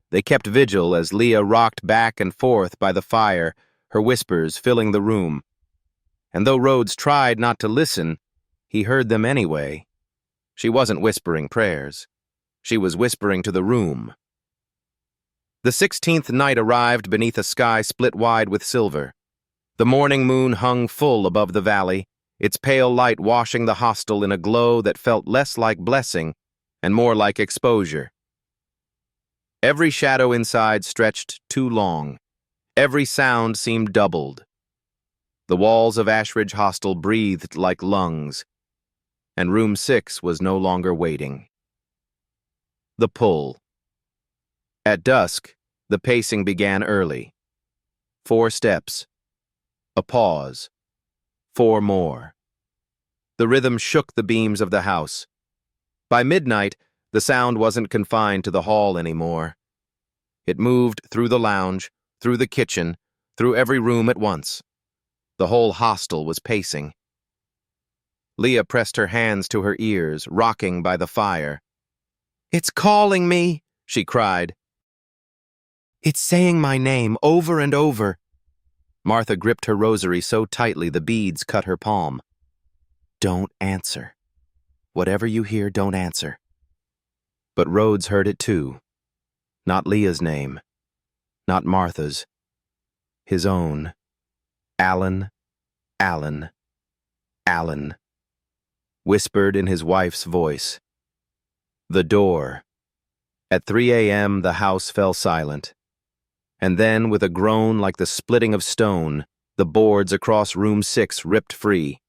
They kept vigil as Leah rocked back and forth by the fire, her whispers filling the room. And though Rhodes tried not to listen, he heard them anyway. She wasn't whispering prayers. She was whispering to the room. The 16th night arrived beneath a sky split wide with silver. The morning moon hung full above the valley, its pale light washing the hostel in a glow that felt less like blessing and more like exposure. Every shadow inside stretched too long. Every sound seemed doubled. The walls of Ashridge Hostel breathed like lungs, and room 6 was no longer waiting. The pull. At dusk, the pacing began early. 4 steps. A pause. 4 more. The rhythm shook the beams of the house. By midnight, the sound wasn't confined to the hall anymore. It moved through the lounge, through the kitchen, through every room at once. The whole hostel was pacing. Leah pressed her hands to her ears, rocking by the fire. "It's calling me," she cried. "It's saying my name over and over." Martha gripped her rosary so tightly the beads cut her palm. "Don't answer. Whatever you hear, don't answer." But Rhodes heard it too. Not Leah's name. Not Martha's. His own. Alan, Alan, Alan. Whispered in his wife's voice. The door. At 3 a.m., the house fell silent. And then, with a groan like the splitting of stone, the boards across room 6 ripped free.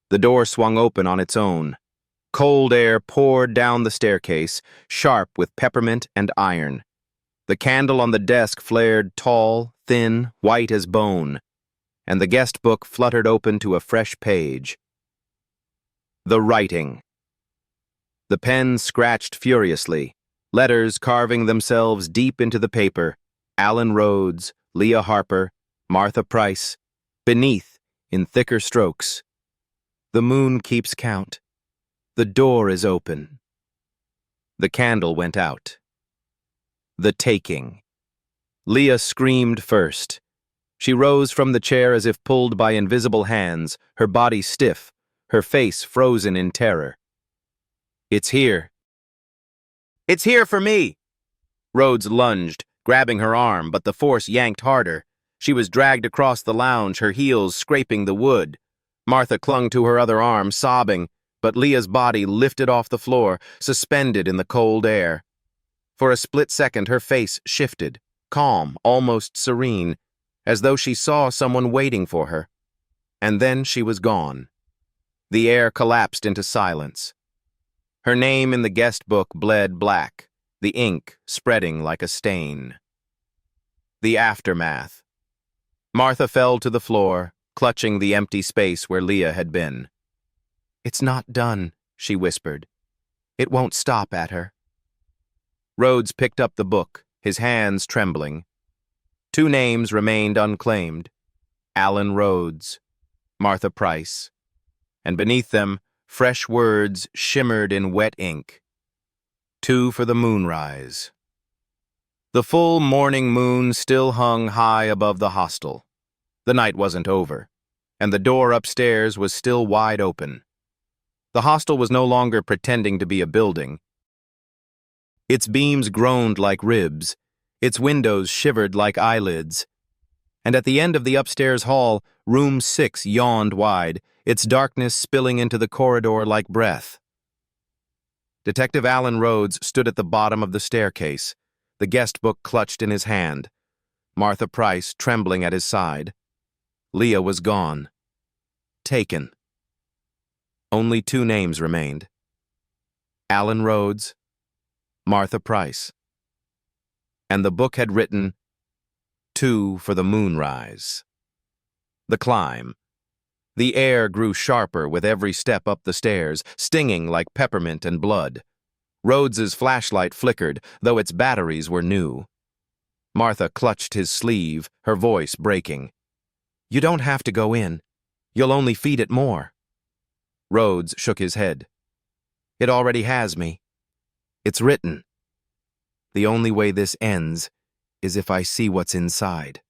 The door swung open on its own. Cold air poured down the staircase, sharp with peppermint and iron. The candle on the desk flared tall, thin, white as bone, and the guest book fluttered open to a fresh page. The writing. The pen scratched furiously, letters carving themselves deep into the paper. Alan Rhodes, Leah Harper, Martha Price. Beneath, in thicker strokes. The moon keeps count. The door is open. The candle went out. The taking. Leah screamed first. She rose from the chair as if pulled by invisible hands, her body stiff, her face frozen in terror. "It's here." "It's here for me!" Rhodes lunged, grabbing her arm, but the force yanked harder. She was dragged across the lounge, her heels scraping the wood. Martha clung to her other arm, sobbing, but Leah's body lifted off the floor, suspended in the cold air. For a split second, her face shifted, calm, almost serene, as though she saw someone waiting for her. And then she was gone. The air collapsed into silence. Her name in the guest book bled black, the ink spreading like a stain. The aftermath. Martha fell to the floor, clutching the empty space where Leah had been. "It's not done," she whispered. "It won't stop at her." Rhodes picked up the book, his hands trembling. 2 names remained unclaimed. Alan Rhodes, Martha Price. And beneath them, fresh words shimmered in wet ink. 2 for the moonrise. The full morning moon still hung high above the hostel. The night wasn't over, and the door upstairs was still wide open. The hostel was no longer pretending to be a building. Its beams groaned like ribs, its windows shivered like eyelids, and at the end of the upstairs hall, room 6 yawned wide, its darkness spilling into the corridor like breath. Detective Alan Rhodes stood at the bottom of the staircase, the guest book clutched in his hand, Martha Price trembling at his side. Leah was gone. Taken. Only 2 names remained. Alan Rhodes, Martha Price. And the book had written, 2 for the moonrise. The climb. The air grew sharper with every step up the stairs, stinging like peppermint and blood. Rhodes's flashlight flickered, though its batteries were new. Martha clutched his sleeve, her voice breaking. "You don't have to go in. You'll only feed it more." Rhodes shook his head. "It already has me. It's written. The only way this ends is if I see what's inside."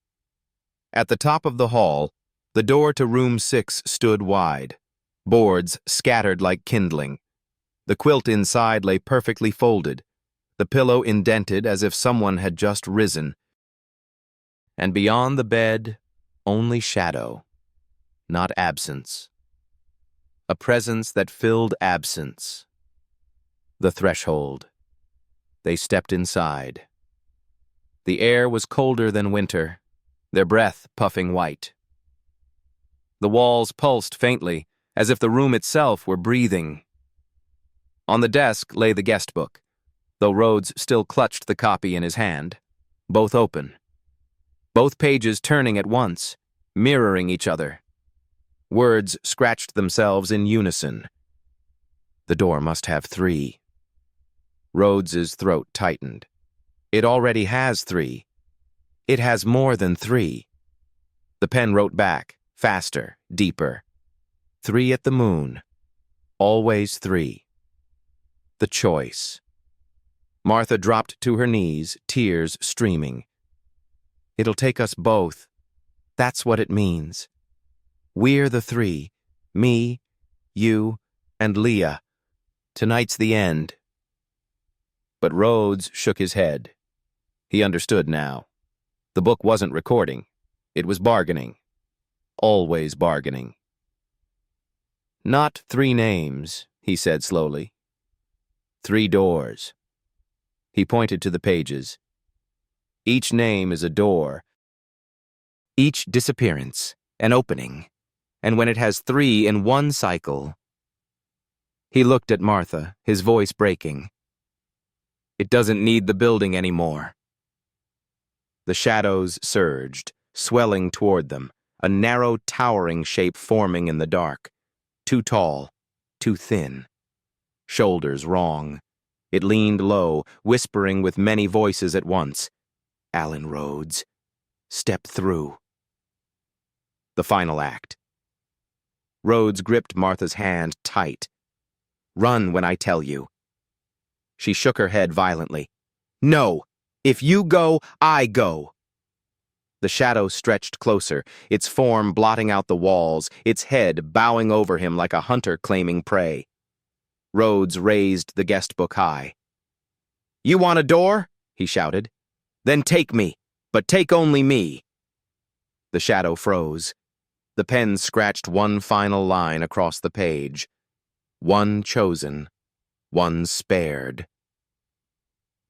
At the top of the hall, the door to room 6 stood wide, boards scattered like kindling. The quilt inside lay perfectly folded, the pillow indented as if someone had just risen. And beyond the bed, only shadow, not absence. A presence that filled absence. The threshold. They stepped inside. The air was colder than winter, their breath puffing white. The walls pulsed faintly, as if the room itself were breathing. On the desk lay the guest book, though Rhodes still clutched the copy in his hand, both open. Both pages turning at once, mirroring each other. Words scratched themselves in unison. The door must have 3. Rhodes's throat tightened. It already has 3. It has more than 3. The pen wrote back, faster, deeper. 3 at the moon. Always 3. The choice. Martha dropped to her knees, tears streaming. "It'll take us both. That's what it means. We're the 3. Me, you, and Leah. Tonight's the end." But Rhodes shook his head. He understood now. The book wasn't recording. It was bargaining. Always bargaining. "Not 3 names," he said slowly. 3 doors. He pointed to the pages. Each name is a door. Each disappearance, an opening. And when it has 3 in one cycle... He looked at Martha, his voice breaking. "It doesn't need the building anymore." The shadows surged, swelling toward them, a narrow, towering shape forming in the dark. Too tall, too thin. Shoulders wrong. It leaned low, whispering with many voices at once. "Alan Rhodes. Step through." The final act. Rhodes gripped Martha's hand tight. "Run when I tell you." She shook her head violently. "No! If you go, I go!" The shadow stretched closer, its form blotting out the walls, its head bowing over him like a hunter claiming prey. Rhodes raised the guest book high. "You want a door?" he shouted. "Then take me, but take only me." The shadow froze. The pen scratched one final line across the page. One chosen, one spared.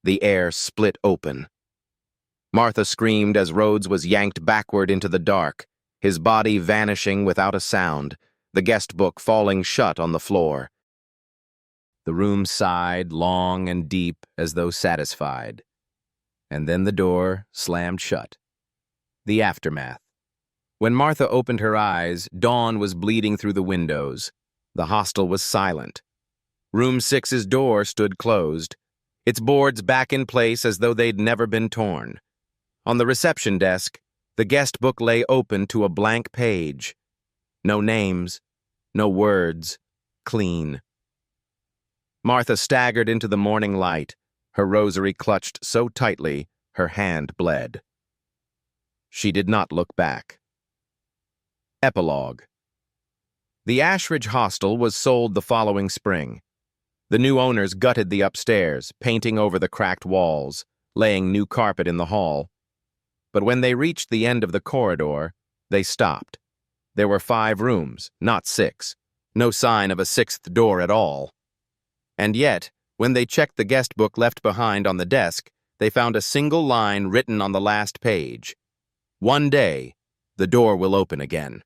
The air split open. Martha screamed as Rhodes was yanked backward into the dark, his body vanishing without a sound, the guest book falling shut on the floor. The room sighed long and deep as though satisfied. And then the door slammed shut. The aftermath. When Martha opened her eyes, dawn was bleeding through the windows. The hostel was silent. Room 6's door stood closed, its boards back in place as though they'd never been torn. On the reception desk, the guest book lay open to a blank page. No names, no words, clean. Martha staggered into the morning light, her rosary clutched so tightly her hand bled. She did not look back. Epilogue. The Ashridge Hostel was sold the following spring. The new owners gutted the upstairs, painting over the cracked walls, laying new carpet in the hall. But when they reached the end of the corridor, they stopped. There were 5 rooms, not 6. No sign of a 6th door at all. And yet, when they checked the guest book left behind on the desk, they found a single line written on the last page. One day, the door will open again.